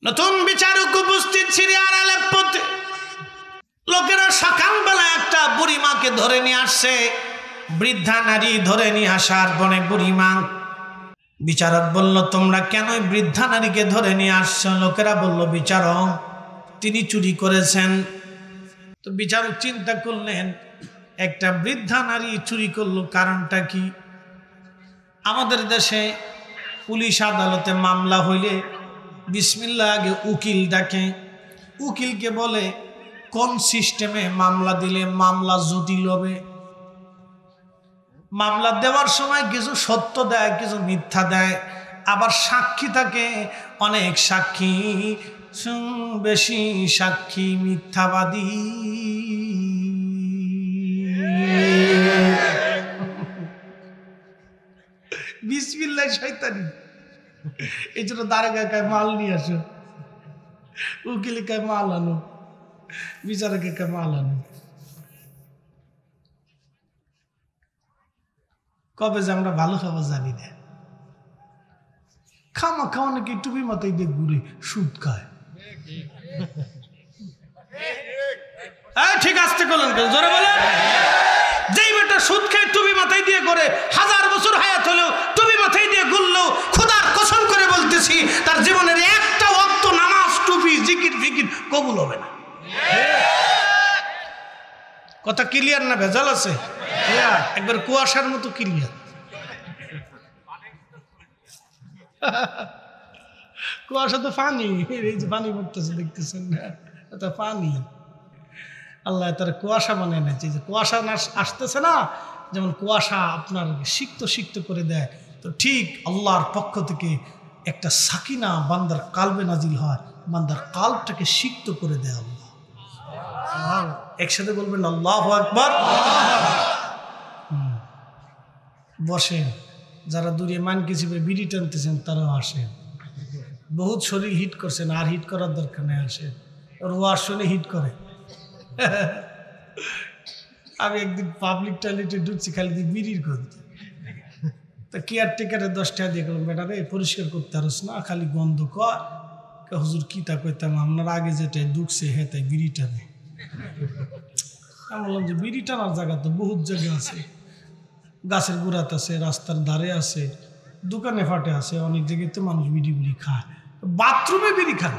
নতুন বিচারক উপস্থিত সিরিয়ার আলেপ্পোতে। লোকেরা সকালবেলা একটা বুড়িমাকে ধরে নিয়ে আসছে, বৃদ্ধা নারী ধরে নিয়ে আসার পরে বুড়িমা, বিচারক বলল তোমরা কেন বৃদ্ধা নারীকে ধরে নিয়ে আসছো? লোকেরা বলল বিচারক তিনি চুরি করেছেন। তো বিচারক চিন্তা করলেন একটা বৃদ্ধা নারী চুরি করলো, কারণটা কি? আমাদের দেশে পুলিশ আদালতে মামলা হইলে বিসমিল্লাহ আগে উকিল ডাকে। উকিলকে বলে কোন সিস্টেমে মামলা দিলে মামলা জটিল হবে। মামলা দেওয়ার সময় কিছু সত্য দেয়, কিছু মিথ্যা দেয়, আবার সাক্ষী থাকে অনেক সাক্ষী, বেশি সাক্ষী মিথ্যাবাদী। বিসমিল্লাহ শয়তানি। এই জন্য দারোগা কায় মাল নিয়ে আসো, উকিল কায় মাল আনো, বিচারকের কায় মাল আনো। কবে যে আমরা ভালো খাবার জানি না, খামা খাওয়া নাকি টুপি মাথায় দিয়ে ঘুরে সুদ খায়। ঠিক আসতে করলেন কেন? জোরে বলে। যেই বেটা সুদ খায় টুপি মাথায় দিয়ে করে, 1000 বছর হায়াত হলেও টুপি মাথায় দিয়ে ঘুরলেও খোদার কসম করে বলতেছি তার জীবনের একটা ওয়াক্ত নামাজ, টুপি, জিকির ফিকির কবুল হবে না। কথা ক্লিয়ার না ভেজাল আছে? একবার কুয়াশার মতো ক্লিয়ার। কুয়াশা তো পানি, এই যে পানি পড়তেছে দেখতেছেন না, এটা পানি। আল্লাহ তার কুয়াশা বানায় না, যে কুয়াশা আসতেছে না, যেমন কুয়াশা আপনার সিক্ত সিক্ত করে দেয়, তো ঠিক আল্লাহর পক্ষ থেকে একটা সাকিনা বান্দার কালবে নাজিল হয়, বান্দার কালবটাকে সিক্ত করে দেয় আল্লাহ। একসাথে বলবেন আল্লাহু আকবার। বসেন, যারা দূরে মানকে চিপে বিড়ি টানতেছেন তারাও আসেন। বহুত শরীর হিট করছেন, আর হিট করার দরকার নেই, আসেন। ওর ওয়াজ শুনে হিট করে। আমি একদিন পাবলিক টয়লেটে ঢুকছি, খালি দিয়ে বিড়ির গন্ধ। তা কেয়ারটেকারে 10 টাকা দিয়ে গেলাম, বেটা রে পরিষ্কার করতে পারস না, খালি গন্ধ কর। হুজুর কি তা কইতাম, আপনার আগে যেটা ঢুকছে হ্যাঁ তাই বিড়ি টানে। আমি বললাম যে বিড়ি টানার জায়গা তো বহুত জায়গা আছে, গাছের গোড়াতে আছে, রাস্তার ধারে আছে, দোকানে ফাটে আছে, অনেক জায়গায় তো মানুষ বিড়ি বিড়ি খায়। বাথরুমে বিড়ি খান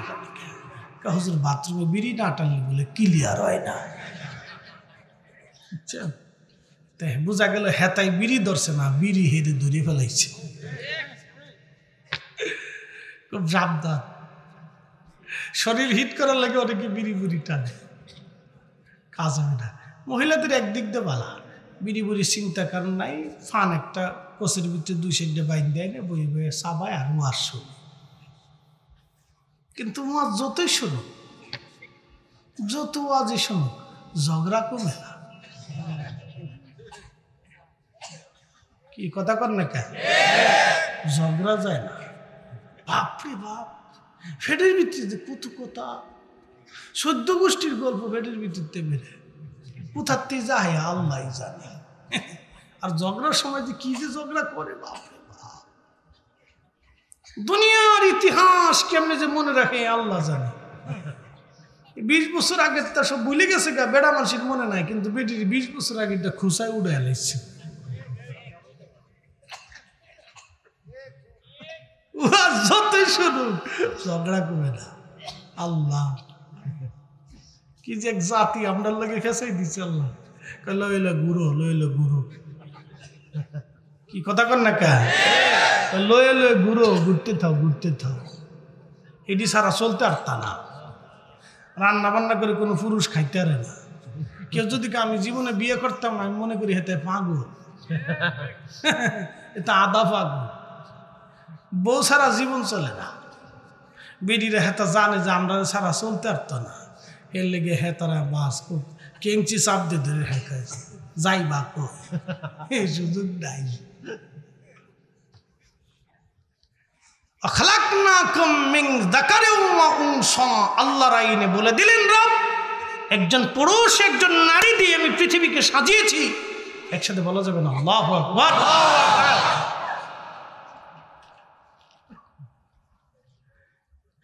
হুজুর, বাথরুমে বিড়ি না টানলে বলে ক্লিয়ার হয় না। তাই বোঝা গেল হেতাই বিড়ি ধরছে না, বিড়ি হেরে ধরে ফেলাইছে। খুব সাবধান, শরীর হিট করার লাগে অনেকে বিড়ি বুড়ি টানে, কাজ হবে না। মহিলাদের একদিক দিয়ে বালা, বিড়ি বুড়ি চিন্তা কারণ নাই, ফান একটা কোচের ভিতরে 2 সাইডে বাইন দেয় না, বই বইয়ে সাবায় আর ওয়াজ শুনে। কিন্তু ওয়াজ যতই শোনো, যত ওয়াজই শোনো, ঝগড়া কমে না। কি কথা কর না কেন? ঝগড়া যায় না। বাপরে বাপ, ফেটের ভিত্তিতে কত কথা, 14 গোষ্ঠীর গল্প ফেটের ভিত্তিতে বেড়ে কোথাতে যায় আল্লাহ জানে। আর ঝগড়ার সময় যে কি যে ঝগড়া করে, বাপরে বাপ, দুনিয়ার ইতিহাস কেমনে যে মনে রাখে আল্লাহ জানে। 20 বছর আগের তা সব ভুলে গেছে গা, বেড়া মানুষের মনে নাই, কিন্তু বেটির 20 বছর আগেরটা খুশায় উড়ে এলাইছে। যতই শুনুন ঝগড়া কমে না। আল্লাহ কি যে এক জাতি আমরা লাগে ফেসাই দিচ্ছে আল্লাহ। লইলে গুরু, লইলে গুরু, কি কথা কর না কা, লইলে গুরু, ঘুরতে থাও ঘুরতে থাও, এটি সারা চলতে আর তা না। রান্না বান্না করে কোনো পুরুষ খাইতে পারে না। কেউ যদি আমি জীবনে বিয়ে করতাম, আমি মনে করি হেতে পাগল, এটা আদা পাগল। বউ সারা জীবন চলে না, বেডিরা হেতা জানে যে আমরা সারা চলতে পারতো না, এর লেগে হেতারা বাস কেঞ্চি চাপ দিয়ে ধরে হেঁটে যাই বা এই সুযোগ নাই। আল্লাহর আইনে বলে দিলেন রব, একজন পুরুষ একজন নারী দিয়ে আমি পৃথিবীকে সাজিয়েছি। একসাথে বলা যাবে না আল্লাহু আকবার।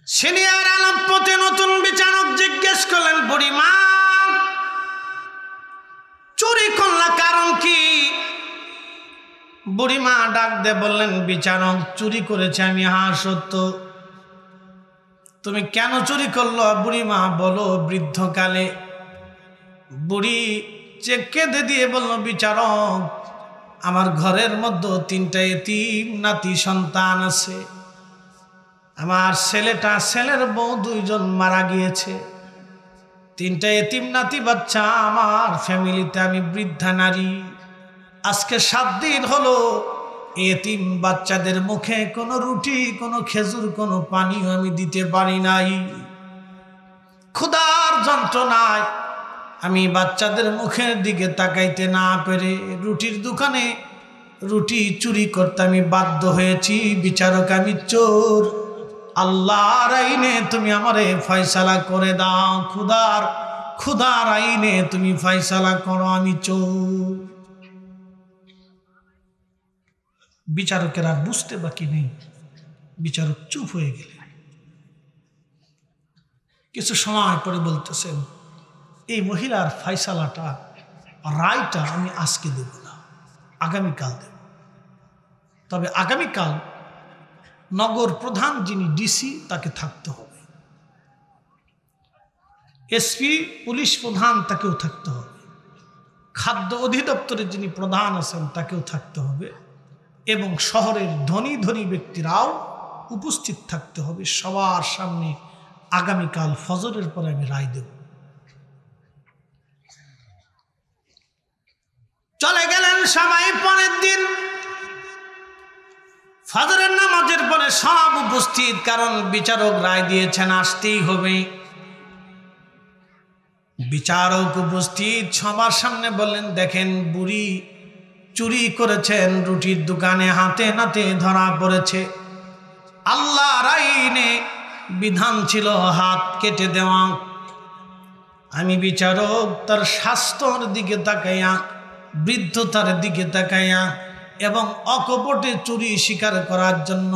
সিনিয়র আলেপ্পোতে নতুন বিচারক জিজ্ঞেস করলেন, বুড়িমা চুরি করলা কারণ কি? বুড়িমা ডাক দিয়ে বললেন, বিচারক চুরি করেছে আমি। হ্যাঁ সত্য। তুমি কেন চুরি করলো? বুড়িমা বলো। বৃদ্ধকালে বুড়ি যে কেঁদে দিয়ে বলল, বিচারক আমার ঘরের মধ্যে 3টা এতিম নাতি সন্তান আছে। আমার ছেলের বউ 2 জন মারা গিয়েছে। 3টা এতিম নাতি বাচ্চা আমার ফ্যামিলিতে। আমি বৃদ্ধা নারী। আজকে 7 দিন হলো এতিম বাচ্চাদের মুখে কোনো রুটি, কোনো খেজুর, কোনো পানিও আমি দিতে পারি নাই। ক্ষুধার যন্ত্রণায় আমি বাচ্চাদের মুখের দিকে তাকাইতে না পেরে রুটির দোকানে রুটি চুরি করতে আমি বাধ্য হয়েছি। বিচারক আমি চোর। আল্লাহর আইনে তুমি আমারে ফয়সালা করে দাও। ক্ষুধার আইনে তুমি ফয়সালা করো, আমি চোর। বিচারকের আর বুঝতে বাকি নেই। বিচারক চুপ হয়ে গেলেন। কিছু সময় পরে বলতেছেন, এই মহিলার ফয়সালাটা, রায়টা আমি আজকে দেব না, আগামীকাল দেব। তবে আগামীকাল নগর প্রধান যিনি ডিসি তাকে থাকতে হবে, এসপি পুলিশ প্রধান তাকেও থাকতে হবে, খাদ্য অধিদপ্তরের যিনি প্রধান আছেন তাকেও থাকতে হবে, এবং শহরের ধনী ধনী ব্যক্তিরাও উপস্থিত থাকতে হবে। সবার সামনে আগামীকাল ফজরের পরে আমি রায় দেব। চলে গেলেন সবাই। পরের দিন ফজরের নামাজের পরে সব উপস্থিত, কারণ বিচারক রায় দিয়েছেন আসতেই হবে। বিচারক উপস্থিত, সবার সামনে বললেন, দেখেন বুড়ি চুরি করেছেন, রুটির দোকানে হাতে নাতে ধরা পড়েছে। আল্লাহর আইনে বিধান ছিল হাত কেটে দেওয়া। আমি বিচারক তার স্বাস্থ্যর দিকে তাকাইয়া, বৃদ্ধতার দিকে তাকাইয়া এবং অকপটে চুরি স্বীকার করার জন্য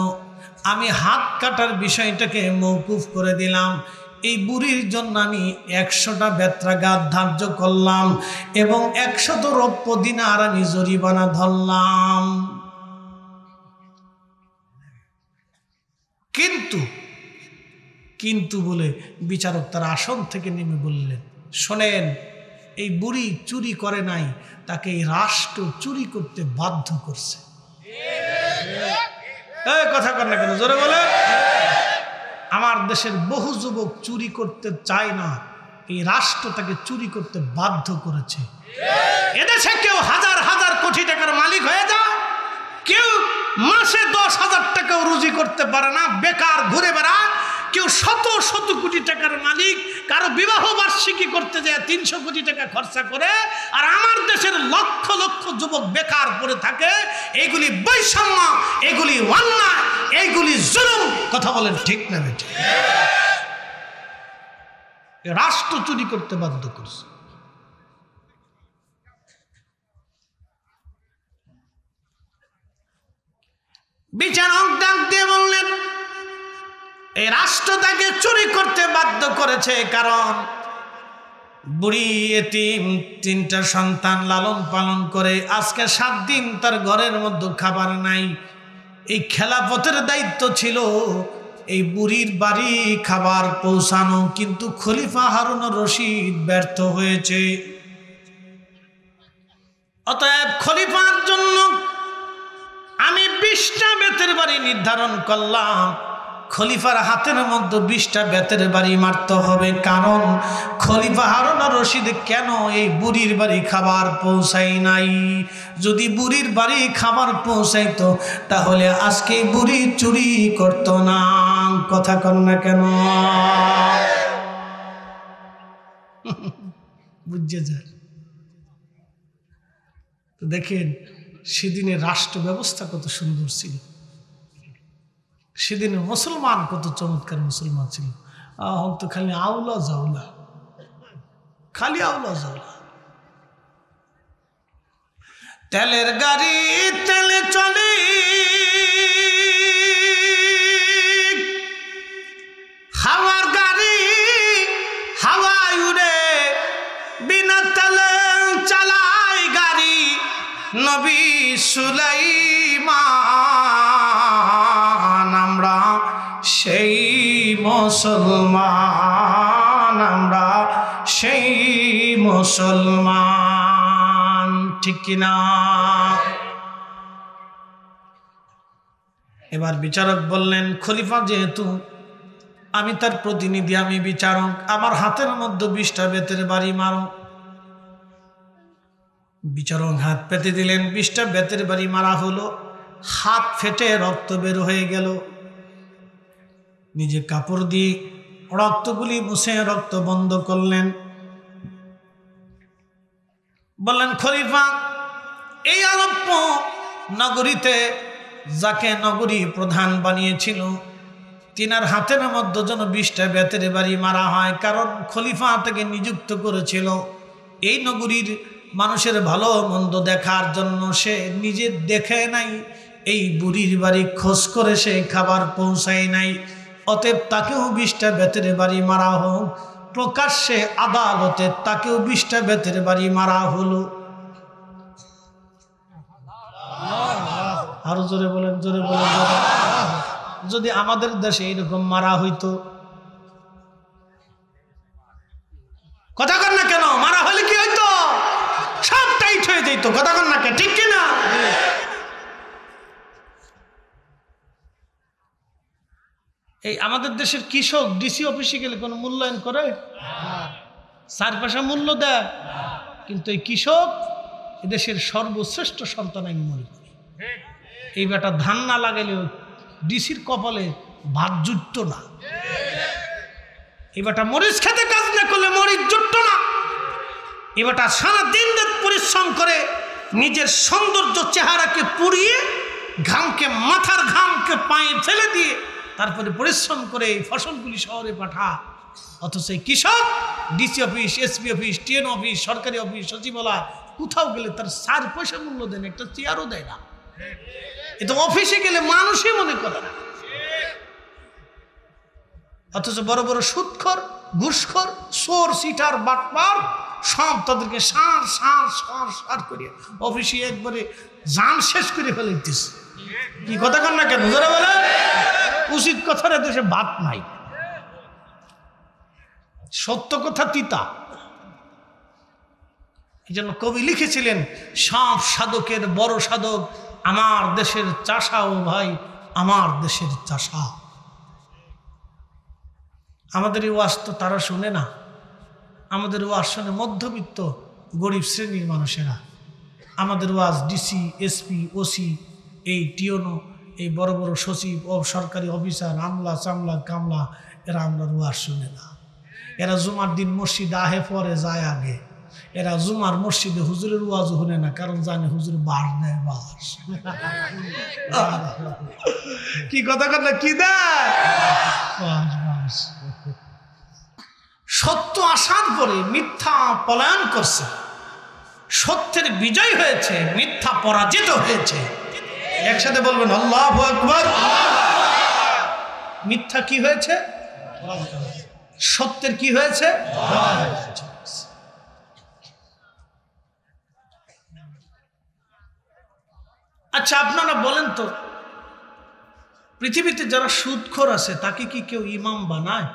আমি হাত কাটার বিষয়টাকে মওকুফ করে দিলাম। এই বুড়ির জন্য আমি 100টা বেত্রাঘাত ধার্য করলাম এবং 100 রৌপ্য দিনার আমি জরিমানা ধরলাম। কিন্তু বলে বিচারক তার আসন থেকে নেমে বললেন, শোনেন, এই বুড়ি চুরি করে নাই, তাকে এই রাষ্ট্র চুরি করতে বাধ্য করছে। কথা কর না কেন, জোরে বলে। আমার দেশের বহু যুবক চুরি করতে চায় না, এই রাষ্ট্র তাকে চুরি করতে বাধ্য করেছে। এদেশে কেউ হাজার হাজার কোটি টাকার মালিক হয়ে যায়, কেউ মাসে 10,000 টাকাও রুজি করতে পারে না, বেকার ঘুরে বেড়ায়। কেউ শত শত কোটি টাকার মালিক, কারো বিবাহ বার্ষিকী করতে যায় 300 কোটি টাকা খরচা করে। আর আমার দেশের লক্ষ লক্ষ যুবক বেকার পড়ে থাকে। এইগুলি বৈষম্য, এগুলি অন্যায়, এইগুলি জুলুম। কথা বলেন ঠিক না বেঠিক? রাষ্ট্র চুরি করতে বাধ্য করছে। বিচারক ডাক দিয়ে বললেন, এই রাষ্ট্র তাকে চুরি করতে বাধ্য করেছে কারণ বুড়ি এতিম 3টা সন্তান লালন পালন করে আজকে 7 দিন তার ঘরের মধ্যে খাবার নাই। এই খেলাফতের দায়িত্ব ছিল এই বুড়ির বাড়ি খাবার পৌঁছানো, কিন্তু খলিফা হারুন রশিদ ব্যর্থ হয়েছে। অতএব খলিফার জন্য আমি 20টা বেতের বাড়ি নির্ধারণ করলাম। খলিফার হাতের মধ্যে 20টা বেতের বাড়ি মারতে হবে, কারণ খলিফা হারুন রশিদ কেন এই বুড়ির বাড়ি খাবার পৌঁছাই নাই। যদি বুড়ির বাড়ি খাবার পৌঁছাইতো তাহলে আজকে বুড়ি চুরি করত না। কথা কন না কেন? বুঝে যান। দেখেন সেদিনের রাষ্ট্র ব্যবস্থা কত সুন্দর ছিল, সেদিনে মুসলমান কত চমৎকার মুসলমান ছিল। তো খালি আউলা জাউলা, খালি আউলা জাউলা। তেলের গাড়ি তেলে চলে, নবী সুলাইমান, আমরা সেই মুসলমান, আমরা সেই মুসলমান। ঠিক কিনা? এবার বিচারক বললেন, খলিফা যেহেতু আমি তার প্রতিনিধি, আমি বিচারক, আমার হাতের মধ্যে 20টা বেতের বাড়ি মারো। বিচারক হাত পেতে দিলেন, 20টা বেতের বাড়ি মারা হলো। হাত ফেটে রক্ত বের হয়ে গেল। নিজে কাপড় দিয়ে রক্তগুলি মুছে রক্ত বন্ধ করলেন। বললেন, খলিফা, এই আলেপ্পো নগরীতে যাকে নগরী প্রধান বানিয়েছিল তিনার হাতের মধ্যে যেন 20টা বেতের বাড়ি মারা হয়, কারণ খলিফা তাকে নিযুক্ত করেছিল এই নগরীর মানুষের ভালো মন্দ দেখার জন্য। সে নিজে দেখে নাই, এই বুড়ির বাড়ি খোঁজ করে সে খাবার পৌঁছায় নাই, অতএব তাকেও 20টা বেতের বাড়ি মারা হোক। প্রকাশ্যে আদালতে তাকেও 20টা বেতের বাড়ি মারা হলো। আরো জোরে বলেন, জোরে বলেন। যদি আমাদের দেশে এইরকম মারা হইতো, কথা কন না কেন? মারা হলে কি হইতো? সব টাইট হয়ে যেত। কথা কন না কে? ঠিক কিনা? এই আমাদের দেশের কৃষক ডিসি অফিসে গেলে কোনো মূল্যায়ন করে? 4 পয়সা মূল্য দেয়। কিন্তু এই কৃষক এদেশের সর্বশ্রেষ্ঠ সন্তান আমি মনে করি। এই বেটা ধান না লাগালেও ডিসির কপালে ভাত জুটত না। এই বেটা মরিচ খেতে কাজ না করলে মরিচ জুটত না। এই বেটা সারাদিন রাত পরিশ্রম করে নিজের সৌন্দর্য চেহারাকে পুড়িয়ে ঘামকে, মাথার ঘামকে পায়ে ফেলে দিয়ে তারপরে পরিশ্রম করে এই ফসলগুলি শহরে পাঠা। অথচ এই কৃষক DC office, SP office, TN office, সরকারি অফিস, সচিবালয় কোথাও গেলে তার 4 পয়সা মূল্য দেন, একটা চেয়ারও দেয় না। এটা অফিসে গেলে মানুষই মনে করে না। অথচ বড় বড় সুদখোর, ঘুষখোর, চোর, সিটার, বাটপার সব তাদেরকে সার সার সার সার করিয়া অফিসে একবারে জান শেষ করে ফেলতেছে। কি কথা কন না কেন? যারা বলে উচিত কথার দেশে ভাত নাই, সত্য কথা তিতা। এই জন্য কবি লিখেছিলেন, সব সাধকের বড় সাধক আমার দেশের চাষা। ও ভাই, আমার দেশের চাষা। আমাদের এই ওয়াজ তো তারা শুনে না। আমাদের ওয়াজ শুনে মধ্যবিত্ত গরিব শ্রেণীর মানুষেরা। আমাদের ওয়াজ ডিসি, এসপি, ওসি, এই টিওনো, এই বড় বড় সচিব ও সরকারি অফিসার, আমলা, চামলা, কামলা, এরা আমরা ওয়াজ শুনে না। এরা জুমার দিন মসজিদে আহে পরে যায় আগে। এরা জুমার মসজিদে হুজুরের ওয়াজ শুনে না, কারণ জানে হুজুর বাস দেয়, বাস। কি কথা কথা কি দেয়? সত্য আসার পরে মিথ্যা পলায়ন করছে, সত্যের বিজয় হয়েছে, মিথ্যা পরাজিত হয়েছে। একসাথে বলবেন আল্লাহু আকবার। মিথ্যা কি হয়েছে? সত্যের কি হয়েছে? আচ্ছা, আপনারা বলেন তো, পৃথিবীতে যারা সুদখোর আছে তাকে কি কেউ ইমাম বানায়?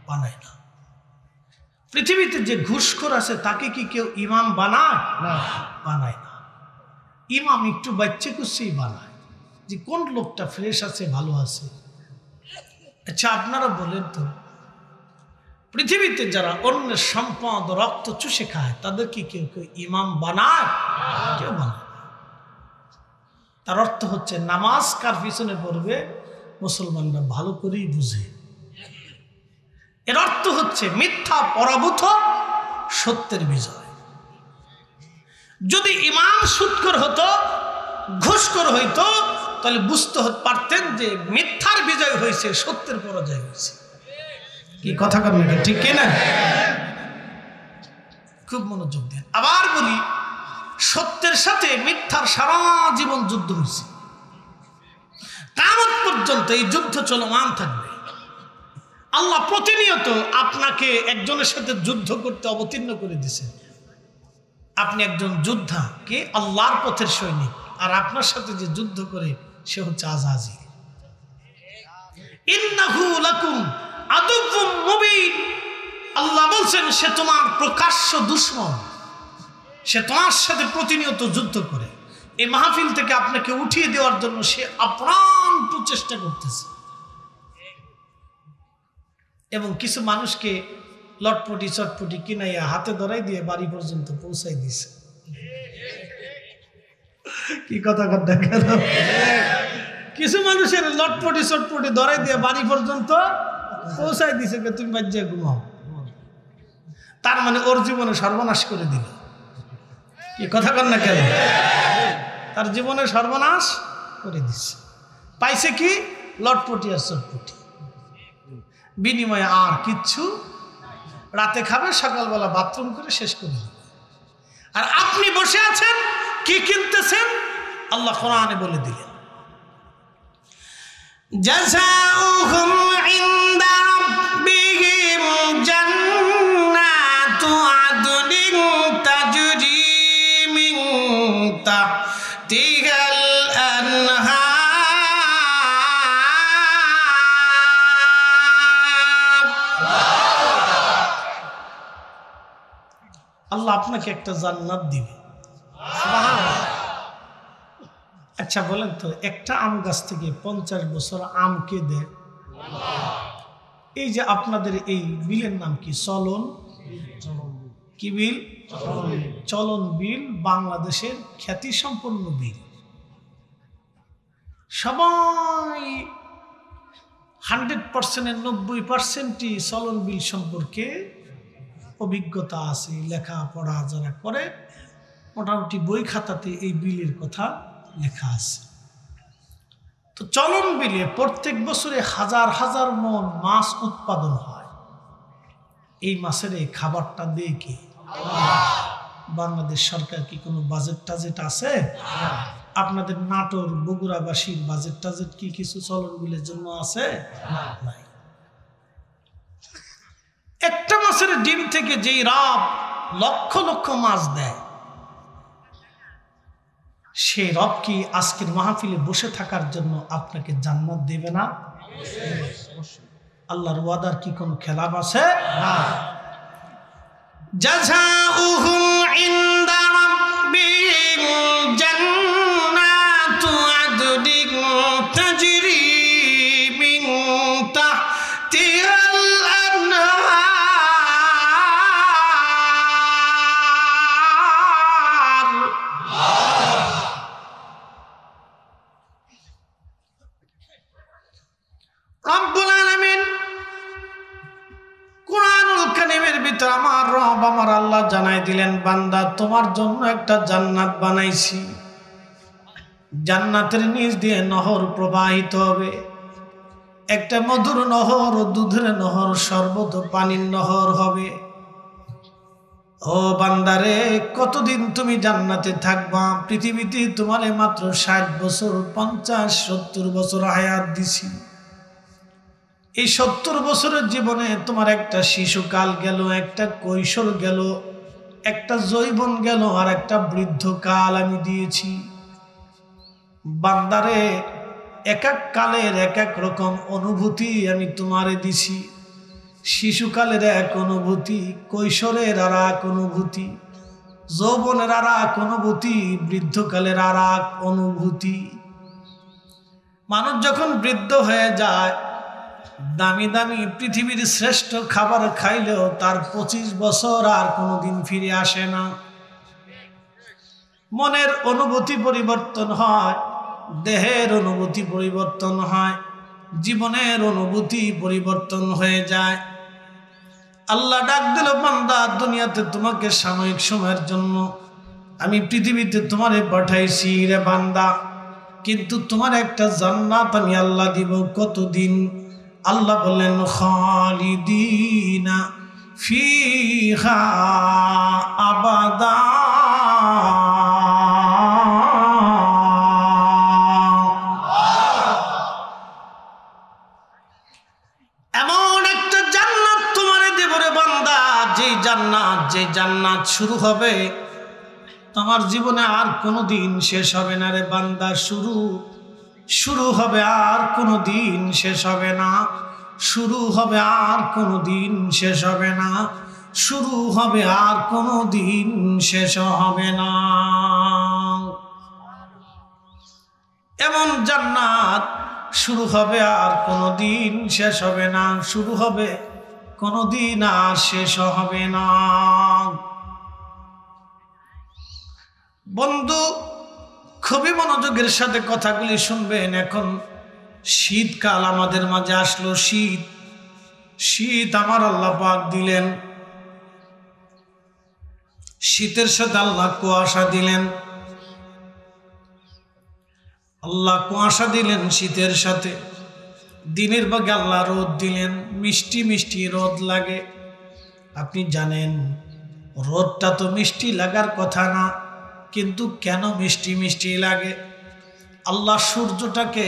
বানায় না। পৃথিবীতে যে ঘুষখোর আছে তাকে কি কেউ ইমাম বানায়? বানায় না। ইমাম একটু বাচ্চা কুচ্ছেই বানায়, যে কোন লোকটা ফ্রেশ আছে, ভালো আছে। আচ্ছা, আপনারা বলেন তো, পৃথিবীতে যারা অন্যের সম্পদ, রক্ত চুষে খায় তাদের কি কেউ কেউ ইমাম বানায়? কেউ বানায়। তার অর্থ হচ্ছে, নামাজ কার পিছনে পড়বে মুসলমানরা ভালো করেই বুঝে। এর অর্থ হচ্ছে মিথ্যা পরাভূত, সত্যের বিজয়। যদি ইমাম সুদখোর হতো, ঘুষখোর হইতো, তাহলে বুঝতে পারতেন যে মিথ্যার বিজয় হয়েছে, সত্যের পরাজয় হয়েছে। কি কথা কন না? ঠিক কিনা? খুব মনোযোগ দেন। আবার বলি, সত্যের সাথে মিথ্যার সারা জীবন যুদ্ধ হয়েছে। কিয়ামত পর্যন্ত এই যুদ্ধ চলমান থাকবে। আল্লাহ প্রতিনিয়ত আপনাকে একজনের সাথে যুদ্ধ করতে অবতীর্ণ করে দিয়েছেন। আপনি একজন যোদ্ধা, কে? আল্লাহর পথের সৈনিক, আর আপনার সাথে যে যুদ্ধ করে সে হচ্ছে আজাজিল। ইন্নাহু লাকুম আদুউম মুবিন, আল্লাহ বলছেন সে তোমার প্রকাশ্য দুশমন, সে তোমার সাথে প্রতিনিয়ত যুদ্ধ করে। এই মাহফিল থেকে আপনাকে উঠিয়ে দেওয়ার জন্য সে আপ্রাণ চেষ্টা করতেছে, এবং কিছু মানুষকে লটপটি চটপটি কিনাইয়া হাতে ধরাই দিয়ে বাড়ি পর্যন্ত পৌঁছাই দিছে। কি কথা দেখেন, কিছু মানুষের লটপটি চটপটি ধরাই দিয়ে বাড়ি পর্যন্ত পৌঁছাই দিছে, তুমি বাজ্যে ঘুমাও। তার মানে ওর জীবনে সর্বনাশ করে দিল। কি কথা কন না কেন? তার জীবনে সর্বনাশ করে দিচ্ছে। পাইছে কি? লটপটি আর চটপটি, বিনিময়ে আর কিচ্ছু। রাতে খাবে, সকালবেলা বাথরুম করে শেষ করে দিবে। আর আপনি বসে আছেন, কি কিনতেছেন? আল্লাহ কোরআনে বলে দিলেন, জাযাউহুম ইনদা রাব্বিহিম জান্নাতু আদনিন তাজরি মিন তাহতিহাল আনহার। আল্লাহ আপনাকে একটা জান্নাত দিবে। আচ্ছা বলেন তো, একটা আম গাছ থেকে 50 বছর আম কে দেয়? এই যে আপনাদের এই বিলের নাম কি? চলন, কি বিল? চলন বিল, বাংলাদেশের খ্যাতি সম্পন্ন বিল। সবাই 100%-এর 90%ই চলন বিল সম্পর্কে অভিজ্ঞতা আছে। লেখাপড়া যারা করে মোটামুটি বই খাতাতে এই বিলের কথা লেখা আছে। তো চলন বিলে প্রত্যেক বছরে হাজার হাজার মন মাছ উৎপাদন হয়। এই মাছের এই খাবারটা দিয়ে কি বাংলাদেশ সরকার কি কোনো বাজেট টাজেট আছে? আপনাদের নাটোর বগুড়াবাসীর বাজেট টাজেট কি কিছু চলন বিলের জন্য আছে? নাই। একটা মাছের ডিম থেকে যেই রব লক্ষ লক্ষ মাছ দেয়, সেই রব কি আজকের মাহফিলে বসে থাকার জন্য আপনাকে জান্নাত দেবে না? আল্লাহর ওয়াদার কি কোনো খেলাপ আছে? না। জাযাউহুম ইনদা রাব্বিহিম জান্নাতু আদনিন তাজরি মিন তাহতিহাল আনহার। রব্বুল আলামিন কুরআনুল কারীমের ভিতর আমার রব আমার আল্লাহ জানাই দিলেন, বান্দা তোমার জন্য একটা জান্নাত বানাইছি। জান্নাতের নিচ দিয়ে নহর প্রবাহিত হবে, একটা মধুর নহর, দুধের নহর, শরবত পানির নহর হবে। ও বান্দারে, কতদিন তুমি জান্নাতে থাকবা? পৃথিবীতে তোমারে মাত্র 60 বছর, 50, 70 বছর হায়াত দিছি। এই 70 বছরের জীবনে তোমার একটা শিশুকাল গেল, একটা কৈশোর গেল, একটা যৌবন গেল, আর একটা বৃদ্ধকাল আমি দিয়েছি। বান্দারে, এক এক কালের এক এক রকম অনুভূতি আমি তোমারে দিছি। শিশুকালের এক অনুভূতি, কৈশোরের আর এক অনুভূতি, যৌবনের আর এক অনুভূতি, বৃদ্ধকালের আর এক অনুভূতি। মানুষ যখন বৃদ্ধ হয়ে যায়, দামি দামি পৃথিবীর শ্রেষ্ঠ খাবার খাইলেও তার 25 বছর আর কোনোদিন ফিরে আসে না। মনের অনুভূতি পরিবর্তন হয়, দেহের অনুভূতি পরিবর্তন হয়, জীবনের অনুভূতি পরিবর্তন হয়ে যায়। আল্লাহ ডাক দিল, বান্দা দুনিয়াতে তোমাকে সাময়িক সময়ের জন্য আমি পৃথিবীতে তোমারে পাঠাইছি রে বান্দা, কিন্তু তোমার একটা জান্নাত আমি আল্লাহ দিব। কতদিন? আল্লাহ বললেন, খালিদিনা ফিহা আবাদা। এমন একটা জান্নাত তোমারে দেব রে বান্দা, যে জান্নাত শুরু হবে তোমার জীবনে আর কোনো দিন শেষ হবে না রে বান্দা। শুরু হবে আর কোনো দিন শেষ হবে না। শুরু হবে আর কোনো দিন শেষ হবে না। শুরু হবে আর কোনো দিন শেষ হবে না। এমন জান্নাত শুরু হবে আর কোনো দিন শেষ হবে না। শুরু হবে কোনো দিন আর শেষ হবে না। বন্ধু, খুবই মনোযোগের সাথে কথাগুলি শুনবেন। এখন শীতকাল আমাদের মাঝে আসলো। শীত আমার আল্লাহ পাক দিলেন। শীতের সাথে আল্লাহ কুয়াশা দিলেন। আল্লাহ কুয়াশা দিলেন শীতের সাথে। দিনের ভাগে আল্লাহ রোদ দিলেন। মিষ্টি মিষ্টি রোদ লাগে। আপনি জানেন রোদটা তো মিষ্টি লাগার কথা না, কিন্তু কেন মিষ্টি মিষ্টি লাগে? আল্লাহ সূর্যটাকে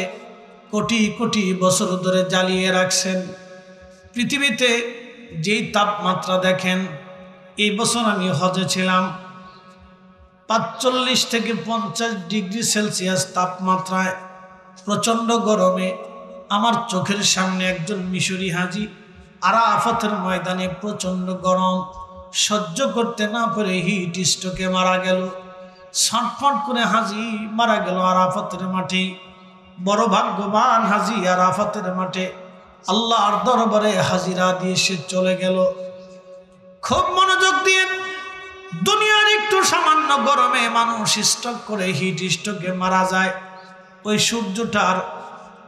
কোটি কোটি বছর ধরে জ্বালিয়ে রাখছেন। পৃথিবীতে যেই তাপমাত্রা দেখেন, এই বছর আমি হজে ছিলাম, ৪৫ থেকে ৫০ ডিগ্রি সেলসিয়াস তাপমাত্রায়, প্রচণ্ড গরমে আমার চোখের সামনে একজন মিশরি হাজি আরাফাতের ময়দানে, প্রচণ্ড গরম সহ্য করতে না পেরে হিট স্ট্রোকে মারা গেল। ছটফট করে হাজি মারা গেল আরাফাতের মাঠে। বড় ভাগ্যবান হাজি আরাফাতের মাঠে আল্লাহর দরবারে হাজিরা দিয়ে সে চলে গেল। খুব মনোযোগ দিয়ে, দুনিয়ার একটু সামান্য গরমে মানুষ স্ট্রোক করে হিট স্ট্রোকে মারা যায়। ওই সূর্যটার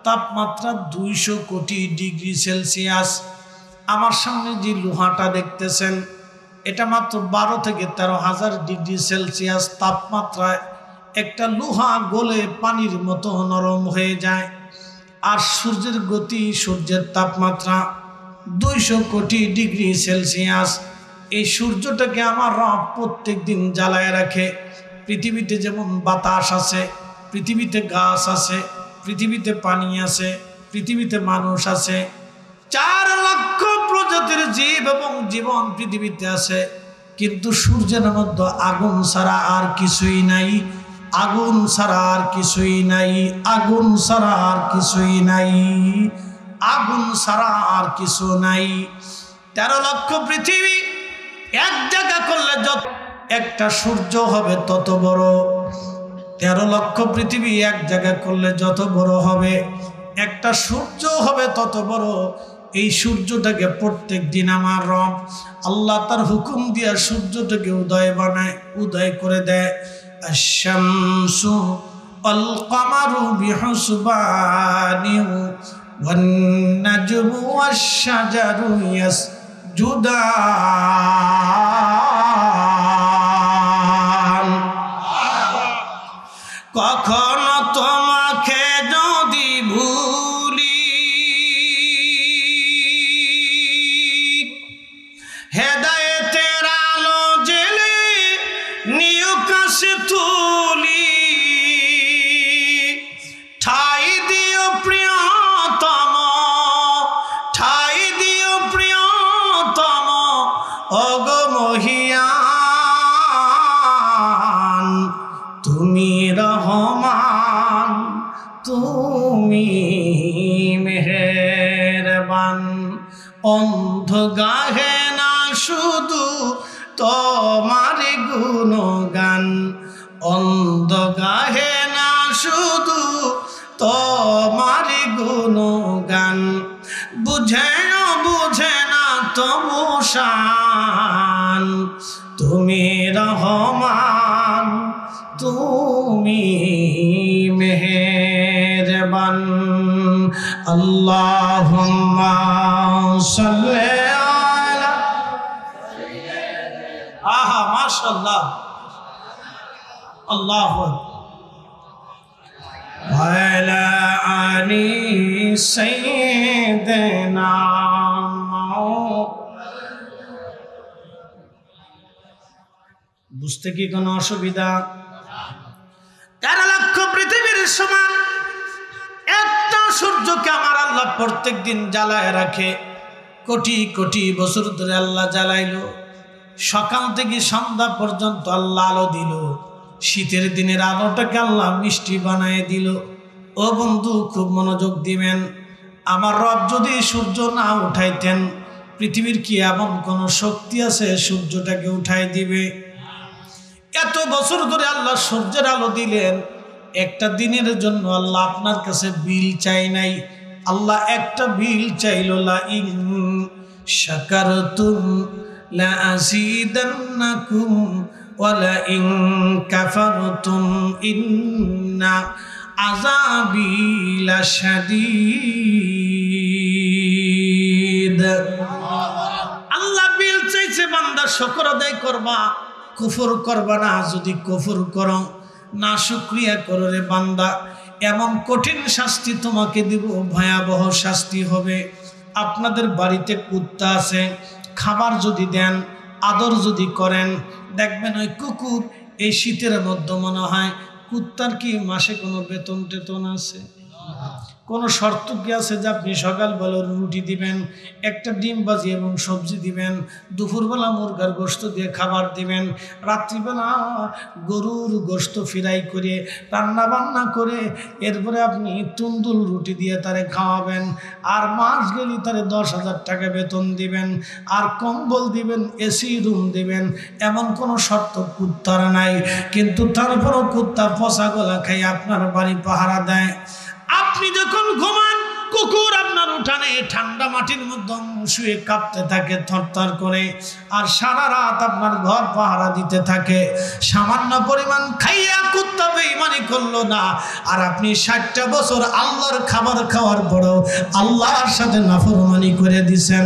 তাপমাত্রা ২০০ কোটি ডিগ্রি সেলসিয়াস। আমার সামনে যে লোহাটা দেখতেছেন, এটা মাত্র ১২ থেকে ১৩,০০০ ডিগ্রি সেলসিয়াস তাপমাত্রায় একটা লোহা গলে পানির মতো নরম হয়ে যায়। আর সূর্যের গতি, সূর্যের তাপমাত্রা ২০০ কোটি ডিগ্রি সেলসিয়াস। এই সূর্যটাকে আমার রব প্রত্যেক দিন জ্বালায় রাখে। পৃথিবীতে যেমন বাতাস আছে, পৃথিবীতে গাছ আছে, পৃথিবীতে পানি আছে, পৃথিবীতে মানুষ আছে, ৪ লক্ষ প্রজাতির জীব এবং জীবন পৃথিবীতে আছে, কিন্তু সূর্যের মধ্যে আগুন ছাড়া আর কিছুই নাই। আগুন ছাড়া আর কিছুই নাই। আগুন ছাড়া আর কিছুই নাই। আগুন ছাড়া আর কিছু নাই। ১৩ লক্ষ পৃথিবী এক জায়গা করলে যত একটা সূর্য হবে তত বড়। ১৩ লক্ষ পৃথিবী এক জায়গা করলে যত বড় হবে, একটা সূর্য হবে তত বড়। এই সূর্যটাকে প্রত্যেক দিন আমার রব আল্লাহ তার হুকুম দিয়া সূর্যটাকে উদয় বানায়, উদয় করে দেয়। আশ-শামসু ওয়াল কামারু বিহুসবানিন ওয়ান নাজমু ওয়াশ-শাজারু ইয়াসজুদান। কখনো তোমাকে যদি ভুলি, হেদায়েতের আলো জেলে নিউ কাছে তুলি, ঠাই দিও প্রিয়তম, ঠাই দিও প্রিয়তম, ওগো মহিয়ান, তুমি রহমান, তুমি মেহেরবান। অন্ধ গাহে না শুধু তোমার গুণগান, অন্ধ গাহে না শুধু তোমার গুণগান, বুঝে না তবু শান, তুমি রহমান, তুমি মেহেরবান। আল্লাহুম্মা সাল্লি আলা, আহা মাশাআল্লাহ, আল্লাহু ওয়া আলা আলি সাইয়্যিদিনা। বুঝতে কি কোনো অসুবিধা? ১৩ লক্ষ পৃথিবীর সমান একটা সূর্যকে আমার আল্লাহ প্রত্যেক দিন জ্বালায় রাখে। কোটি কোটি বছর ধরে আল্লাহ জ্বালাইলো। সকাল থেকে সন্ধ্যা পর্যন্ত আল্লাহ আলো দিল, শীতের দিনের আলোটাকে আল্লাহ মিষ্টি বানায় দিল। ও বন্ধু, খুব মনোযোগ দিবেন। আমার রব যদি সূর্য না উঠাইতেন, পৃথিবীর কি এমন কোন শক্তি আছে সূর্যটাকে উঠাই দিবে? এত বছর ধরে আল্লাহ সূর্যের আলো দিলেন, একটা দিনের জন্য আল্লাহ আপনার কাছে বিল চাই নাই। আল্লাহ একটা বিল চাইল, লা ইন শাকারতুম লা আযীদান্নাকুম ওয়া লা ইন কাফারতুম ইন্না আযাবি লাশাদীদ। আল্লাহ বিল চাইছে, বান্দা শুকর আদায় করবা, কুফর করবা না। যদি কুফর করো, না শুকরিয়া করো রে বান্দা, এমন কঠিন শাস্তি তোমাকে দিব, ভয়াবহ শাস্তি হবে। আপনাদের বাড়িতে কুত্তা আছে, খাবার যদি দেন, আদর যদি করেন, দেখবেন ওই কুকুর এই শীতের মধ্যে মনে হয় কুত্তার কি মাসে কোনো বেতন টেতন আছে? কোনো শর্ত কি আছে যে আপনি সকালবেলা রুটি দিবেন, একটা ডিম ভাজি এবং সবজি দিবেন, দুপুরবেলা মুরগার গোশত দিয়ে খাবার দিবেন, রাত্রিবেলা গরুর গোশত ফ্রাই করে রান্না বান্না করে এরপরে আপনি তুন্দুল রুটি দিয়ে তারে খাওয়াবেন, আর মাস গেলে তারে 10,000 টাকা বেতন দিবেন, আর কম্বল দিবেন, এসি রুম দিবেন? এমন কোনো শর্ত কুত্তার নাই। কিন্তু তারপরও কুত্তা পচা গলা খাই আপনার বাড়ি পাহারা দেয়। আপনি যখন ঘুমান, কুকুর আপনার উঠানে ঠান্ডা মাটির মধ্যে শুয়ে কাঁপতে থাকে থরথর করে, আর সারা রাত আপনার ঘর পাহারা দিতে থাকে। সামান্য পরিমাণ খাইয়া কুত্তা বেঈমানি করলো না, আর আপনি 60টা বছর আল্লাহর খাবার খাওয়ার পরেও আল্লাহর সাথে নাফরমানি করে দিছেন।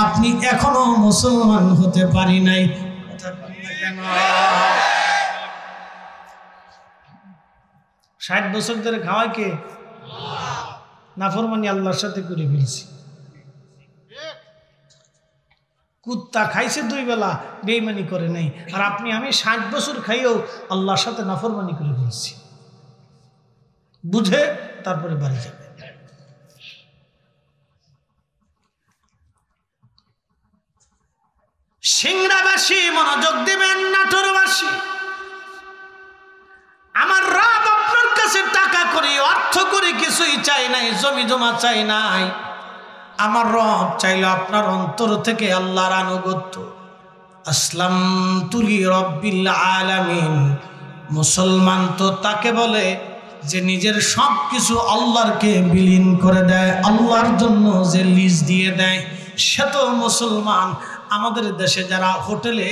আপনি এখনো মুসলমান হতে পারি নাই। কথা বলেন না কেন? 60 বছর ধরে খাওয়ায় কে? নাফরমানি আল্লাহর সাথে করে ফেলছি। কুত্তা খাইছে 2 বেলা, বেঈমানি করে নাই। আর আপনি আমি 60 বছর খাইও আল্লাহর সাথে নাফরমানি করে ফেলছি। বুঝে তারপরে বাড়ি যাবে। সিংড়াবাসী মনোযোগ দিবেন, নাটোরবাসী, আমার রব আপনার কাছে টাকা করি, অর্থ করি কিছুই চাই নাই, জমি জমা চাই নাই। আমার রব চাইল আপনার অন্তর থেকে আল্লাহর আনুগত্য। আসলামতু লিরাব্বিল আলামিন। মুসলমান তো তাকে বলে যে নিজের সব কিছু আল্লাহরকে বিলীন করে দেয়, আল্লাহর জন্য যে লিজ দিয়ে দেয়, সে তো মুসলমান। আমাদের দেশে যারা হোটেলে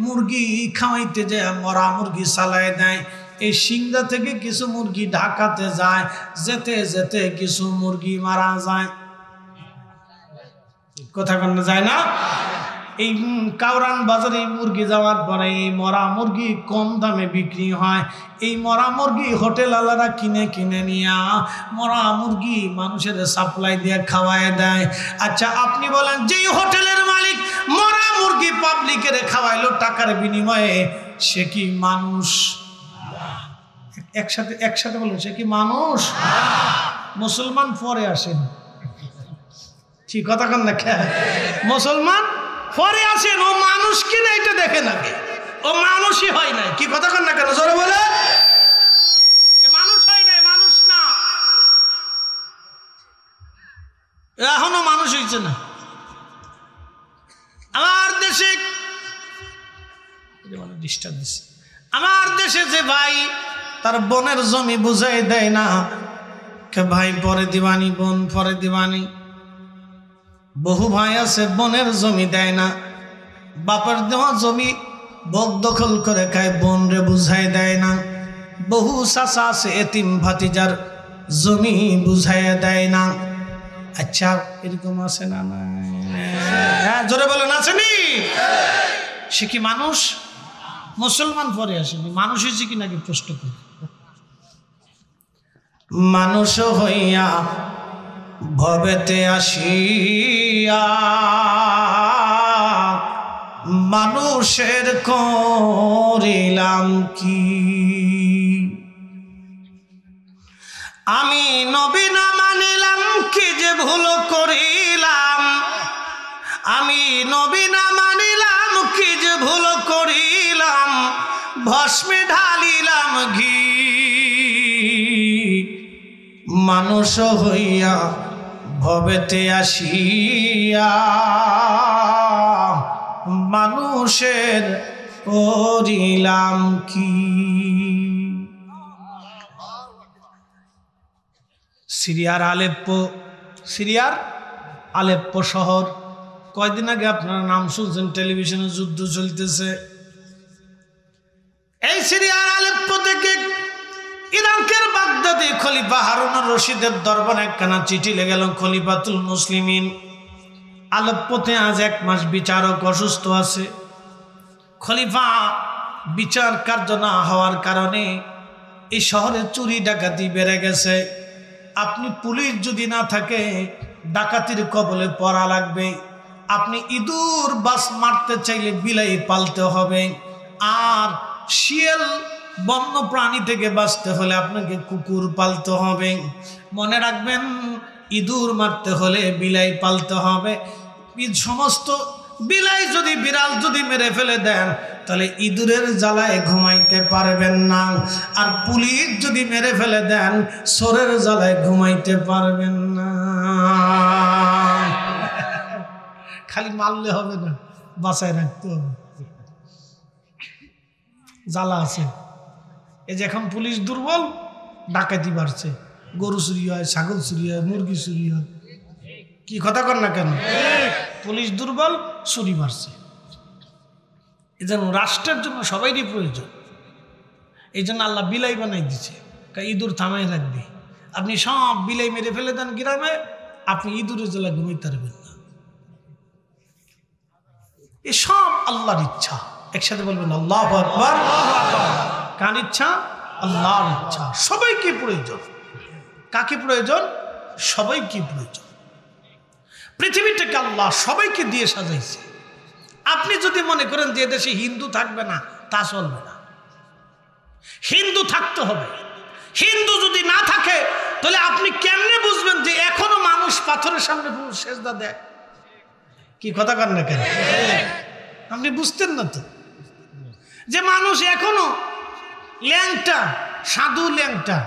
মুরগি খাওয়াইতে যায়, মরা মুরগি চালায় দেয়, এই সিংড়া থেকে কিছু মুরগি ঢাকাতে যায়, যেতে যেতে কিছু মুরগি মারা যায়। কথা বলতে যায় না? এই কাউরান বাজারে মুরগি যাওয়ার পরে এই মরা মুরগি কম দামে বিক্রি হয়। এই মরা মুরগি হোটেল আলারা কিনে কিনে নিয়া মরা মুরগি মানুষের সাপ্লাই দিয়ে খাওয়ায় দেয়। আচ্ছা আপনি বলেন, যেই হোটেলের মালিক মরা মুরগি পাবলিকের খাওয়াইলো টাকার বিনিময়ে, সে কি মানুষ? একসাথে বলেন, সে কি মানুষ? মুসলমান পরে আসেন, ঠিক কথা কন না? মুসলমান পরে আসেন, ও মানুষ কিনা এটা দেখে নাকি? ও মানুষই হয় নাই। কি কথা কন না কেন? জোরে বলে, মানুষ হয় নাই, মানুষ না, এখনো মানুষ হইছে না। আমার দেশে ডিস্টার্ব দিচ্ছে, আমার দেশে যে ভাই তার বোনের জমি বুঝাই দেয় না, কে ভাই পরে দিবানি, বোন পরে দিবানি। বহু ভাই আছে বোনের জমি দেয় না, বাপের দেওয়া জমি বক দখল করে খায়, বোন রে বুঝাই দেয় না। বহু চাচা আছে এতিম ভাতিজার জমি বুঝাইয়া দেয় না। আচ্ছা এরকম আছে না? হ্যাঁ জোরে বলেন, আসেনি? সে কি মানুষ? মুসলমান পরে আসেনি, মানুষ হয়েছে কি নাকি প্রশ্ন করি। মানুষ হইয়া ভবেতে আসিয়া মানুষের করিলাম কি? আমি নবী না মানিলাম, কি যে ভুল করিলাম। আমি নবী না মানিলাম, কি যে ভুল করিলাম, ভস্মে ঢালিলাম ঘি। মানুষ হইয়া ভবেতে আসিয়া মানুষের করিলাম কি। সিরিয়ার আলেপ্পো শহর, কয়দিন আগে আপনারা নাম শুনছেন, টেলিভিশনে যুদ্ধ চলতেছে। এই সিরিয়ার আলেপ্পো থেকে ইরাকের বাগদাদে খলিফা হারুনুর রশিদের দরবারে একখানা চিঠি লেগে গেল, খলিফাতুল মুসলিমিন আলেপ্পোতে আজ 1 মাস বিচারক অসুস্থ আছে। খলিফা বিচার কার্য না হওয়ার কারণে এই শহরে চুরি ডাকাতি বেড়ে গেছে। আপনি পুলিশ যদি না থাকে ডাকাতির কবলে পড়া লাগবে। আপনি ইঁদুর বাস মারতে চাইলে বিলাই পালতে হবে, আর শিয়াল বন্য প্রাণী থেকে বাঁচতে হলে আপনাকে কুকুর পালতে হবে। মনে রাখবেন, ইঁদুর মারতে হলে বিলাই পালতে হবে। সমস্ত বিলাই যদি বিড়াল যদি মেরে ফেলে দেন তাহলে ইঁদুরের জ্বালায় ঘুমাইতে পারবেন না, আর পুলিশ যদি মেরে ফেলে দেন চোরের জ্বালায় ঘুমাইতে পারবেন না। খালি মারলে হবে না, বাঁচায় রাখতে হবে, জ্বালা আছে। এই যে এখন পুলিশ দুর্বল, ডাকাতি বাড়ছে, গরু চুরি হয়, ছাগল চুরি হয়, মুরগি চুরি হয়। কি কথা কর না কেন? পুলিশ দুর্বল, চুরি বাড়ছে। এই জন্য রাষ্ট্রের জন্য সবাইরই প্রয়োজন। এই জন্য আল্লাহ বিলাই বানাই দিচ্ছে, ইঁদুর থামাই রাখবি। আপনি সব বিলাই মেরে ফেলে দেন গ্রামে, আপনি ইঁদুরের জ্বালা ঘুমাইতে পারবেন না। এ সব আল্লাহর ইচ্ছা। একসাথে বলবেন আল্লাহু আকবার। কার ইচ্ছা? আল্লাহর ইচ্ছা। সবাইকে প্রয়োজন। কাকে প্রয়োজন? সবাইকে প্রয়োজন। পৃথিবীটাকে আল্লাহ সবাইকে দিয়ে সাজাইছে। আপনি যদি মনে করেন যে দেশে হিন্দু থাকবে না, তা চলবে না। হিন্দু থাকতে হবে। হিন্দু যদি না থাকে তাহলে আপনি কেমনে বুঝবেন যে এখনো মানুষ পাথরের সামনে সেজদা দেয়? কি কথা কর না কেন? আপনি বুঝতেন না তো যে মানুষ এখনো ল্যাংটা, সাধু ল্যাংটা,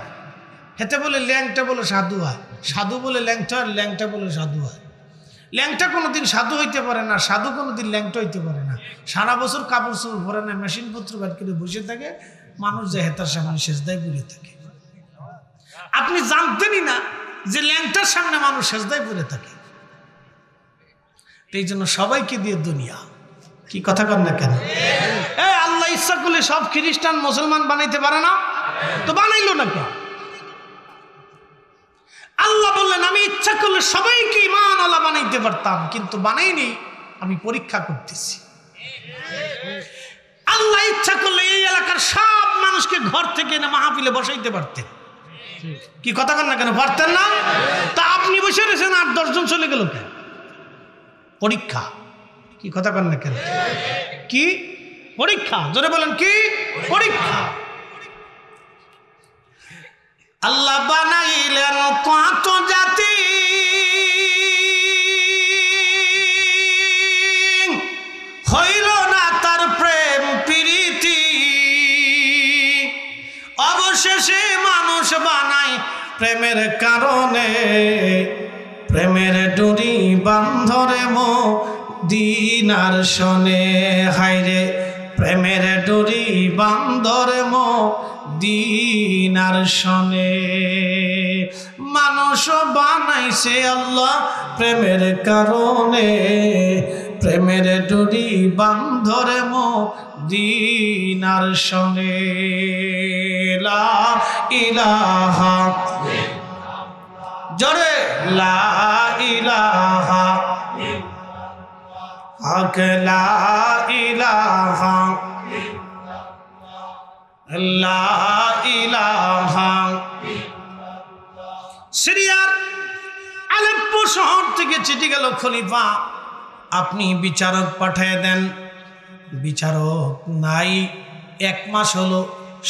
হেতে বলে ল্যাংটা বলে সাধু হয়, সাধু বলে ল্যাংটা, আর ল্যাংটা বলে সাধু হয়। ল্যাংটা কোনোদিন সাধু হইতে পারে না, সাধু কোনোদিন ল্যাংটা হইতে পারে না। সারা বছর কাপড় চোপড় ভরে না, মেশিনপত্র বাদ করে বসে থাকে, মানুষ যে হেতার সামনে সেজদায় পড়ে থাকে। আপনি জানতেনই না যে ল্যাংটার সামনে মানুষ সেজদায় পড়ে থাকে। এই জন্য সবাইকে দিয়ে দুনিয়া। কি কথা কর না কেন? আল্লাহ ইচ্ছা করলে সব খ্রিস্টান মুসলমান বানাইতে পারে না, তো বানাইলো না কেন? আল্লাহ বললেন আমি ইচ্ছা করলে সবাইকে ঈমান ওয়ালা বানাইতে পারতাম, কিন্তু বানাইনি, আমি পরীক্ষা করতেছি। আল্লাহ ইচ্ছা করলে এই এলাকার সব মানুষকে ঘর থেকে না মাহফিলে বসাইতে পারতেন। কি কথা কর না কেন? পারতেন না? তা আপনি বসে রয়েছেন, 8-10 জন চলে গেল কেন? পরীক্ষা। কি কথা কর না কেন? কি পরীক্ষা? জোরে বলেন, কি পরীক্ষা? আল্লাহ বানাইলেন কত জাতি, হইল না তার প্রেম প্রীতি, অবশেষে মানুষ বানায় প্রেমের কারণে, প্রেমের ডুরি বান্ধরে মদিনার শনে। হায়রে প্রেমের ডুরি বান্ধরে মদিনার শনে। মানুষ বানাইছে আল্লাহ প্রেমের কারণে, প্রেমের ডুরি বান্ধরে মদিনার শনে। লা ইলাহা, জোরে লা ইলাহা, হক লা ইলাহা, লা ইলাহা। সিরিয়ার আলেপ্পো শহর থেকে চিঠি গেল, খলিফা আপনি বিচারক পাঠিয়ে দেন। বিচারক নাই। 1 মাস হলো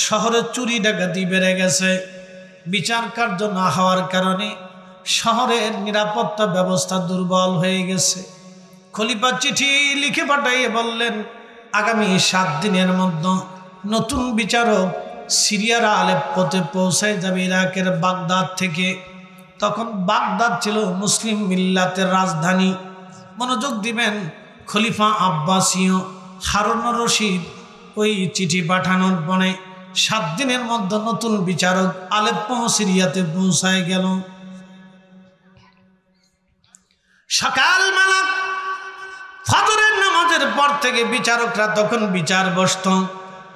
শহরে চুরি ডাকাতি বেড়ে গেছে। বিচার কার্য না হওয়ার কারণে শহরের নিরাপত্তা ব্যবস্থা দুর্বল হয়ে গেছে। খলিফা চিঠি লিখে পাঠাইয়ে বললেন আগামী 7 দিনের মধ্যে নতুন বিচারক সিরিয়ার আলেপ্পোতে পৌঁছায় যাবে ইরাকের বাগদাদ থেকে। তখন বাগদাদ ছিল মুসলিম মিল্লাতের রাজধানী। মনোযোগ দিবেন, খলিফা আব্বাসীয় হারুনুর রশিদ ওই চিঠি পাঠানোর পরে 7 দিনের মধ্যে নতুন বিচারক আলেপ্পো সিরিয়াতে পৌঁছায় গেল। সকালবেলা ফজরের নামাজের পর থেকে বিচারকরা তখন বিচার বসত।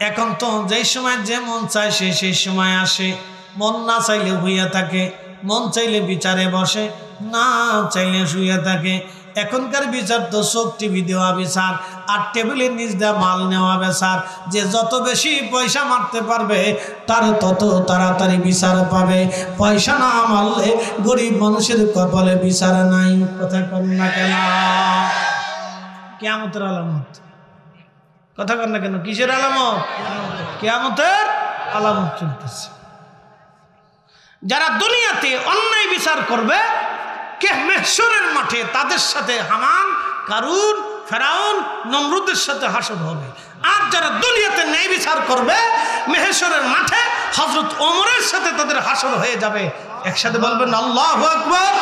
এখন তো যেই সময় যে মন চায় সে সেই সময় আসে, মন না চাইলে হইয়া থাকে, মন চাইলে বিচারে বসে, না চাইলে শুয়ে থাকে। এখনকার বিচার তো চোখ টিভি দেওয়া বিচার আর টেবিলের নিচ দেওয়া মাল নেওয়া বিচার। যে যত বেশি পয়সা মারতে পারবে তার তত তাড়াতাড়ি বিচার পাবে। পয়সা না মারলে গরিব মানুষের কপালে বিচার নাই। কথা কন না কেন? কিয়ামতের আলামত। কথা কন না কেন? কিসের আলামত? কিয়ামতের আলামত চলতেছে। যারা দুনিয়াতে অন্যায় বিচার করবে মাহশরের মাঠে তাদের সাথে হামান, কারুন, ফেরাউন, নমরুদের সাথে হাসর হবে। আর যারা দুনিয়াতে ন্যায় বিচার করবে মাহশরের মাঠে হযরত ওমরের সাথে তাদের হাসর হয়ে যাবে। একসাথে বলবেন আল্লাহু আকবার।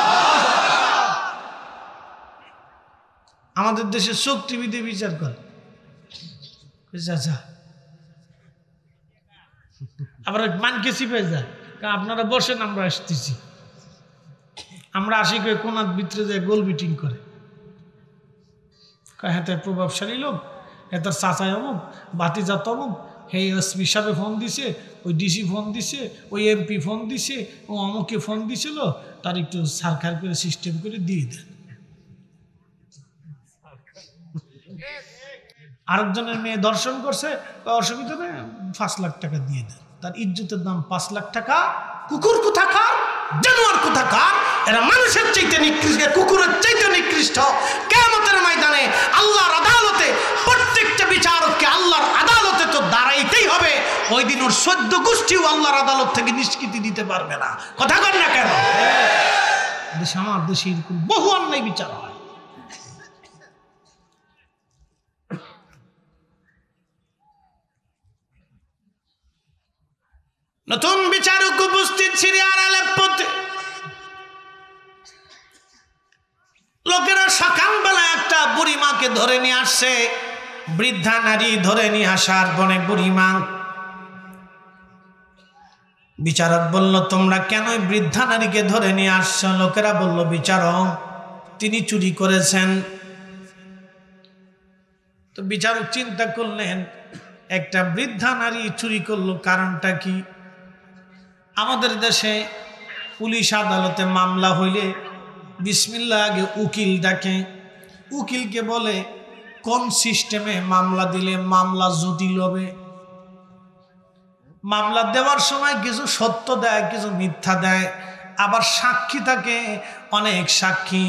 আমাদের দেশে চোখ টিভিতে বিচার করে, আবার মানকে চিপে যায়, আপনারা বসেন আমরা আসতেছি। আমরা আসি করে কোনার ভিতরে যায় গোল মিটিং করে, হ্যাঁ তার প্রভাবশালী লোক, হ্যাঁ তার চাচায় অমুক, বাতিজা তমুক, এই এসপি সাহেব ফোন দিছে, ওই ডিসি ফোন দিছে, ওই এমপি ফোন দিছে, ও অমুকে ফোন দিছিল, তার একটু সারখার করে সিস্টেম করে দিয়ে দেন। আরেকজনের মেয়ে দর্শন করছে, অসুবিধা নেই, 5 লাখ টাকা দিয়ে দেন। তার ইজ্জতের দাম 5 লাখ টাকা। কুকুর কোথাকার, জানোয়ার কোথাকার, এরা মানুষের চাইতে নিকৃষ্ট, কুকুরের চাইতে নিকৃষ্ট। কিয়ামতের ময়দানে আল্লাহর আদালতে প্রত্যেকটা বিচারককে আল্লাহর আদালতে তো দাঁড়াইতেই হবে। ওই দিন ওর 14 গোষ্ঠীও আল্লাহর আদালত থেকে নিষ্কৃতি দিতে পারবে না। কথা কন না কেন? দেশে, আমার দেশে এরকম বহু অন্যায় বিচার হয়। নতুন বিচারক উপস্থিত সিরিয়ার আলেপ্পোতে। লোকেরা সকালবেলা একটা বুড়ি মাকে ধরে নিয়ে আসছে, বৃদ্ধা নারী ধরে নিয়ে আসার পরে বুড়ি মা, বিচারক বলল তোমরা কেন বৃদ্ধা নারীকে ধরে নিয়ে আসছো? লোকেরা বলল বিচারক তিনি চুরি করেছেন। তো বিচারক চিন্তা করলেন একটা বৃদ্ধা নারী চুরি করলো, কারণটা কি? আমাদের দেশে পুলিশ আদালতে মামলা হইলে বিসমিল্লাহ আগে উকিল ডাকে। উকিলকে বলে কোন সিস্টেমে মামলা দিলে মামলা জটিল হবে। মামলা দেওয়ার সময় কিছু সত্য দেয়, কিছু মিথ্যা দেয়, আবার সাক্ষী থাকে অনেক সাক্ষী,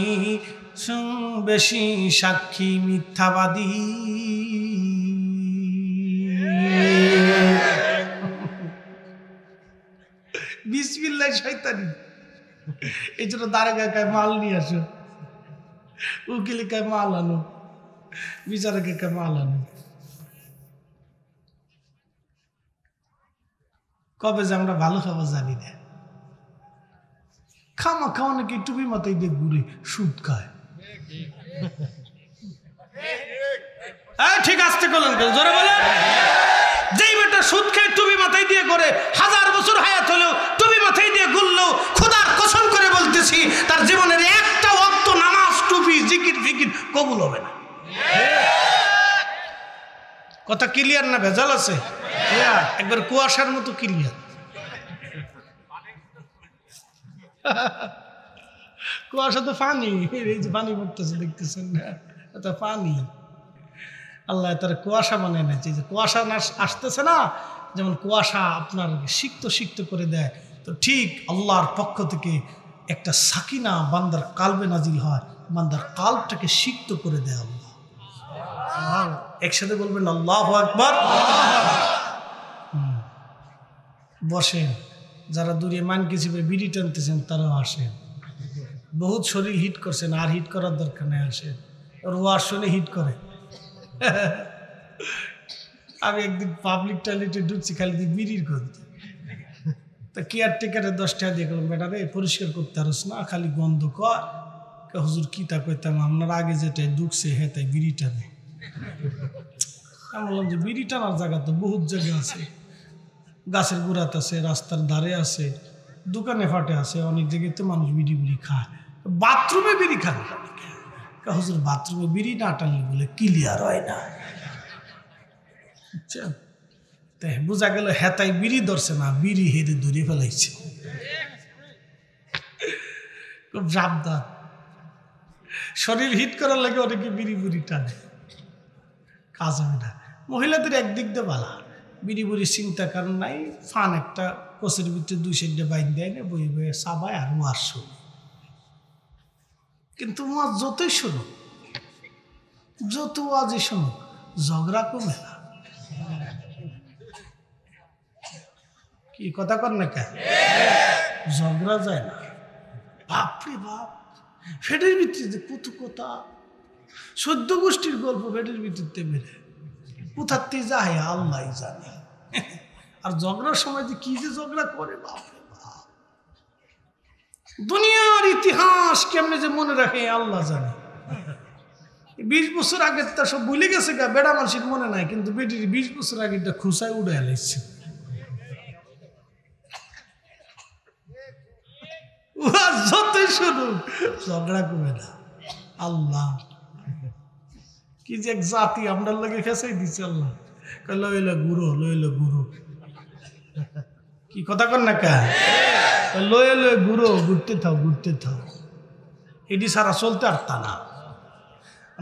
বেশি সাক্ষী মিথ্যাবাদী। বিসমিল্লাহ শয়তানি। এই জন্য দারোগা কায় মাল নিয়ে আসো, উকিল কায় মাল আনো, বিচারকে কায় মাল আনো। কবে যে আমরা ভালো খাবার জানি না, খামা খাওয়া নাকি টুপি মাথায় দিয়ে ঘুরে সুদ খায়। ঠিক আসতে করলেন জোরে বলে। যেই বেটা সুদ খায় টুপি মাথায় দিয়ে করে 1000 বছর হায়াত হলেও টুপি মাথায় দিয়ে ঘুরলেও খোদার কসম করে বলতেছি তার জীবনের একটা ওয়াক্ত নামাজ, টুপি, জিকির ফিকির কবুল হবে না। কথা ক্লিয়ার না ভেজাল আছে? একবার কুয়াশার মতো ক্লিয়ার। কুয়াশা তো পানি, এই যে পানি পড়তেছে দেখতেছেন না, এটা পানি। আল্লাহ তার কুয়াশা বানিয়ে নিয়েছে। যে কুয়াশা আসতেছে না, যেমন কুয়াশা আপনার সিক্ত করে দেয়, তো ঠিক আল্লাহর পক্ষ থেকে একটা সাকিনা বান্দার কালবে নাজিল হয়, বান্দার কালবটাকে সিক্ত করে দেয় আল্লাহ। একসাথে বলবেন আল্লাহু আকবার। বসেন, যারা দূরে মানকে চিপে বিড়ি টানতেছেন তারাও আসেন। বহুত শরীর হিট করছেন, আর হিট করার দরকার নেই, আসেন। ওর ওয়াজ শুনে হিট করে। আমি একদিন পাবলিক টয়লেটে ঢুকছি, খালি বিড়ির গন্ধ। তা কেয়ারটেকারে 10 টাকা দিয়ে গেলাম, বেটা রে পরিষ্কার করতে পারস না, খালি গন্ধ কর। হুজুর কি তা কইতাম, আপনার আগে যেটাই ঢুকছে হ্যাঁ তাই বিড়ি টানে। আমি বললাম যে বিড়ি টানার জায়গা তো বহুত জায়গা আছে, গাছের গোড়াত আছে, রাস্তার ধারে আছে, দোকানে ফাটে আছে, অনেক জায়গায় তো মানুষ বিড়ি বিড়ি খায়। বাথরুমে বিড়ি খান হুজুর, বাথরুমে বিড়ি না টানলে বলে ক্লিয়ার হয় না। বুঝছেন? তাই বোঝা গেল হেতাই বিড়ি ধরছে না, বিড়ি হেরে ধরে ফেলাইছে। খুব সাবধান, শরীর হিট করার লাগে অনেকে বিড়ি বুড়ি টানে, কাজ হবে না। মহিলাদের একদিক দিয়ে বালা, বিড়ি বুড়ি চিন্তা কারণ নাই, ফান একটা কোচের ভিতরে 2 সাইডে বাইন দেয় না, বই বইয়ে সাবায় আর ওয়াজ শুনে। কিন্তু ওয়াজ যতই শোনো, যত ওয়াজই শোনো, ঝগড়া কমে না। কি কথা কর না কেন, ঝগড়া যায় না। বাপরে বাপ, ফেটের ভিত্তিতে কত কথা, 14 গোষ্ঠীর গল্প ফেটের ভিত্তিতে বেড়ে কোথাতে যায় আল্লাহ জানে। আর ঝগড়ার সময় যে কি যে ঝগড়া করে, বাপরে বাপ, দুনিয়ার ইতিহাস কেমনে যে মনে রাখে আল্লাহ জানে। 20 বছর আগের তা সব ভুলে গেছে গা, বেড়া মানুষের মনে নাই, কিন্তু বেটির 20 বছর আগের খুসায় উড়ে এলাইছে। যতই শুনুক ঝগড়া কমে না। আল্লাহ কি যে এক জাতি আপনার লাগে ফেসাই দিচ্ছে আল্লাহ। লইল গুরু, লইল গুরু, কি কথা কর না কা, লয়ে লয়ে গুরু, ঘুরতে থাও ঘুরতে থাও। এটি সারা চলতে পারতা না,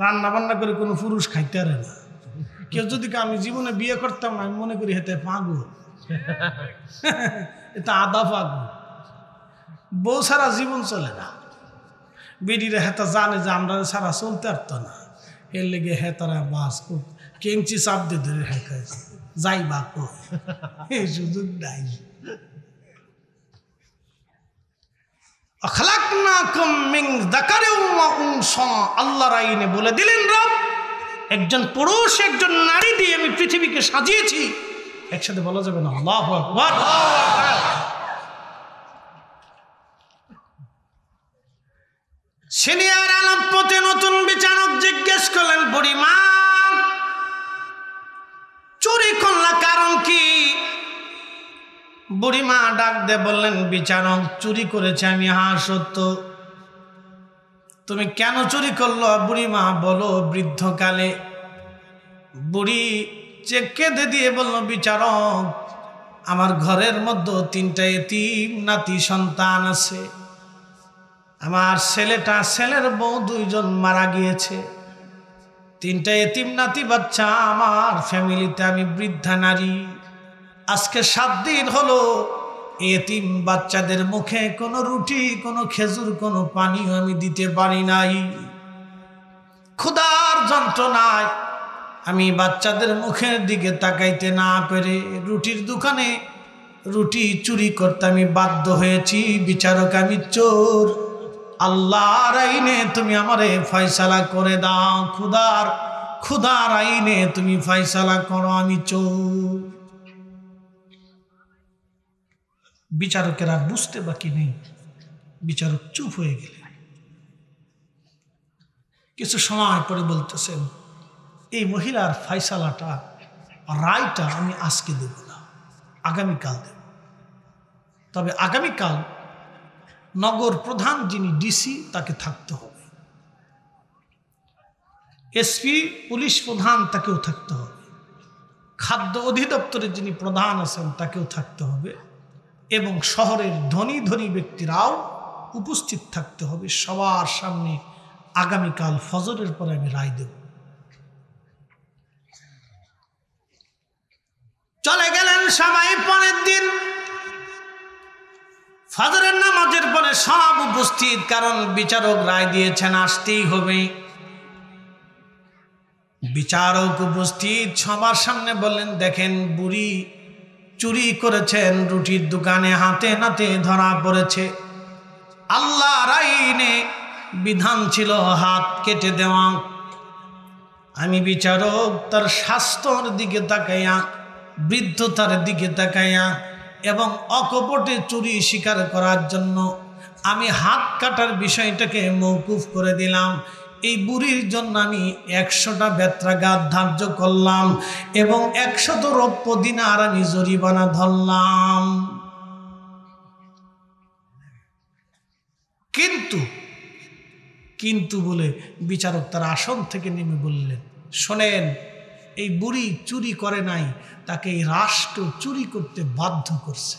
রান্না বান্না করে কোনো পুরুষ খাইতে পারে না। কেউ যদি আমি জীবনে বিয়ে করতাম না, আমি মনে করি হেতে পাগল, এটা আদা পাগল। বউ সারা জীবন চলে না, বেডিরে হেতা জানে যে আমরা সারা চলতে পারতো না, এর লেগে হেতারা বাস কেঞ্চি চাপ দিয়ে ধরে হেঁকায় যাই বা এই সুযোগ নাই। আল্লাহর আইনে বলে দিলেন রব, একজন পুরুষ একজন নারী দিয়ে আমি পৃথিবীকে সাজিয়েছি। একসাথে বলা যাবে না আল্লাহু আকবার। সিনিয়র আলম পথে নতুন বিচারক জিজ্ঞেস করলেন, বুড়িমা চুরি করলা কারণ কি? বুড়িমা ডাক দে বললেন, বিচারক চুরি করেছে আমি। হ্যাঁ সত্য। তুমি কেন চুরি করলো? বুড়িমা বলো। বৃদ্ধকালে বুড়ি কেঁদে দিয়ে বলল, বিচারক আমার ঘরের মধ্যে 3টা এতিম নাতি সন্তান আছে। আমার ছেলের বউ 2 জন মারা গিয়েছে। 3টা এতিম নাতি বাচ্চা আমার ফ্যামিলিতে। আমি বৃদ্ধা নারী। আজকে 7 দিন হলো এতিম বাচ্চাদের মুখে কোনো রুটি, কোনো খেজুর, কোনো পানিও আমি দিতে পারি নাই। ক্ষুধার যন্ত্রণায় আমি বাচ্চাদের মুখের দিকে তাকাইতে না পেরে রুটির দোকানে রুটি চুরি করতে আমি বাধ্য হয়েছি। বিচারক আমি চোর। আল্লাহর আইনে তুমি আমারে ফয়সালা করে দাও। ক্ষুধার আইনে তুমি ফয়সালা করো, আমি চোর। বিচারকের আর বুঝতে বাকি নেই, বিচারক চুপ হয়ে গেলেন। কিছু সময় পরে বলতেছেন, এই মহিলার ফয়সালাটা, রায়টা আমি আজকে দেব না, আগামীকাল দেব। তবে আগামীকাল নগর প্রধান যিনি ডিসি তাকে থাকতে হবে, এসপি পুলিশ প্রধান তাকেও থাকতে হবে, খাদ্য অধিদপ্তরের যিনি প্রধান আছেন তাকেও থাকতে হবে, এবং শহরের ধনী ধনী ব্যক্তিরাও উপস্থিত থাকতে হবে। সবার সামনে আগামীকাল ফজরের পরে আমি রায় দেব। চলে গেলেন সবাই। পরের দিন ফজরের নামাজের পরে সব উপস্থিত, কারণ বিচারক রায় দিয়েছেন আসতেই হবে। বিচারক উপস্থিত, সবার সামনে বললেন, দেখেন বুড়ি চুরি করেছেন, রুটির দোকানে হাতে নাতে ধরা পড়েছে। আল্লাহর আইনে বিধান ছিল হাত কেটে দেওয়া, আমি বিচারক তার স্বাস্থ্যর দিকে তাকাইয়া, বৃদ্ধতার দিকে তাকাইয়া এবং অকপটে চুরি স্বীকার করার জন্য আমি হাত কাটার বিষয়টাকে মওকুফ করে দিলাম। এই বুড়ির জন্য আমি 100টা বেত্রাঘাত ধার্য করলাম এবং 100 রৌপ্য দিনার আমি জরিমানা ধরলাম। কিন্তু বলে বিচারক তার আসন থেকে নেমে বললেন, শোনেন, এই বুড়ি চুরি করে নাই, তাকে এই রাষ্ট্র চুরি করতে বাধ্য করছে।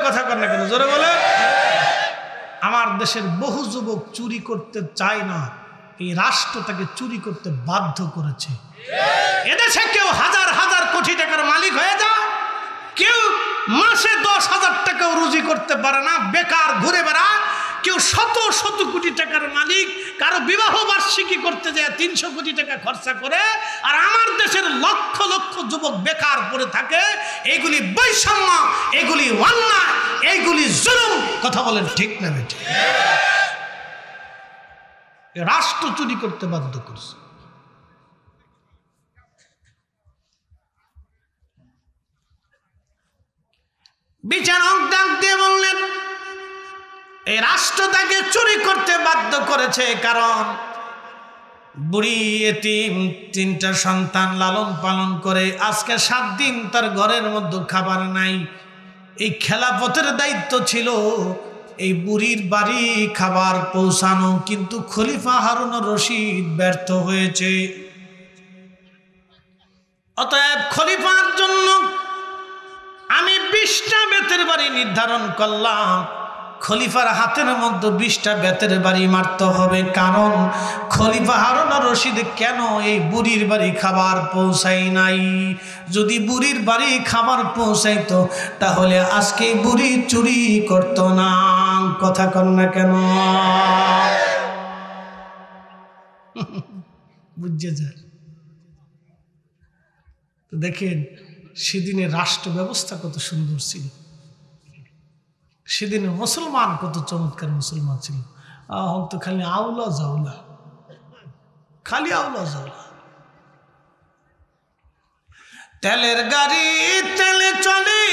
কথা কর না কেন, জোরে বলে। আমার দেশের বহু যুবক চুরি করতে চায় না, এই রাষ্ট্র তাকে চুরি করতে বাধ্য করেছে। এদেশে কেউ হাজার হাজার কোটি টাকার মালিক হয়ে যায়, কেউ মাসে 10,000 টাকাও রুজি করতে পারে না, বেকার ঘুরে বেড়ায়। কেউ শত শত কোটি টাকার মালিক, কারো বিবাহ বার্ষিকী করতে যায় 300 কোটি টাকা খরচা করে। আর আমার দেশের লক্ষ লক্ষ যুবক বেকার পড়ে থাকে। এইগুলি বৈষম্য, এগুলি অন্যায়, এইগুলি জুলুম। কথা বলেন ঠিক না বেঠিক? রাষ্ট্র চুরি করতে বাধ্য করছে। বিচারক ডাক দিয়ে বললেন, এই রাষ্ট্র তাকে চুরি করতে বাধ্য করেছে কারণ বুড়ি এতিম 3টা সন্তান লালন পালন করে আজকে 7 দিন তার ঘরের মধ্যে খাবার নাই। এই খেলাফতের দায়িত্ব ছিল এই বুড়ির বাড়ি খাবার পৌঁছানো, কিন্তু খলিফা হারুন রশিদ ব্যর্থ হয়েছে। অতএব খলিফার জন্য আমি 20টা বেতের বাড়ি নির্ধারণ করলাম। খলিফার হাতের মধ্যে 20টা বেতের বাড়ি মারতে হবে, কারণ খলিফা হারুন রশিদ কেন এই বুড়ির বাড়ি খাবার পৌঁছাই নাই। যদি বুড়ির বাড়ি খাবার পৌঁছাইতো তাহলে আজকে বুড়ি চুরি করত না। কথা কন না কেন? বুঝছে যান? তো দেখেন সেদিনের রাষ্ট্র ব্যবস্থা কত সুন্দর ছিল, সেদিনে মুসলমান কত চমৎকার মুসলমান ছিল। তো খালি আউলা জাউলা, খালি আউলা জাউলা। তেলের গাড়ি তেলে চলে,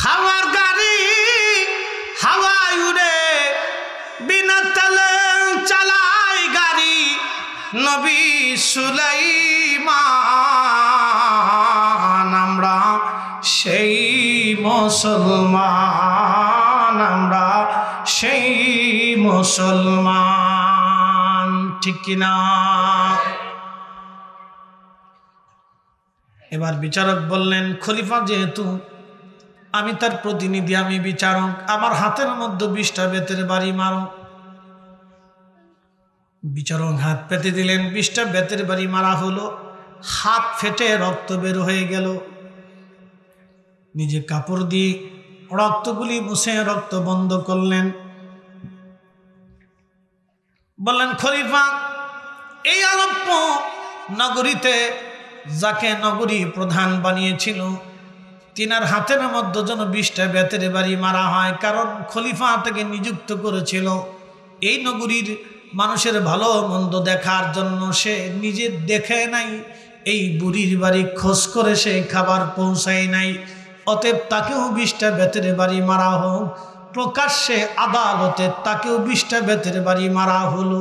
হাওয়ার গাড়ি হাওয়ায় উড়ে, বিনা তেলে চালায় গাড়ি নবী সুলাইমান। আমরা সেই মুসলমান, আমরা সেই মুসলমান, ঠিক কিনা? এবার বিচারক বললেন, খলিফা যেহেতু আমি তার প্রতিনিধি, আমি বিচারক, আমার হাতের মধ্যে 20টা বেতের বাড়ি মারো। বিচারক হাত পেতে দিলেন, 20টা বেতের বাড়ি মারা হলো। হাত ফেটে রক্ত বের হয়ে গেল। নিজে কাপড় দিয়ে রক্তগুলি মুছে রক্ত বন্ধ করলেন। বললেন, খলিফা, এই আলেপ্প নগরীতে যাকে নগরী প্রধান বানিয়েছিল তিনার হাতের মধ্যে যেন 20টা বেতের বাড়ি মারা হয়, কারণ খলিফা তাকে নিযুক্ত করেছিল এই নগরীর মানুষের ভালো মন্দ দেখার জন্য। সে নিজে দেখে নাই, এই বুড়ির বাড়ি খোঁজ করে সে খাবার পৌঁছায় নাই। অতএব তাকেও 20টা বেতের বাড়ি মারা হোক। প্রকাশ্যে আদালতে তাকেও 20টা বেতের বাড়ি মারা হলো।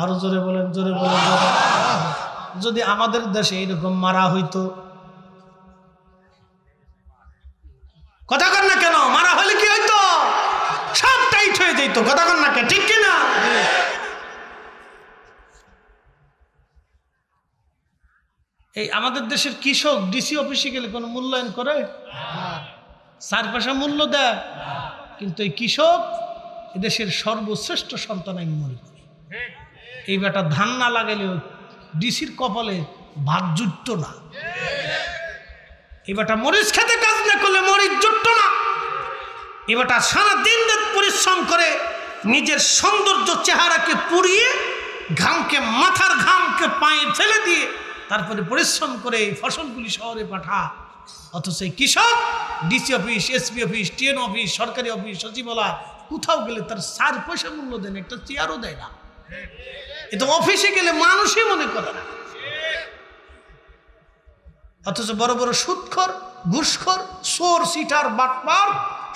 আরো জোরে বলেন, জোরে বলেন। যদি আমাদের দেশে এইরকম মারা হইতো, কথা কন না কেন? মারা হলে কি হইতো? সব টাইট হয়ে যেত। কথা কন না কেন? ঠিক কিনা? এই আমাদের দেশের কৃষক ডিসি অফিসে গেলে কোনো মূল্যায়ন করে? 4 পয়সা মূল্য দেয়। কিন্তু এই কৃষক এদেশের সর্বশ্রেষ্ঠ সন্তান আমি মনে করি। এই বেটা ধান না লাগালেও ডিসির কপালে ভাত জুটতো না। এই বেটা মরিচ খেতে কাজ না করলে মরিচ জুটতো না। এই বেটা সারাদিন পরিশ্রম করে নিজের সৌন্দর্য চেহারাকে পুড়িয়ে, ঘামকে, মাথার ঘামকে পায়ে ফেলে দিয়ে তারপরে পরিশ্রম করে এই ফসলগুলি শহরে পাঠা। অথচ এই কৃষক DC office, SP office, TN office, সরকারি অফিস, সচিবালয় কোথাও গেলে তার 4 পয়সা মূল্য দেন, একটা চেয়ারও দেয় না। এ তো অফিসে গেলে মানুষই মনে করে না। অথচ বড় বড় সুদখোর, ঘুষখোর, চোর, সিটার, বাটপার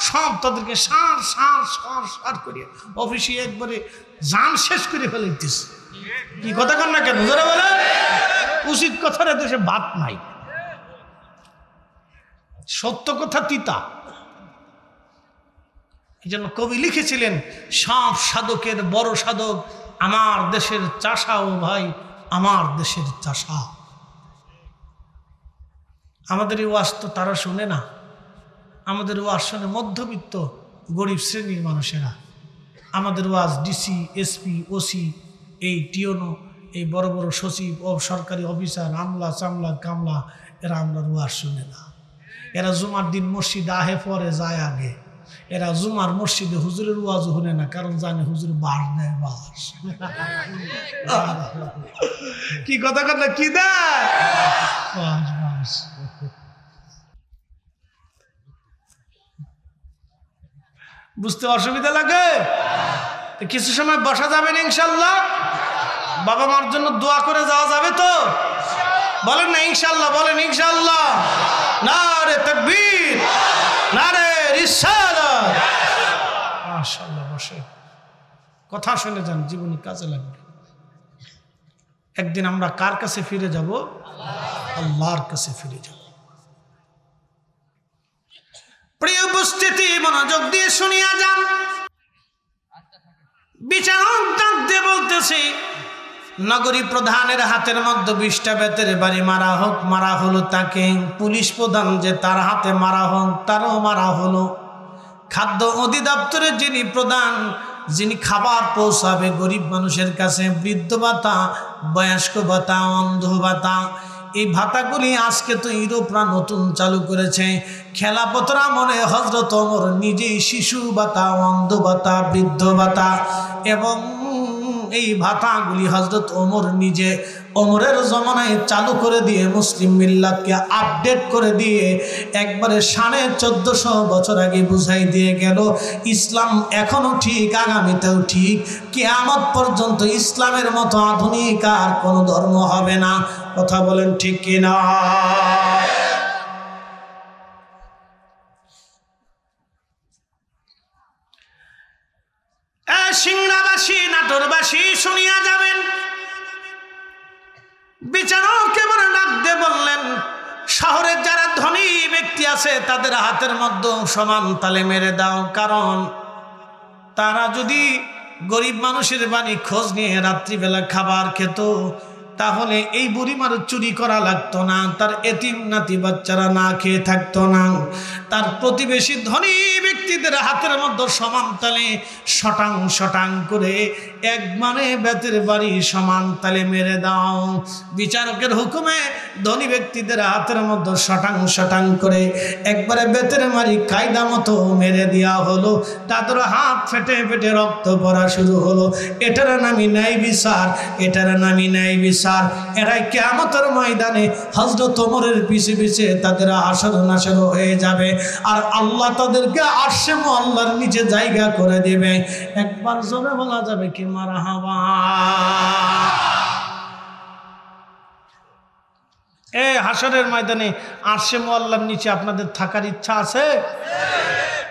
সব তাদেরকে সার সার সার সার করে অফিসে একবারে জান শেষ করে ফেলতেছে। কি কথা কন না কেন? ধরে বলে উচিত কথার দেশে বাদ নাই, সত্য কথা তিতা। এই জন্য কবি লিখেছিলেন, সব সাধকের বড় সাধক আমার দেশের চাষা। ও ভাই, আমার দেশের চাষা। আমাদের এই ওয়াজ তো তারা শুনে না। আমাদের ওয়াজ শুনে মধ্যবিত্ত গরিব শ্রেণীর মানুষেরা। আমাদের ওয়াজ ডিসি, এসপি, ওসি, এই টিওনো, এই বড় বড় সচিব ও সরকারি অফিসার, আমলা, চামলা, কামলা, এরা আমরা ওয়াজ শুনে না। এরা জুমার দিন মসজিদে আহে পরে যায় আগে। এরা জুমার মসজিদে হুজুরের ওয়াজ শুনে না, কারণ জানে হুজুর বাস দেয়, বাস। কি কথা কথা কি দেয়? বাস বাস। বুঝতে অসুবিধা লাগে? কিছু সময় বসা যাবে না ইনশাল্লাহ? বাবা মার জন্য দোয়া করে যাওয়া যাবে তো? বলেন না ইনশাল্লাহ, বলেন ইনশাল্লাহ। নারে তাকবীর, নারে রিসালাত। মাশাআল্লাহ, বসে কথা শুনে যান, জীবনে কাজে লাগবে। একদিন আমরা কার কাছে ফিরে যাব? আল্লাহর কাছে ফিরে যাব। প্রিয় উপস্থিতি, মনোযোগ দিয়ে শুনিয়া যান। বিচারক ডাক দিয়ে বলতেছি, নগরী প্রধানের হাতের মধ্যে 20টা বেতের বাড়ি মারা হোক। মারা হলো তাকে। পুলিশ প্রধান যে তার হাতে মারা হোক, তারও মারা হলো। খাদ্য অধিদপ্তরের যিনি প্রধান, যিনি খাবার পৌঁছাবে গরিব মানুষের কাছে, বৃদ্ধ ভাতা, বয়স্ক ভাতা, অন্ধ ভাতা, এই ভাতাগুলি আজকে তো ইউরোপরা নতুন চালু করেছে। খেলাপথর আমলে হযরত ওমর নিজেই শিশু ভাতা, অন্ধ ভাতা, বৃদ্ধ ভাতা এবং এই ভাতাগুলি হযরত ওমর নিজে ওমরের জমানায় চালু করে দিয়ে মুসলিম মিল্লাতকে আপডেট করে দিয়ে একবারে 1450 বছর আগে বুঝাই দিয়ে গেল, ইসলাম এখনো ঠিক, আগামীতেও ঠিক, কিয়ামত পর্যন্ত ইসলামের মতো আধুনিক আর কোনো ধর্ম হবে না। কথা বলেন ঠিক কিনা? সিংড়াবাসী, নাটোরবাসী শুনিয়া যাবেন। বিচারক এবারে ডাক দিয়ে বললেন, শহরের যারা ধনী ব্যক্তি আছে তাদের হাতের মধ্যে সমান তালে মেরে দাও। কারণ তারা যদি গরিব মানুষের বাড়ি খোঁজ নিয়ে রাত্রিবেলা খাবার খেত, তাহলে এই বুড়িমার চুরি করা লাগতো না, তার এতিম নাতি বাচ্চারা না খেয়ে থাকতো না। তার প্রতিবেশী ধনী ব্যক্তিদের হাতের মধ্যে সমান তালে শটাং শটাং করে এক মানে বেতের বাড়ি সমান তালে মেরে দাও। বিচারকের হুকুমে ধনী ব্যক্তিদের হাতের মধ্যে শটাং শটাং করে একবারে বেতের বাড়ি কায়দা মতো মেরে দেওয়া হলো। তাদের হাত ফেটে ফেটে রক্ত পড়া শুরু হলো। এটার নামই ন্যায় বিচার, এটার নামই ন্যায় বিচার। এরাই কিয়ামতের ময়দানে হযরত ওমরের পিছে পিছে তাদের হাসর নাসর হয়ে যাবে, আর আল্লাহ তাদেরকে আরশে মুআল্লার নিচে জায়গা করে দেবে। একবার জোরে বলা যাবে কি মারহাবা? এই হাসরের ময়দানে আরশে মুআল্লার নিচে আপনাদের থাকার ইচ্ছা আছে?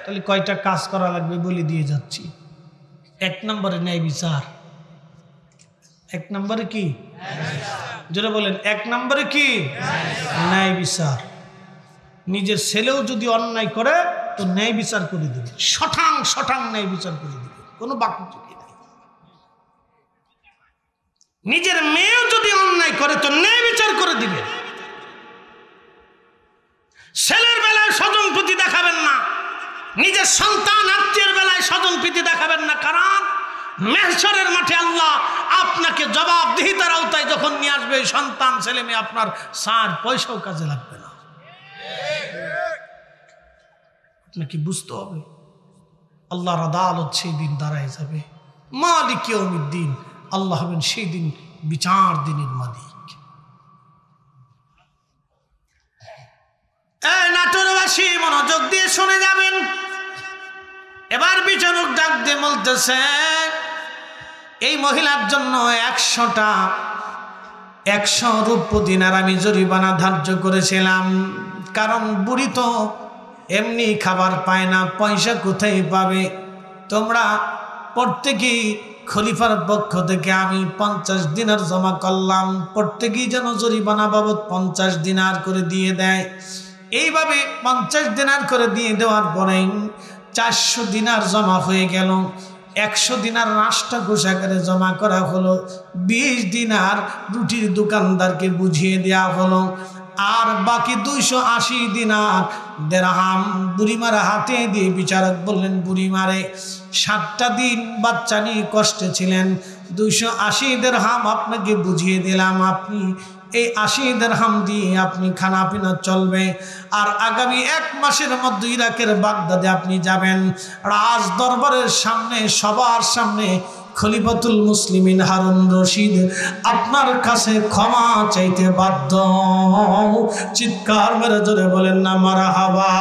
তাহলে কয়টা কাজ করা লাগবে বলে দিয়ে যাচ্ছি। 1 নম্বরে ন্যায় বিচার। 1 নম্বরে কি? জোরে বলেন, 1 নম্বরে কি? ন্যায় বিচার। নিজের ছেলেও যদি অন্যায় করে তো ন্যায় বিচার করে দিবে, শটাং শটাং ন্যায় বিচার করে দিবে, কোনো বাকি চুকি নাই। নিজের মেয়েও যদি অন্যায় করে তো ন্যায় বিচার করে দিবে। ছেলের বেলায় স্বজন প্রীতি দেখাবেন না, নিজের সন্তান আত্মীয়ের বেলায় স্বজন প্রীতি দেখাবেন না। কারণ মেহশরের মাঠে আল্লাহ আপনাকে জবাবদিহিতার আওতায় যখন নিয়ে আসবে, সন্তান ছেলে মেয়ে আপনার 4 পয়সাও কাজে লাগবে না। আপনাকে বুঝতে হবে আল্লাহর আদালত সেই দিন দাঁড়ায় যাবে। মালিক ইয়াউমিদ্দিন, আল্লাহ হবেন সেই দিন বিচার দিনের মালিক। বেশি মনোযোগ দিয়ে শুনে যাবেন। এবার বিচারক ডাক দিয়ে বলতেছে, এই মহিলার জন্য 100 রূপ্য দিনার আমি জরিমানা ধার্য করেছিলাম, কারণ বুড়ি তো এমনি খাবার পায় না, পয়সা কোথায় পাবে। তোমরা প্রত্যেকেই খলিফার পক্ষ থেকে আমি 50 দিনার জমা করলাম, প্রত্যেকেই যেন জরিমানা বাবদ 50 দিনার করে দিয়ে দেয়। এইভাবে 50 দিনার করে দিয়ে দেওয়ার পরে 400 দিনার জমা হয়ে গেল। 100 দিনার নাশতা কোষাগারে জমা করা হলো, 20 দিনার রুটির দোকানদারকে বুঝিয়ে দেওয়া হলো, আর বাকি 280 দিনার দেরহাম বুড়িমার হাতে দিয়ে বিচারক বললেন, বুড়িমারে 7টা দিন বাচ্চা নিয়ে কষ্টে ছিলেন, 280 দেরহাম আপনাকে বুঝিয়ে দিলাম, আপনি এই 80 দেরহাম দিয়ে আপনি খানা পিনা চলবে। আর আগামী 1 মাসের মধ্যে ইরাকের বাগদাদে আপনি যাবেন, রাজ দরবারের সামনে সবার সামনে খলিফাতুল মুসলিমিন হারুন রশিদ আপনার কাছে ক্ষমা চাইতে বাধ্য। চিৎকার মেরে জোরে বলেন না মারহাবা।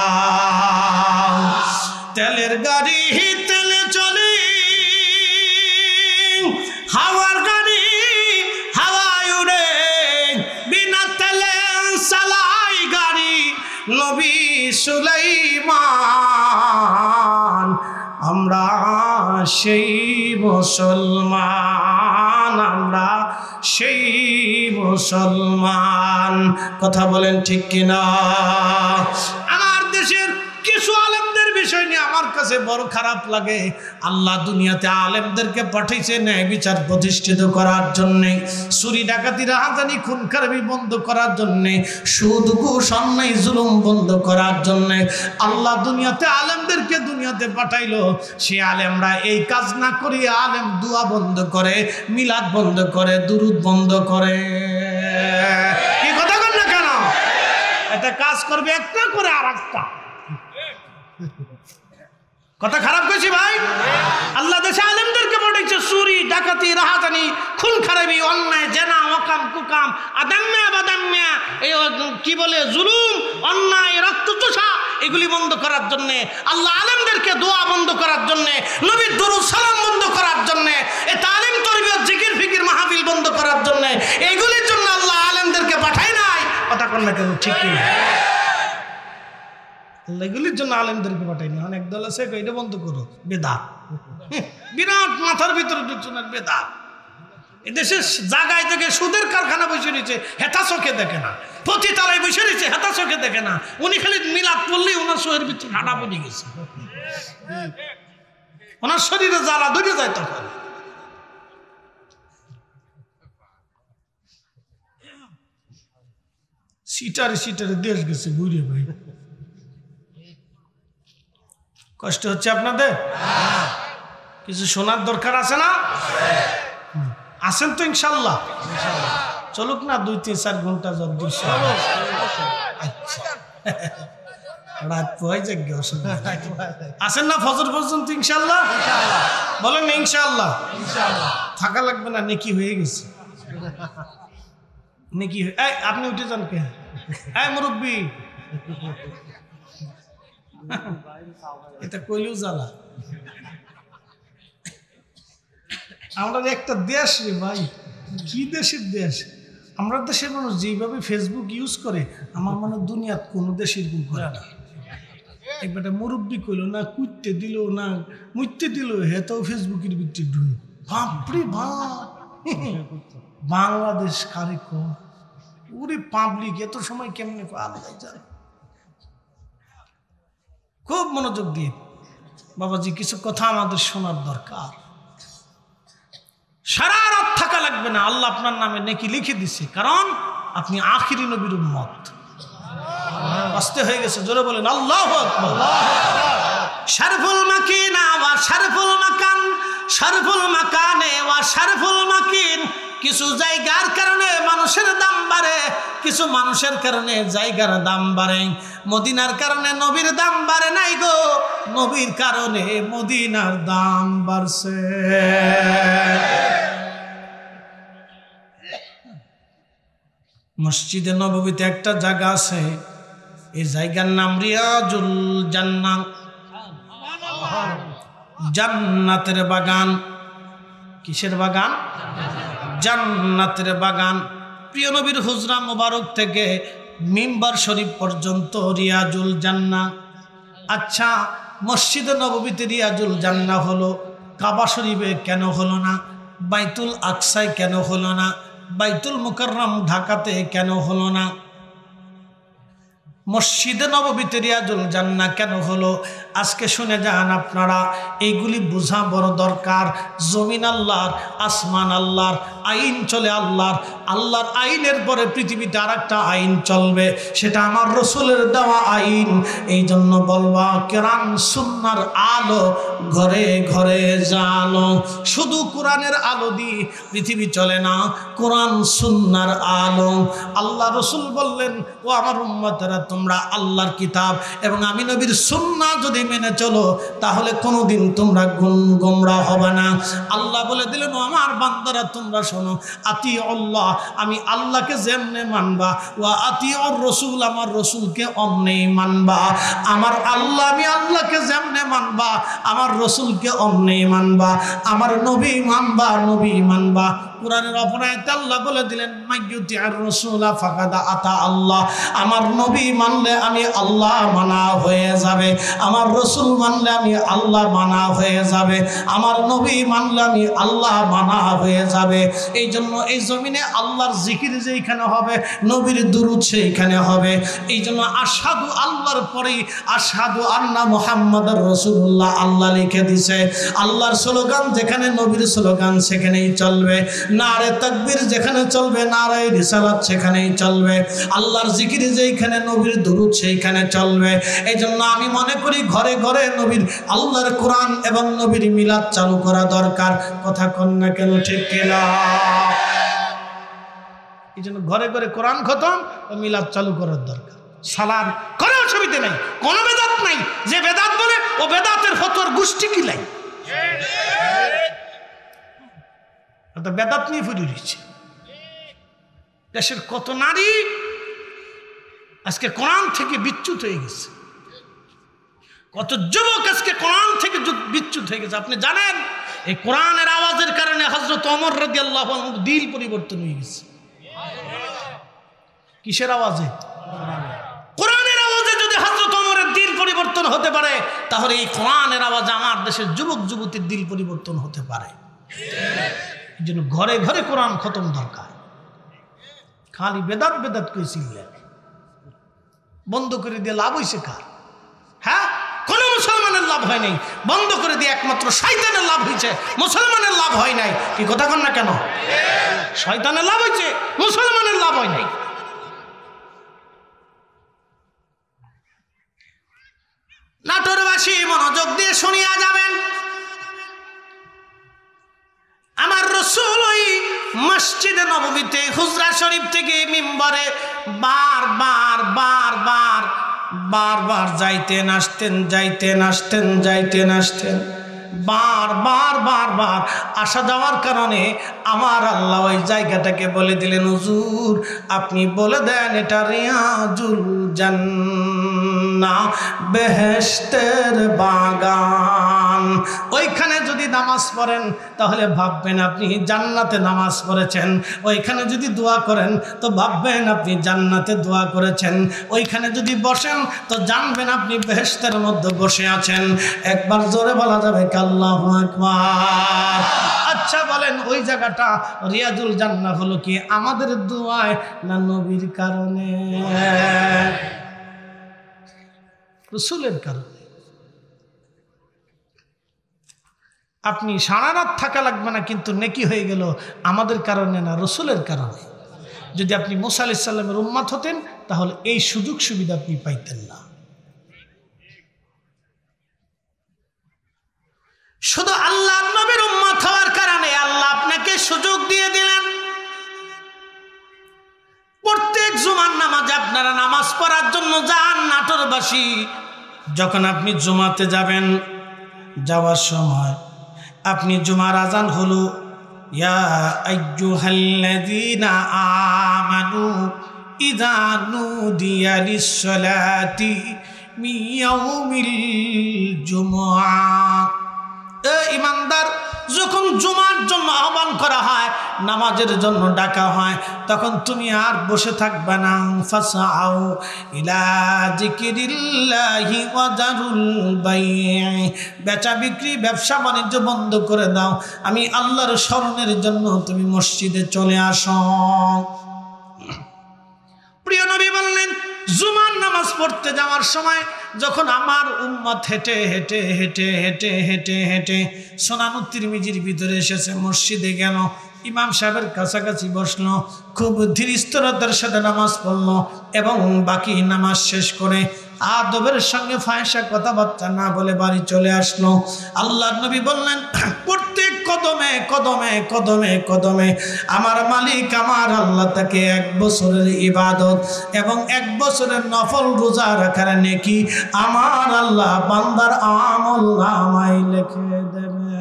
তেলের গাড়ি তেলে চলে, হাওয়ার গাড়ি হাওয়ায় উড়ে, বিনা তেলে চালাই গাড়ি নবী সুলাইমান। আমরা সেই মুসলমান, আমরা সেই মুসলমান। কথা বলেন ঠিক কিনা? আমার দেশের কিছু আলেমদের বিষয় নিয়ে আমার কাছে বড় খারাপ লাগে। আল্লাহ দুনিয়াতে আলেমদেরকে পাঠাইছে ন্যায় বিচার প্রতিষ্ঠিত করার জন্যে, চুরি ডাকাতি রাহাজানি খুন খারাপি বন্ধ করার জন্যে, সুদ ঘুষ অন্যায় জুলুম বন্ধ করার জন্যে আল্লাহ দুনিয়াতে আলেমদেরকে দুনিয়াতে পাঠাইলো। সে আলেমরা এই কাজ না করিয়ে আলেম দুয়া বন্ধ করে, মিলাদ বন্ধ করে, দুরুদ বন্ধ করে। কি কথা বল না কেন? এটা কাজ করবে একটা করে আর একটা। কথা খারাপ কইছি ভাই? আল্লাহ দেশে আলেমদেরকে পাঠাইছে চুরি ডাকাতি রাহাজানি খুন খারাপি অন্যায় জেনা ওকাম কুকাম আদাম্যা বাদাম্যা এই কি বলে জুলুম অন্যায় রক্তচোষা এগুলি বন্ধ করার জন্য, আল্লাহ আলেমদেরকে দোয়া বন্ধ করার জন্য, নবীর দরুদ সালাম বন্ধ করার জন্য, এই তালিম তরবিয়ত জিকির ফিকির মাহফিল বন্ধ করার জন্য, এইগুলির জন্য আল্লাহ আলেমদেরকে পাঠায় নাই। কথা কন না কেন? ঠিক কি? এগুলির জন্য আলেমদেরকে পাঠায়নি। অনেক দল আছে এটা বন্ধ করো, বেদাত, বিরাট মাথার ভিতরে ঢুকছুনের বেদাত। এদেশের জায়গায় থেকে সুদের কারখানা বসে রয়েছে, হেতা চোখে দেখে না। প্রতি তালায় বসে রয়েছে, হেতা চোখে দেখে না। উনি খালি মিলাদ পড়লেই ওনার শরীর ভিতরে ঠাডা পড়ে গেছে, ওনার শরীরে জ্বালা ধরে যায়। তখন সিটারে সিটারে দেশ গেছে ঘুরে ভাই। কষ্ট হচ্ছে আপনাদের? কিছু শোনার দরকার আছে না? আসেন তো ইনশাল্লাহ। চলুক না 2-3-4 ঘন্টা জব। রাত পোহাই যাক আসেন না ফজর পর্যন্ত ইনশাল্লাহ। বলেন ইনশাল্লাহ। থাকা লাগবে না, নেকি হয়ে গেছে। নেকি আপনি উঠে যান কে? মুরব্বী এটা কইলেও জ্বালা। আমরা একটা দেশ রে ভাই, কি দেশের দেশ। আমরা দেশের মানুষ যেভাবে ফেসবুক ইউজ করে, আমার মনে দুনিয়াত কোনো দেশের গুণ করে না। একবারটা মুরব্বী কইল না, কুইতে দিল না, মুইতে দিল, হেতাও ফেসবুকের ভিতরে ঢুই। বাপরে বাপ, বাংলাদেশ কারে কর ওরে পাবলিক এত সময় কেমনে আলাদা যায়। খুব মনোযোগ দিয়ে বাবাজি কিছু কথা আমাদের শোনার দরকার। সারা রাত থাকা লাগবে না, আল্লাহ আপনার নামে নেকি লিখে দিছে, কারণ আপনি আখিরি নবীর উম্মত। আস্তে হয়ে গেছে, জোরে বলেন আল্লাহু আকবার। শারফুল মাকিনা ওয়া শারফুল মাকান, শারফুল মাকানে ওয়া শারফুল মাকিন। কিছু জায়গার কারণে মানুষের দাম বাড়ে, কিছু মানুষের কারণে জায়গার দাম বাড়ে। মদিনার কারণে নবীর দাম বাড়ে নাই গো, নবীর কারণে মদিনার দাম বাড়ছে। মসজিদে নববীতে একটা জায়গা আছে, এই জায়গার নাম রিয়াজুল জান্নাহ, জান্নাতের বাগান। কিসের বাগান? জান্নাতের বাগান। প্রিয় নবীর হুজরা মোবারক থেকে মিম্বার শরীফ পর্যন্ত রিয়াজুল জান্নাহ। আচ্ছা, মসজিদে নববীতে রিয়াজুল জান্নাহ হলো, কাবা শরীফে কেন হলো না? বাইতুল আকসায় কেন হলো না? বাইতুল মুকাররম ঢাকাতে কেন হলো না? মসজিদে নববীতে রিয়াজুল জান্নাহ কেন হলো? আজকে শুনে যান আপনারা, এইগুলি বোঝা বড় দরকার। জমিন আল্লাহর, আসমান আল্লাহর, আইন চলে আল্লাহর। আল্লাহর আইনের পরে পৃথিবীতে আর একটা আইন চলবে, সেটা আমার রসুলের দেওয়া আইন। এই জন্য বলবা কোরআন সুন্নাহর আলো ঘরে ঘরে জানো। শুধু কোরআনের আলো দিয়ে পৃথিবী চলে না, কোরআন সুন্নাহর আলো। আল্লাহ রসুল বললেন, ও আমার উম্মতেরা, তোমরা আল্লাহর কিতাব এবং আমি নবীর সুন্নাহ যদি মেনে চলো, তাহলে কোনোদিন তোমরা গোমরাহ হবে না। আল্লাহ বলে দিলেন, ও আমার বান্দারা, তোমরা শোনো, আতি আল্লাহ, আমি আল্লাহকে যেমনে মানবা, ওয়া আতি আর রসুল, আমার রসুলকে অমনেই মানবা। আমার আল্লাহ, আমি আল্লাহকে যেমনে মানবা, আমার রসুলকে অমনেই মানবা। আমার নবী মানবা, নবী মানবা। কোরআনের অপর আয়াতে আল্লাহ বলে দিলেন, মাইয়ুতিআর রাসূলা ফাকাদ আতা আল্লাহ। আমার নবী মানলে আমি আল্লাহ মানা হয়ে যাবে, আমার রসুল মানলে আমি আল্লাহ মানা হয়ে যাবে, আমার নবী মানলে আমি আল্লাহ মানা হয়ে যাবে। এই জন্য এই জমিনে আল্লাহর জিকির যেখানে হবে, নবীর দুরূদ সেইখানে হবে। এই জন্য আশহাদু আল্লাহর পরেই আশহাদু আন্না মুহাম্মাদুর রাসূলুল্লাহ আল্লাহ লিখে দিছে। আল্লাহর স্লোগান যেখানে, নবীর স্লোগান সেখানেই চলবে। নারে তাকবীর যেখানে চলবে, নারে রিসালাত সেখানেই চলবে। আল্লাহর জিকির যেখানে, নবীর দুরূদ সেইখানে চলবে। এই জন্য আমি মনে করি ঘরে ঘরে নবীর, আল্লাহর কোরআন এবং নবীর মিলাদ চালু করা দরকার। কথা কন না কেন, ঠিক কিনা? এই জন্য ঘরে ঘরে কোরআন খতম ও মিলাদ চালু করার দরকার। সালাম করে অসুবিধা নাই, কোনো বেদাত নাই। যে বেদাত বলে ও বেদাতের ফতোয়ার গোষ্ঠী কিলাই, বেদাত নিয়ে ফুটে রয়েছে। দেশের কত নারী আজকে কোরআন থেকে বিচ্যুত হয়ে গেছে, কত যুবক আজকে কোরআন থেকে বিচ্যুত হয়ে গেছে। আপনি জানেন, এই কোরআনের আওয়াজের কারণে হযরত ওমর রাদিয়াল্লাহু আনহু দিল পরিবর্তন হয়ে গেছে। কিসের আওয়াজে? কোরআনের আওয়াজে যদি হযরত ওমরের দিল পরিবর্তন হতে পারে, তাহলে এই কোরআনের আওয়াজে আমার দেশের যুবক যুবতীর দিল পরিবর্তন হতে পারে। এই জন্য ঘরে ঘরে কোরআন খতম দরকার। খালি বেদাত বেদাত কইছিলেন, বন্ধ করে দিয়ে লাভ হয়েছে কার? হ্যাঁ, কোন মুসলমানের লাভ হয় নাই। বন্ধ করে দিয়ে একমাত্র শয়তানের লাভ হয়েছে, মুসলমানের লাভ হয় নাই। কি কথা কন না কেন? শয়তানের লাভ হয়েছে, মুসলমানের লাভ হয় নাই। নাটোরবাসী মনোযোগ দিয়ে শুনিয়া যাবেন। আমার রাসূল ওই মসজিদে নববীতে হুজরা শরীফ থেকে মিম্বরে বারবার যাইতেন আসতেন, যাইতেন আসতেন, যাইতেন আসতেন। বারবার আসা যাওয়ার কারণে আমার আল্লাহ ওই জায়গাটাকে বলে দিলেন, হুজুর আপনি বলে দেন এটা রিয়াজুল জান্নাহ, বেহেশতের বাগান। ওইখানে যদি নামাজ পড়েন তাহলে ভাববেন আপনি জান্নাতে নামাজ পড়েছেন, ওইখানে যদি দোয়া করেন তো ভাববেন আপনি জান্নাতে দোয়া করেছেন, ওইখানে যদি বসেন তো জানবেন আপনি বেহেশতের মধ্যে বসে আছেন। একবার জোরে বলা যাবে আল্লাহু আকবার। আচ্ছা বলেন, ওই জায়গাটা রিয়াজুল জান্নাহ হলো কি আমাদের দোয়ায় না নবীর কারণে, রাসূলের কারণে? আপনি সারা রাত থাকা লাগবে না, কিন্তু নেকি হয়ে গেল আমাদের কারণে না, রাসূলের কারণে। যদি আপনি মুসা আলাইহিস সালামের উম্মত হতেন তাহলে এই সুযোগ সুবিধা আপনি পাইতেন না। শুধু আল্লাহ নবীর উম্মত হওয়ার কারণে আল্লাহ আপনাকে সুযোগ দিয়ে দিলেন। প্রত্যেক জুমার নামাজে আপনারা নামাজ পড়ার জন্য যান। নাটোরবাসী, যখন আপনি জুমাতে যাবেন, যাওয়ার সময় আপনি জুমার আজান হলো ইয়া আইয়ুহাল্লাযীনা আমানু ইযা নুদিয়া লিস-সালাতি মিন ইয়াউমিল জুমআহ। ইমানদার, যখন জুমার জন্য আহ্বান করা হয়, নামাজের জন্য ডাকা হয়, তখন তুমি আর বসে থাকবে না। ফাসাউ ইলা যিকরিল্লাহি ওয়া যারুল বাই', বেচা বিক্রি ব্যবসা বাণিজ্য বন্ধ করে দাও, আমি আল্লাহর স্মরণের জন্য তুমি মসজিদে চলে আসো। প্রিয় নবী বললেন, জুমার নামাজ পড়তে যাওয়ার সময় যখন আমার উম্মত হেঁটে হেঁটে হেঁটে হেঁটে হেঁটে হেঁটে সুনানুত তিরমিজির ভিতরে এসেছে, মসজিদে গেল, ইমাম সাহেবের কাছাকাছি বসলো, খুব ধীরস্থিরতার সাথে নামাজ পড়লো এবং বাকি নামাজ শেষ করে আদবের সঙ্গে ফাহিশা কথাবার্তা না বলে বাড়ি চলে আসলো। আল্লাহর নবী বললেন, প্রত্যেক কদমে কদমে কদমে কদমে আমার মালিক আমার আল্লাহ তাকে 1 বছরের ইবাদত এবং 1 বছরের নফল রোজা রাখার নেকি আমার আল্লাহ বান্দার আমল নামায় লিখে দেবে।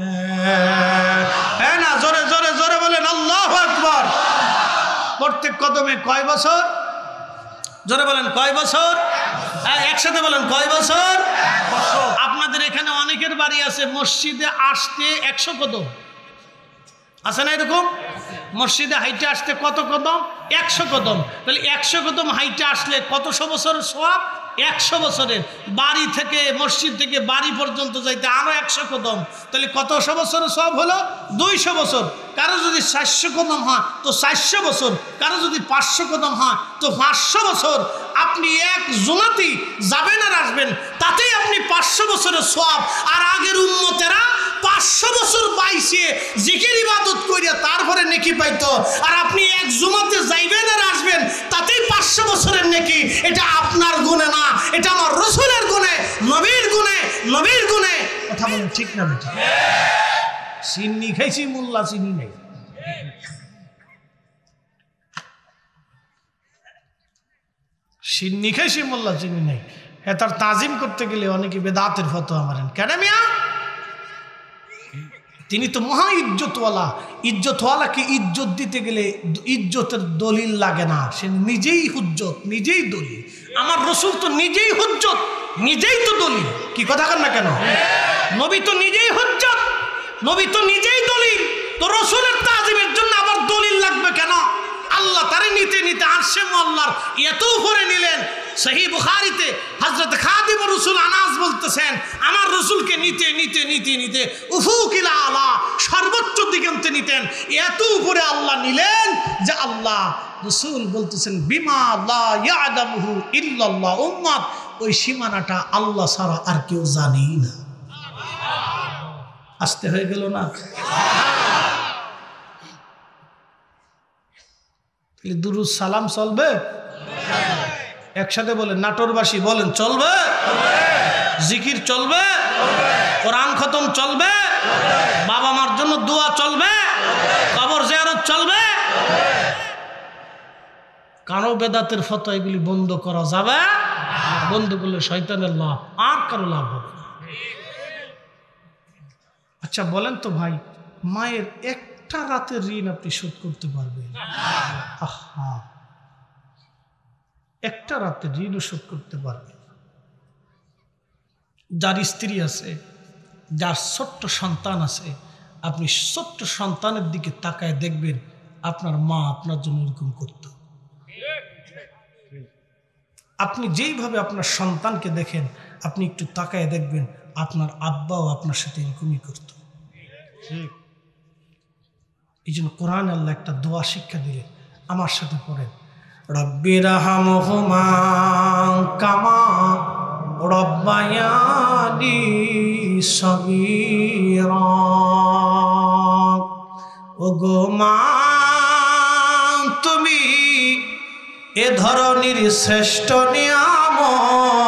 হ্যাঁ না, জোরে জোরে জোরে বলেন আল্লাহু আকবার। প্রত্যেক কদমে কয় বছর? জোরে বলেন কয় বছর? একসাথে বলেন কয় বছর? আপনাদের এখানে অনেকের বাড়ি আছে মসজিদে আসতে 100 কদম আছে না? এরকম মসজিদে হাইটে আসতে কত কদম? 100 কদম। তাহলে 100 কদম হাইটে আসলে কতশো বছরের সওয়াব? 100 বছরের। বাড়ি থেকে মসজিদ থেকে বাড়ি পর্যন্ত যাইতে আরো 100 কদম, তাহলে কতশো বছরের সওয়াব হলো? 200 বছর। কারো যদি 400 কদম হয় তো 400 বছর, কারো যদি 500 কদম হয় তো 500 বছর। আপনি এক জুমাতেই যাবেন আর আসবেন, তাতেই আপনি 500 বছরের সওয়াব। আর আগের উম্মতেরা 500 বছর বাইছে জিকির ইবাদত কইরা তারপরে নেকি পাইতো, আর আপনি এক জুমাতে যাইবেন আর আসবেন, তাতেই 500 বছরের নেকি। এটা আপনার গুণে না, এটা আমার রাসূলের গুণে, নবীর গুণে, নবীর গুণে। কথা বলেন ঠিক না বেটা? চিনি খাইছি, মোল্লা চিনি নাই। সিন্নি খাইছি, মোল্লা চিনি নাই। হ্যাঁ, তার তাজিম করতে গেলে অনেকে বেদাতের ফতোয়া মারেন। কেন মিয়া? তিনি তো মহা ইজ্জতওয়ালা। ইজ্জতওয়ালাকে ইজ্জত দিতে গেলে ইজ্জতের দলিল লাগে না, সে নিজেই হুজ্জত, নিজেই দলিল। আমার রাসূল তো নিজেই হুজ্জত, নিজেই তো দলিল। কি কথা কন না কেন? নবী তো নিজেই হুজ্জত, নবী তো নিজেই দলিল। তো রাসূলের তাজিমের জন্য আবার দলিল লাগবে কেন? আল্লাহ তারে নিতে নিতে আরশে মুআল্লার এত উপরে নিলেন। সহিহ বুখারীতে হযরত খাদিম রাসূল আনাস বলতেছেন, আমার রাসূলকে নিতে নিতে নিতে নিতে উফুকিল আলা, সর্বোচ্চ দিগন্তে নিতেন। এত উপরে আল্লাহ নিলেন যে আল্লাহ রাসূল বলতেছেন, বিমা লা ইয়ালামুহু ইল্লাল্লাহ, উম্মত ওই সীমানাটা আল্লাহ ছাড়া আর কেউ জানেই না। আসতে হয়ে গেল না? দুরুদ সালাম চলবে? একসাথে বলেন, নাটোরবাসী বলেন চলবে? জিকির চলবে? কোরআন খতম চলবে? বাবা মার জন্য দোয়া চলবে? কবর জিয়ারত চলবে? কারো বেদাতের ফতোয়া এগুলি বন্ধ করা যাবে? বন্ধ করলে শয়তানের লাভ, আর কারো লাভ হবে না। আচ্ছা বলেন তো ভাই, মায়ের একটা রাতের ঋণ আপনি শোধ করতে পারবেন? আহা, একটা রাতের ঋণও শোধ করতে পারবেন? যার স্ত্রী আছে, যার ছোট্ট সন্তান আছে, আপনি ছোট্ট সন্তানের দিকে তাকায় দেখবেন আপনার মা আপনার জন্য এরকম করত। আপনি যেইভাবে আপনার সন্তানকে দেখেন, আপনি একটু তাকায় দেখবেন আপনার আব্বাও আপনার সাথে এরকমই করত। এই জন্য কোরআন আল্লাহ একটা দোয়া শিক্ষা দিলেন, আমার সাথে পড়েন, রব্বিরহামহুমা কামা রব্বায়ানি সগীরা। ওগো মা, তুমি এ ধরনের শ্রেষ্ঠ নিয়ামত,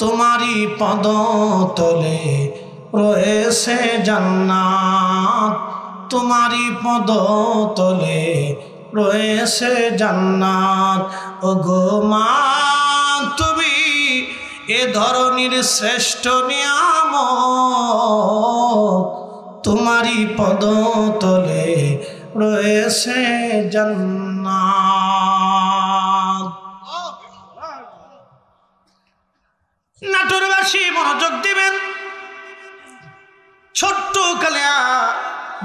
তোমারই পদতলে রয়েছে জান্নাত, তোমারই পদতলে রয়েছে জান্নাত। ওগো মা, তুমি এ ধরনের শ্রেষ্ঠ নিয়ামত, তোমারই পদতলে রয়েছে জান্নাত। নাটোরবাসী মনোযোগ দিবেন, ছোট্ট কালিয়া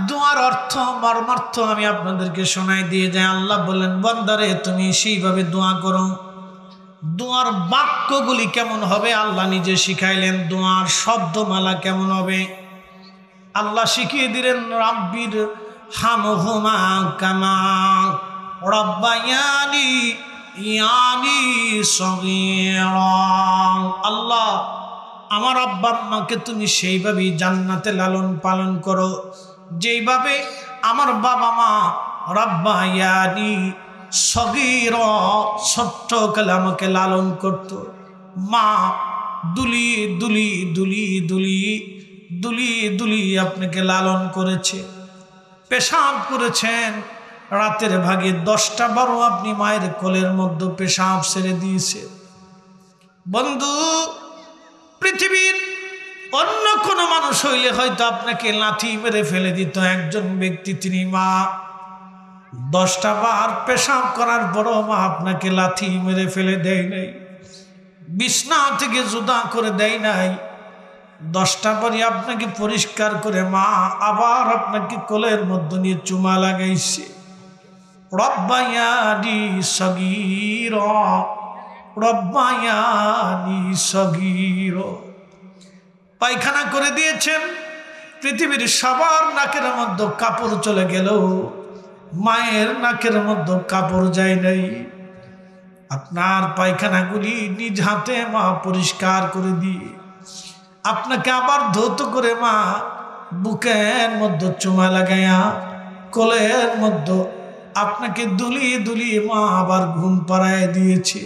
দোয়ার অর্থ মর্মার্থ আমি আপনাদেরকে শোনাই দিয়ে যাই। আল্লাহ বলেন, বান্দারে তুমি সেইভাবে দোয়া করো। দোয়ার বাক্যগুলি কেমন হবে আল্লাহ নিজে শিখাইলেন। দোয়ার শব্দমালা কেমন হবে আল্লাহ শিখিয়ে দিলেন। রাব্বির হামহুমা কামা রাব্বায়ানি সগীরা। আল্লাহ আমার আব্বা আম্মাকে তুমি সেইভাবেই জান্নাতে লালন পালন করো যেইভাবে আমার বাবা মা রাব্বায়ানি সগীরা ছোট্টকালে আমাকে লালন করত। মা দুলি দুলি দুলি দুলি দুলি দুলি আপনাকে লালন করেছে, পেশাব করেছেন রাতের ভাগে 10টা 12 আপনি মায়ের কোলের মধ্যে পেশাব ছেড়ে দিয়েছে। বন্ধু, পৃথিবীর অন্য কোনো মানুষ হইলে হয়তো আপনাকে লাথি মেরে ফেলে দিত। একজন ব্যক্তি তিনি মা, 10টা বার পেশাব করার পরও মা আপনাকে লাথি মেরে ফেলে দেয় নাই, বিছনা থেকে জুদা করে দেয় নাই। 10টা বারই আপনাকে পরিষ্কার করে মা আবার আপনাকে কোলের মধ্যে নিয়ে চুমা লাগাইছে। রব্বায়ানি সগীরা রব্বায়ানি সগীরা। পায়খানা করে দিয়েছেন, পৃথিবীর সবার নাকের মধ্যে কাপড় চলে গেল, মায়ের নাকের মধ্যে কাপড় যায় নাই। আপনার পায়খানাগুলি নিজ হাতে মা পরিষ্কার করে দিয়ে আপনাকে আবার ধৌত করে মা বুকের মধ্যে চুমা লাগাইয়া কোলের মধ্যে আপনাকে দুলিয়ে দুলিয়ে মা আবার ঘুম পাড়ায় দিয়েছে।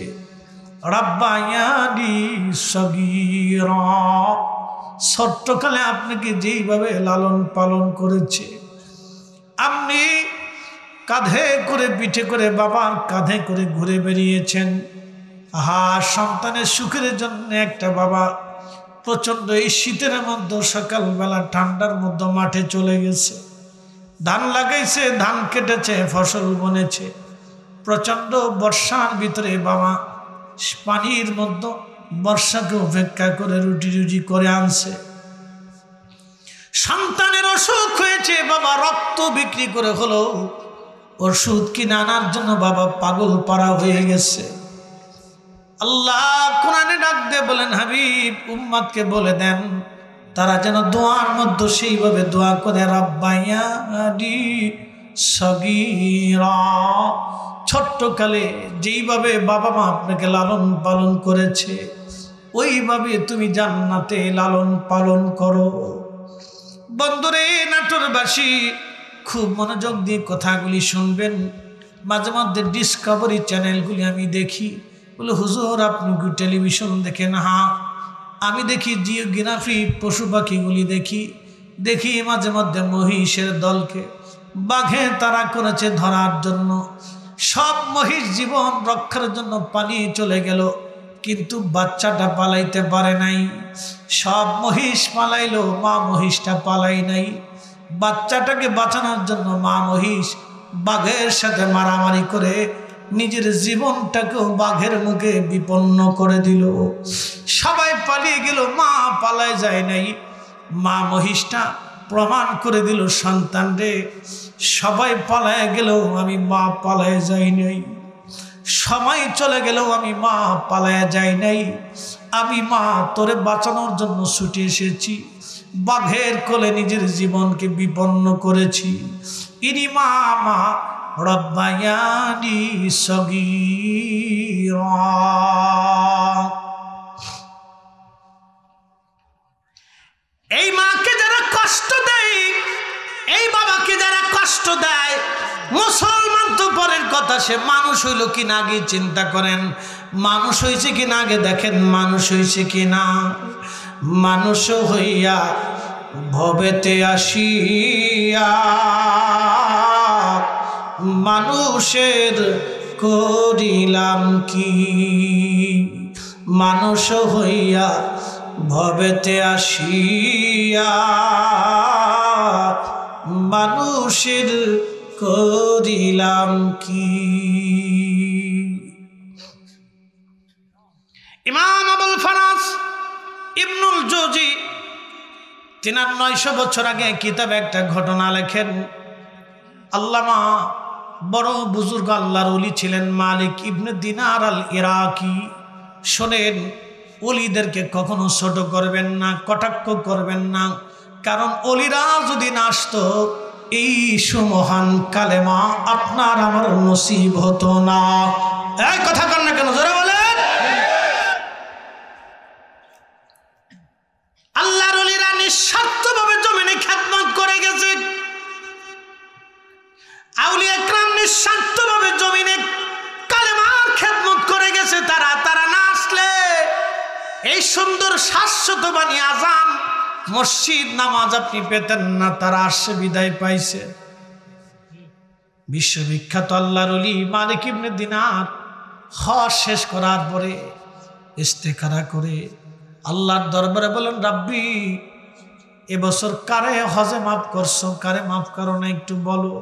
রাব্বায়ানি সগীরা, ছোট্টকালে আপনাকে যেইভাবে লালন পালন করেছে, আপনি কাঁধে করে পিঠে করে বাবার কাঁধে করে ঘুরে বেরিয়েছেন। আহা, সন্তানের সুখের জন্য একটা বাবা প্রচণ্ড এই শীতের মধ্যে সকালবেলা ঠান্ডার মধ্যে মাঠে চলে গেছে, ধান লাগাইছে, ধান কেটেছে, ফসল বনেছে। প্রচণ্ড বর্ষার ভিতরে বাবা পানির মধ্যে বর্ষাকে উপেক্ষা করে রুটি রুজি করে আনছে। সন্তানের অসুখ হয়েছে, বাবা রক্ত বিক্রি করে হলো ওষুধ কিনে আনার জন্য বাবা পাগল পাড়া হয়ে গেছে। আল্লাহ কোরআনে ডাক দিয়ে বলেন, হাবিব উম্মতকে বলে দেন তারা যেন দোয়ার মধ্যে সেইভাবে দোয়া করে, রাব্বায়ানি সগীরা, ছোট্টকালে যেইভাবে বাবা মা আপনাকে লালন পালন করেছে ওইভাবে তুমি জান্নাতে লালন পালন করো। বন্ধুরে, নাটোরবাসী খুব মনোযোগ দিয়ে কথাগুলি শুনবেন। মাঝে মধ্যে ডিসকভারি চ্যানেলগুলি আমি দেখি, বলে হুজুর আপনি কি টেলিভিশন দেখেন? হ্যাঁ, আমি দেখি জিওগ্রাফি পশু পাখিগুলি দেখি মাঝে মধ্যে মহিষের দলকে বাঘে তারা করেছে ধরার জন্য। সব মহিষ জীবন রক্ষার জন্য পালিয়ে চলে গেল, কিন্তু বাচ্চাটা পালাইতে পারে নাই। সব মহিষ পালাইলো, মা মহিষটা পালাই নাই। বাচ্চাটাকে বাঁচানোর জন্য মা মহিষ বাঘের সাথে মারামারি করে নিজের জীবনটাকেও বাঘের মুখে বিপন্ন করে দিল। সবাই পালিয়ে গেল, মা পালায় যায় নাই। মা মহিষটা প্রমাণ করে দিল সন্তান রে, সবাই পালায় গেল আমি মা পালায় যাই নাই, সময় চলে গেল আমি মা পালায় যাই নাই। আমি মা তোরে বাঁচানোর জন্য ছুটে এসেছি, বাঘের কোলে নিজের জীবনকে বিপন্ন করেছি। ইনি মা মা রব্বায়ানি সগীরা। এই মাকে যারা কষ্ট দেয়, এই বাবাকে যারা কষ্ট দেয়, মুসলমান তো পরের কথা, সে মানুষ হইল কিনা আগে চিন্তা করেন। মানুষ হয়েছে কিনা আগে দেখেন, মানুষ হয়েছে কিনা। মানুষ হইয়া ভবেতে আসিয়া মানুষের করিলাম কি। মানুষ হইয়া ভবেতে আসিয়া মানুষের করিলাম কি। ইমাম আবুল ফারাজ ইবনুল জৌজি 900 বছর আগে কিতাবে একটা ঘটনা লেখেন। আল্লামা বড় বুজুর্গ আল্লাহর ওলি ছিলেন মালিক ইবনে দিনার আল ইরাকি। শোনেন, ওলিদেরকে কখনো ছোট করবেন না, কটাক্ষ করবেন না, কারণ ওলিরা যদি না আসতো এই সুমহান কালেমা আপনার আমার নসিব হতো না। এই কথা কন না কেন, জোরে বলেন। আল্লাহর ওলিরা নিঃস্বার্থভাবে জমিনে খেদমত করে গেছে। আউলিয়া کرام নিঃস্বার্থভাবে জমিনে কালেমার খেদমত করে গেছে। তারা না আসলে এই সুন্দর শাশ্বত বাণী আজান মসজিদ নামাজ আপনি পেতেন না। তারা আসছে, বিদায় পাইছে। বিশ্ববিখ্যাত আল্লাহর ওলি মালিক ইবনে দিনার হজ শেষ করার পরে ইস্তেখারা করে আল্লাহর দরবারে বলেন, রাব্বি এবছর কারে হজে মাফ করছো, কারে মাফ করো না একটু বলো।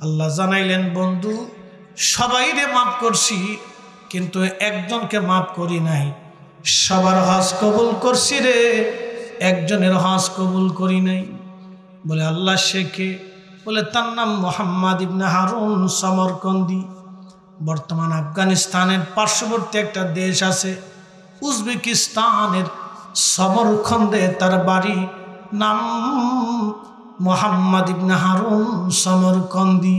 আল্লাহ জানাইলেন, বন্ধু সবাইরে মাফ করছি, কিন্তু একজনকে মাফ করি নাই। সবার হজ কবুল করছি রে, একজনের হজ কবুল করি নাই। বলে আল্লাহ শেখে, বলে তার নাম মোহাম্মদ ইবনে হারুন সমরকন্দি। বর্তমান আফগানিস্তানের পার্শ্ববর্তী একটা দেশ আছে উজবেকিস্তানের সমরখন্দে তার বাড়ি, নাম মোহাম্মদ ইবনে হারুন সমরকন্দি।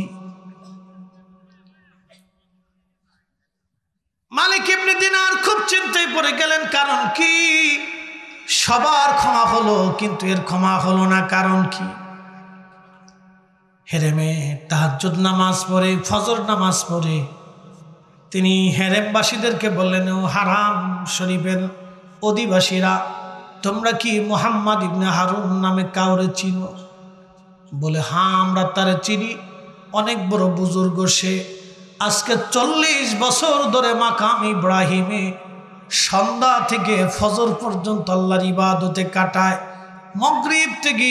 মালিক ইবনে দিনার খুব চিন্তায় পড়ে গেলেন। কারণ কি? সবার ক্ষমা হলো, কিন্তু এর ক্ষমা হলো না। কারণ কি? হেরেমে তাহাজ্জুদ নামাজ পড়ে, ফজর নামাজ পড়ে তিনি হেরেমবাসীদেরকে বললেন, ও হারাম শরীফের অধিবাসীরা, তোমরা কি মোহাম্মদ ইবনে হারুন নামে কাউরে চিনো? বলে হ্যাঁ, আমরা তারে চিনি, অনেক বড় বুজুর্গ সে। আজকে 40 বছর ধরে মাকাম ইব্রাহিমে সন্ধ্যা থেকে ফজর পর্যন্ত আল্লাহর ইবাদতে কাটায়। মাগরিব থেকে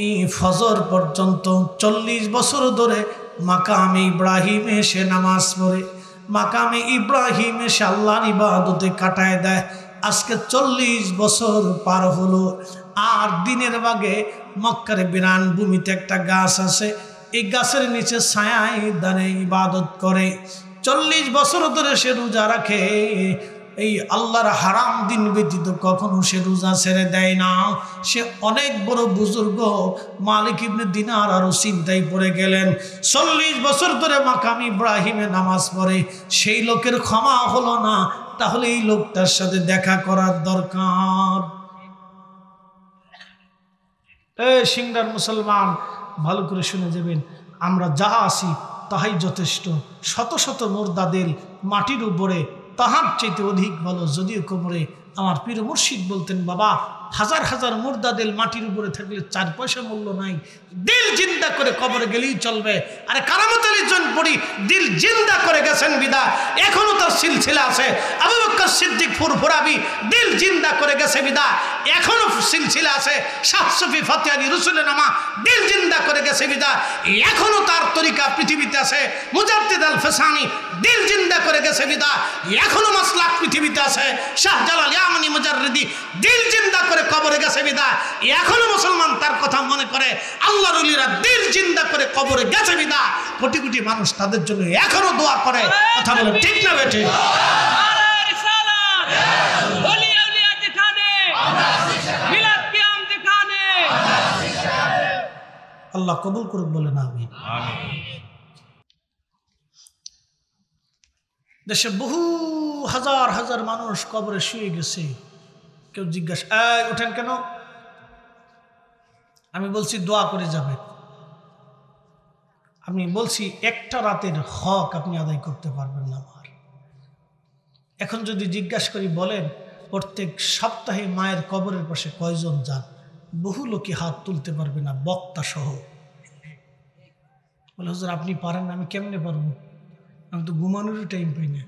এই ফজর পর্যন্ত 40 বছর ধরে মাকামে ইব্রাহিমে সে নামাজ পড়ে, মাকামে ইব্রাহিমে সে আল্লাহর ইবাদতে কাটায় দেয়। আজকে 40 বছর পার হলো। আর দিনের ভাগে মক্কার বিরান ভূমিতে একটা গাছ আছে, এই গাছের নিচে ছায়ায় দানে ইবাদত করে। 40 বছর ধরে সে রোজা রাখে। এই আল্লাহর হারাম দিন ব্যতীত কখনো সে রোজা ছেড়ে দেয় না। সে অনেক বড় বুজুর্গ। মালিক ইবনে দিনার আরো চিন্তায় পড়ে গেলেন। 40 বছর ধরে মাকাম ইব্রাহিমে নামাজ পড়ে, সেই লোকের ক্ষমা হলো না, তাহলে এই লোকটার সাথে দেখা করার দরকার। সিংড়ার মুসলমান, ভালো করে শুনে যাবেন, আমরা যা আছি তাহাই যথেষ্ট। শত শত মুর্দাদের মাটির উপরে তাহার চাইতে অধিক ভালো। যদিও কোমরে আমার পীর মুর্শিদ বলতেন, বাবা হাজার হাজার মুর্দাদের মাটির উপরে থাকলে 4 পয়সা মূল্য নাই, দিল জিন্দা করে কবরে গেলেই চলবে। আরে কারামত আলী জন পড়ি দিল জিন্দা করে গেছেন বিদা এখনো তার সিলসিলা আছে। আবু বকর সিদ্দিক ফুরফুরাবি দিল জিন্দা করে গেছে বিদা এখনো সিলসিলা আছে। শাহ সুফি ফতেহানি রসুলের নামা দিল জিন্দা করে গেছে বিদা এখনো তার তরিকা পৃথিবীতে আছে। মুজাদ্দিদ আল ফেসানি দিল জিন্দা করে গেছে বিদা এখনো মাসলাক পৃথিবীতে আছে। শাহজালাল ইয়ামানি মুজাররিদি দিল জিন্দা করে কবরে গেছে বিদা এখনো মুসলমান তার কথা মনে করে। আল্লাহর ওলিরা দিল জিন্দা করে কবরে গেছে বিদা কোটি কোটি মানুষ তাদের জন্য এখনো দোয়া করে। কথা বলে ঠিক না বেঠে? আল্লাহ কবুল করুক, বলে না আমিন। দেশে বহু হাজার হাজার মানুষ কবরে শুয়ে গেছে। কেউ জিজ্ঞাসা, ওঠেন কেন? আমি বলছি দোয়া করে যাবেন। আমি বলছি একটা রাতের হক আপনি আদায় করতে পারবেন না আমার। এখন যদি জিজ্ঞাসা করি, বলেন প্রত্যেক সপ্তাহে মায়ের কবরের পাশে কয়জন যান? বহু লোকই হাত তুলতে পারবে না, বক্তা সহ। বলে হুজুর আপনি পারেন না। আমি কেমনে পারবো? আমি তো ঘুমানোরই টাইম পাই না।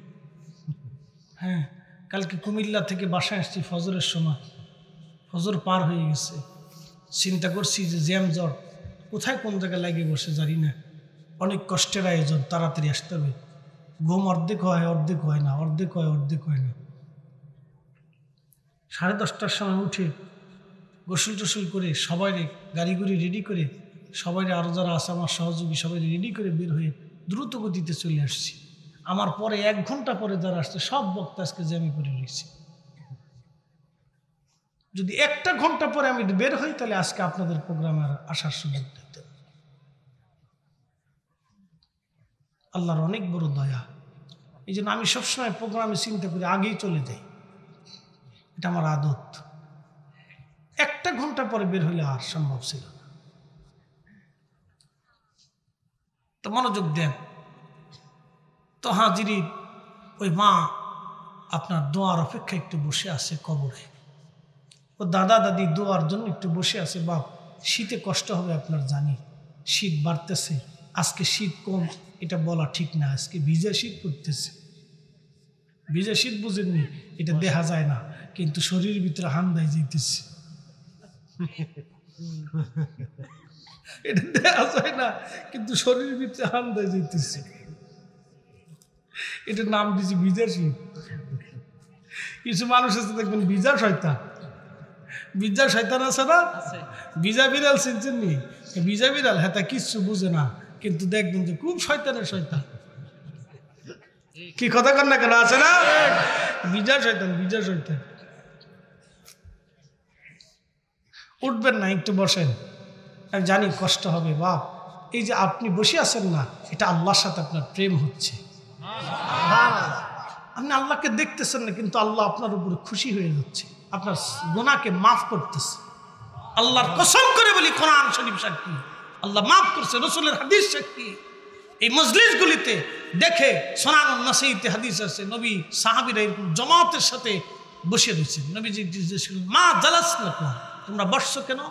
হ্যাঁ, কালকে কুমিল্লা থেকে বাসায় আসছি ফজরের সময়, ফজর পার হয়ে গেছে। চিন্তা করছি যে জ্যাম জট কোথায় কোন জায়গায় লাগিয়ে বসে জানি না। অনেক কষ্টের আয়োজন, তাড়াতাড়ি আসতে হবে। ঘুম অর্ধেক হয়, অর্ধেক হয় না, অর্ধেক হয়, অর্ধেক হয় না। 10:30টার সময় উঠে গোসল টোসল করে সবাই গাড়ি গুড়ি রেডি করে সবাই আরও যারা আছে আমার সহযোগী সবাই রেডি করে বের হয়ে দ্রুত গতিতে চলে আসছি। আমার পরে 1 ঘন্টা পরে যারা আসছে সব বক্তা আজকে জ্যামে করে রয়েছে। যদি 1টা ঘন্টা পরে আমি বের হই তাহলে আজকে আপনাদের প্রোগ্রামে আসার সুযোগ দিতে। আল্লাহর অনেক বড় দয়া। এই জন্য আমি সবসময় প্রোগ্রামে চিন্তা করি আগেই চলে যাই, এটা আমার আদত। 1টা ঘন্টা পরে বের হলে আর সম্ভব ছিল না। তো মনোযোগ দেন। তো হাজিরি, ওই মা আপনার দোয়ার অপেক্ষা একটু বসে আছে কবরে। ও দাদা দাদি দোয়ার জন্য একটু বসে আছে। বাপ, শীতে কষ্ট হবে আপনার জানি, শীত বাড়তেছে, আজকে শীত কম এটা বলা ঠিক না, আজকে ভিজা শীত পড়তেছে। ভিজা শীত বুঝেননি, এটা দেখা যায় না কিন্তু শরীরের ভিতরে হান্দায় যেতেছে। এটা দেখা যায় না কিন্তু শরীরের ভিতরে হান্দায় যেতেছে। এটার নাম দিয়েছি ভিজা শীত। কিছু মানুষ আছে দেখবেন ভিজা শয়তান, ভিজা শয়তান আছে না, ভিজা বিড়াল চিনছেন নি? ভিজা বিড়াল হ্যাঁ তা কিচ্ছু বুঝে না কিন্তু দেখবেন যে খুব শয়তানের শয়তান। কি কথা কন না কেন, আছে না ভিজা শয়তান, ভিজা শয়তান। উঠবেন না, একটু বসেন। আমি জানি কষ্ট হবে বাপ, এই যে আপনি বসে আছেন না, এটা আল্লাহর সাথে আপনার প্রেম হচ্ছে। আপনি আল্লাহকে দেখতেছেন না কিন্তু আল্লাহ আপনার উপরে খুশি হয়ে যাচ্ছে, আপনার গুনাহকে মাফ করতেছে। আল্লাহর কসম করে বলি, কোরআন শরীফ সাক্ষী, আল্লাহ মাফ করছে, রাসূলের হাদিস সাক্ষী। এই মজলিসগুলিতে দেখে সুনানুন নাসাইতে হাদিস আছে, নবী সাহাবীরা এরকম জামাতের সাথে বসে রয়েছেন। নবীজি জিজ্ঞেস করলেন, মা জালাসনাকুম, তোমরা বসছো কেন?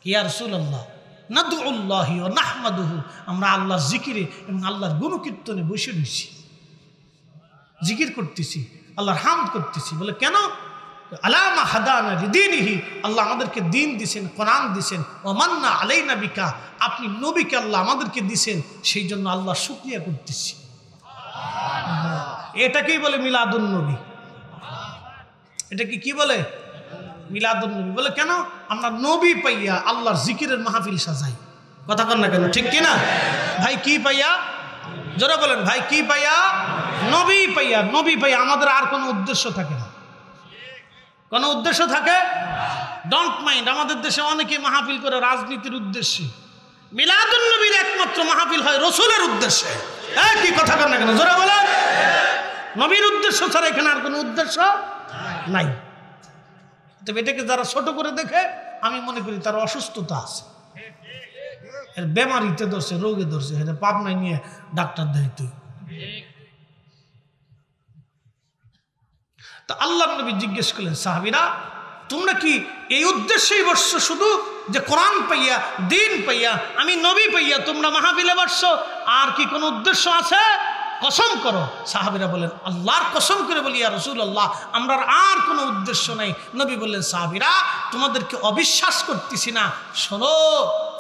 ইয়া রাসূলুল্লাহ নাদউল্লাহি ওয়া নাহমাদুহু, আমরা আল্লাহর জিকিরে এবং আল্লাহর গুণকীর্তনে বসে রয়েছি, জিকির করতেছি, আল্লাহর হামদ করতেছি। বলে কেন? আলামা হাদানা লিদীনিহি, আল্লাহ আমাদেরকে দিন দিছেন, কোরআন দিছেন। ওয়া মান্না আলাইনা বিকা, আপনি নবীকে আল্লাহ আমাদেরকে দিছেন, সেই জন্য আল্লাহ শুকরিয়া করতেছি। এটাকেই বলে মিলাদুন নবী। এটাকে কি বলে? মিলাদুন নবী। বলে কেন? আমরা নবী পাইয়া আল্লাহর জিকিরের মাহফিল সাজাই। কথা কন না কেন, ঠিক কিনা ভাই? কি পাইয়া? যারা বলেন ভাই কি পাইয়া? নবী পাইয়া। নবী পাইয়া আমাদের আর কোনো উদ্দেশ্য থাকে না। কোনো উদ্দেশ্য থাকে? ডোন্ট মাইন্ড, আমাদের দেশে অনেকে মাহফিল করে রাজনীতির উদ্দেশ্যে। মিলাদুন নবীর একমাত্র মাহফিল হয় রাসূলের উদ্দেশ্যে। কি কথা কন না কেন, যারা বলেন নবীর উদ্দেশ্য ছাড়া এখানে আর কোনো উদ্দেশ্য নাই। তবে এটাকে যারা ছোট করে দেখে, আমি মনে করি তার অসুস্থতা আছে, এর বেমারিতে ধরছে, রোগে ধরছে, এটা পাবনায় নিয়ে ডাক্তার দেখাইতে। তা আল্লাহ নবী জিজ্ঞেস করলেন, সাহাবীরা তোমরা কি এই উদ্দেশ্যেই বসছো শুধু যে কোরআন পাইয়া, দিন পাইয়া, আমি নবী পাইয়া তোমরা মাহফিলে বসছো? আর কি কোনো উদ্দেশ্য আছে? কসম করো। সাহাবীরা বলেন, আল্লাহর কসম করে বলি ইয়া রাসূলুল্লাহ, আমরা আর কোনো উদ্দেশ্য নাই। নবী বললেন, সাহাবীরা তোমাদেরকে অবিশ্বাস করতেছি না, শোনো।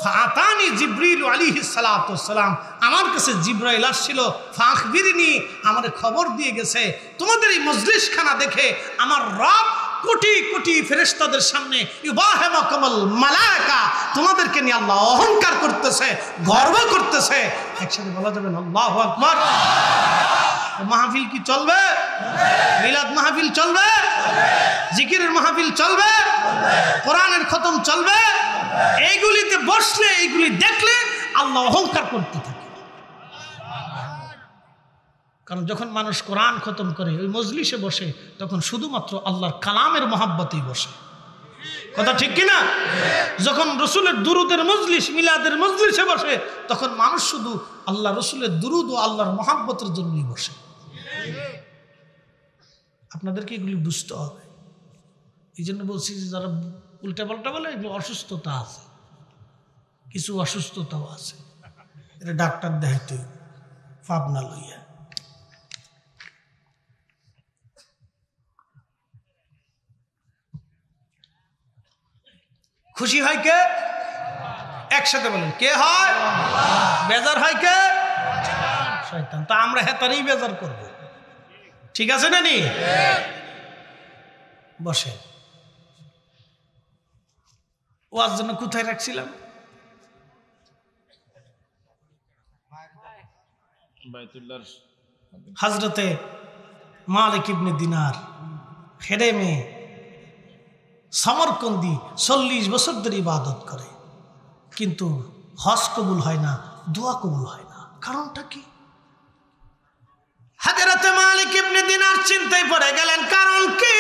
ফাতানি জিবরিল আলাইহিস সালাতু ওয়াস সালাম, আমার কাছে জিবরাইল আসছিল। ফাখবিরনি, আমারে খবর দিয়ে গেছে তোমাদের এই মজলিসখানা দেখে আমার রব কোটি কোটি ফেরেশতাদের সামনে ইউবাহিমাকুমুল মালায়েকা, তোমাদেরকে নিয়ে আল্লাহ অহংকার করতেছে, গর্ব করতেছে। একসাথে বলা যাবে না আল্লাহু আকবার? মাহফিল কি চলবে? মিলাদ মাহফিল চলবে? জিকিরের মাহফিল চলবে? কোরআনের খতম চলবে? এইগুলিতে বসলে, এইগুলি দেখলে আল্লাহ অহংকার করতে থাকে। কারণ যখন মানুষ কোরআন খতম করে ওই মজলিসে বসে, তখন শুধুমাত্র আল্লাহর কালামের মহাব্বতেই বসে। কথা ঠিক কিনা? যখন রসুলের দুরুদের মজলিস, মিলাদের মজলিসে বসে, তখন মানুষ শুধু আল্লাহ রসুলের দুরুদ ও আল্লাহর মহাব্বতের জন্যই বসে। আপনাদেরকে এগুলি বুঝতে হবে। এই জন্য বলছি যে যারা উল্টা পাল্টা বলে, এগুলো অসুস্থতা আছে, কিছু অসুস্থতাও আছে, এটা ডাক্তার দেখাইতে পাবনা লইয়া। খুশি হয় কে? একসাথে বলেন, কে হয়? বেজার হয় কে? শয়তান। তো আমরা হেতারই বেজার করব, ঠিক আছে না নি? বসে ওয়াজ জন্য কোথায় রাখছিলাম? হযরতে মালিক ইবনে দিনার খেরেমে সমরকন্দি 40 বছর ধরে ইবাদত করে, কিন্তু হজ কবুল হয় না, দোয়া কবুল হয় না। কারণটা কি? হযরতে মালিক ইবনে দিনার চিন্তায় পড়ে গেলেন, কারণ কি?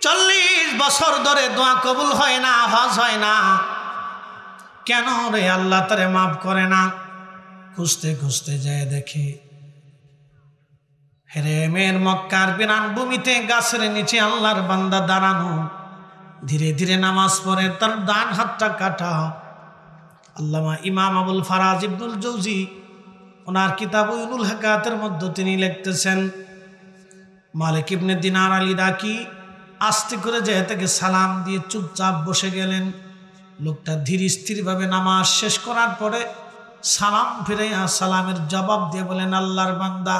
40 বছর ধরে দোয়া কবুল হয় না, হজ হয় না, কেন রে? আল্লাহ তারে মাফ করে না। খুঁজতে খুঁজতে যায় দেখে হেরেমের মক্কার বিরান ভূমিতে গাছের নিচে আল্লাহর বান্দা দাঁড়ানো, ধীরে ধীরে নামাজ পড়ে, তার ডান হাতটা কাটা। আল্লামা ইমাম আবুল ফারাজ ইবনুল জৌজি ওনার কিতাব উলুল হাকাতের মধ্যে তিনি লিখতেছেন, মালিক ইবনে দিনার আলী রাকি আস্তে করে যায় তাকে সালাম দিয়ে চুপচাপ বসে গেলেন। লোকটা ধীর স্থিরভাবে নামাজ শেষ করার পরে সালাম ফিরাইয়া সালামের জবাব দিয়ে বলেন, আল্লাহর বান্দা,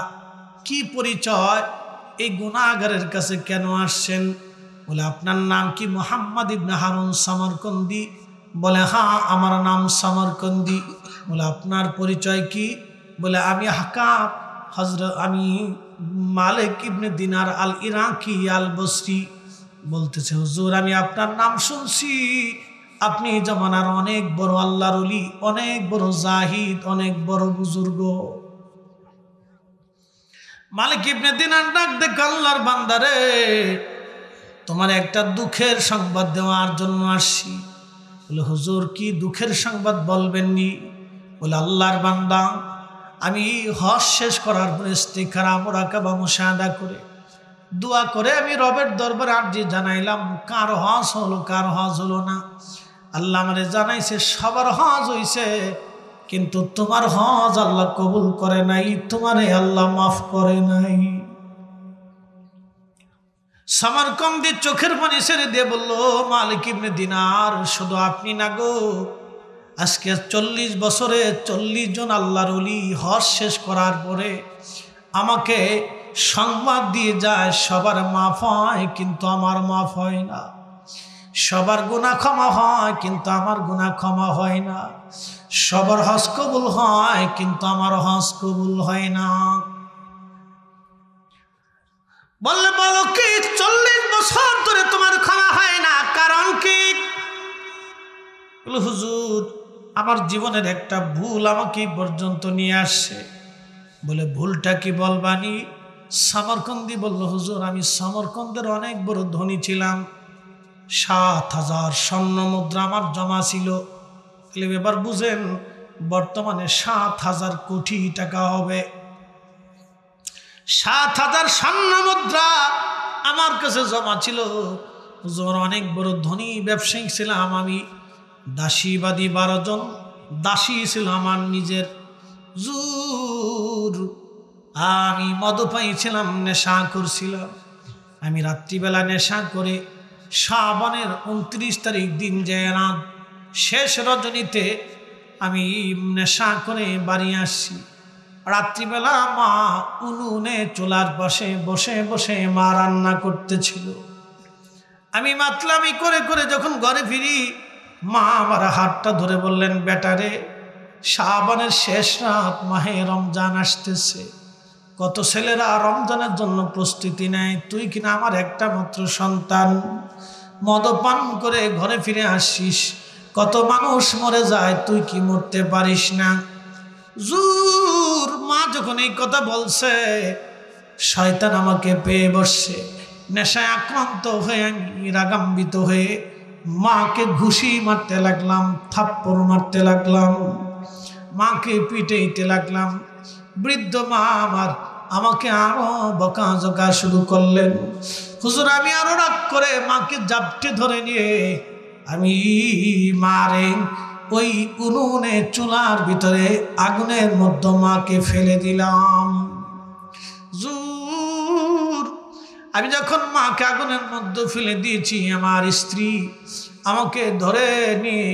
কি পরিচয়? এই গুনাহগারের কাছে কেন আসছেন? বলে, আপনার নাম কি? মুহাম্মদ ইবনে হারুন সমরকন্দি। বলে, হ্যাঁ, আমার নাম সমরকন্দি। বলে, আপনার পরিচয় কি? বলে, আমি হাকাম আমি মালিক ইবনে দিনার আল ইরাকি আল বসরি। বলতেছে, হুজুর, আমি আপনার নাম শুনছি, আপনি জমানার অনেক বড় আল্লাহর ওলি, অনেক বড় জাহিদ, অনেক বড় বুজুর্গ। মালিক ইবনে দিনার ডাক দেখে, আল্লাহর বান্দারে, তোমার একটা দুঃখের সংবাদ দেওয়ার জন্য আসছি। বলে, হুজুর, কি দুঃখের সংবাদ বলবেননি? বলে, আল্লাহর বান্দা, আমি হজ শেষ করার পরে ইস্তিখারা মুরাকাবা মুশাহাদা করে দোয়া করে আমি রবের দরবারে আরজি জানাইলাম, কার হজ হলো, কার হজ হলো না। আল্লাহ আমারে জানাইছে সবার হজ হইছে, কিন্তু তোমার হজ আল্লাহ কবুল করে নাই, তোমারে আল্লাহ মাফ করে নাই। সমরকন্দি চোখের পানি ছেড়ে দিয়ে বলল, মালিক ইবনে দিনার, শুধু আপনি না গো, আজকে 40 বছরে 40 জন আল্লাহর ওলি হজ শেষ করার পরে আমাকে সংবাদ দিয়ে যায় সবার মাফ হয়, কিন্তু আমার মাফ হয় না। সবার গুনাহ ক্ষমা হয়, কিন্তু আমার গুনাহ ক্ষমা হয় না। সবার হজ কবুল হয়, কিন্তু আমার হজ কবুল হয় না। বললে, বলো কি 40 বছর ধরে তোমার ক্ষমা হয় না, কারণ কি? বলে, হুজুর, আমার জীবনের একটা ভুল আমাকে পর্যন্ত নিয়ে আসছে। বলে, ভুলটা কি বলবানি? সমরকন্দি বলল, হুজুর, আমি সমরকন্দের অনেক বড় ধনী ছিলাম, 7,000 স্বর্ণ মুদ্রা আমার জমা ছিল। এবার বুঝেন, বর্তমানে 7,000 কোটি টাকা হবে। 7,000 স্বর্ণ মুদ্রা আমার কাছে জমা ছিল। হুজুর, অনেক বড় ধনী ব্যবসায়ী ছিলাম আমি। দাসীবাদী 12 জন দাসী ছিল আমার নিজের। হুজুর, আমি মদপায়ী ছিলাম, নেশা করছিলাম। আমি রাত্রিবেলা নেশা করে শাবানের 29 তারিখ দিন যায় রাত শেষ রজনীতে আমি নেশা করে বাড়ি আসছি। রাত্রিবেলা মা উনুনে চুলার পাশে বসে বসে মা রান্না করতেছিল। আমি মাতলামি করে করে যখন ঘরে ফিরি, মা আমার হাতটা ধরে বললেন, বেটারে, শাবানের শেষ রাত, মাহে রমজান আসতেছে, কত ছেলেরা রমজানের জন্য প্রস্তুতি নেয়, তুই কিনা আমার একটা মাত্র সন্তান, মদপান করে ঘরে ফিরে আসিস, কত মানুষ মরে যায়, তুই কি মরতে পারিস না? জুর, মা যখন এই কথা বলছে, শয়তান আমাকে পেয়ে বসছে। নেশায় আক্রান্ত হয়ে আমি রাগাম্বিত হয়ে মাকে ঘুষি মারতে লাগলাম, থাপ্পড় মারতে লাগলাম, মাকে পিটাইতে লাগলাম। বৃদ্ধ মা আমার আমাকে আরো বকাঝকা শুরু করলেন। হুজুর, আমি আরো রাগ করে মাকে জাপটে ধরে নিয়ে আমি মারে ওই উনুনে চুলার ভিতরে আগুনের মধ্যে মাকে ফেলে দিলাম। জুর, আমি যখন মাকে আগুনের মধ্যে ফেলে দিয়েছি, আমার স্ত্রী আমাকে ধরে নিয়ে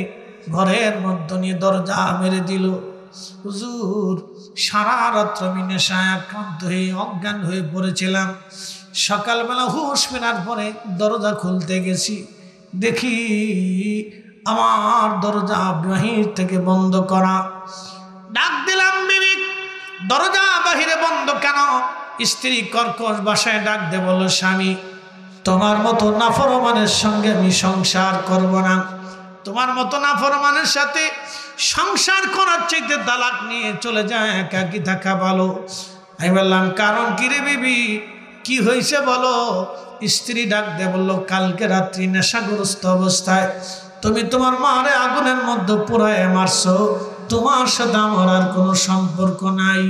ঘরের মধ্যে নিয়ে দরজা মেরে দিল। হুজুর, সারা রাত্র আমি নেশায় আক্রান্ত হয়ে অজ্ঞান হয়ে পড়েছিলাম। সকালবেলা হুঁশ ফেরার পরে দরজা খুলতে গেছি, দেখি আমার দরজা বাহির থেকে বন্ধ করা। ডাক দিলাম, বিবি দরজা বাহিরে বন্ধ কেন? স্ত্রী কর্কশ ভাষায় ডাক দে বলল, স্বামী তোমার মতো নাফরমানের সঙ্গে আমি সংসার করব না। তোমার মতো নাফরমানের সাথে সংসার করার চাইতে তালাক নিয়ে চলে যায়, একাকী থাকা ভালো। আমি বললাম, কারণ কি রে বিবি, কি হয়েছে বলো? স্ত্রী ডাক দে বলল, কালকে রাত্রি নেশাগ্রস্ত অবস্থায় তুমি তোমার মারে আগুনের মধ্যে পোড়ায় মারছো, তোমার সাথে আমার আর কোনো সম্পর্ক নাই।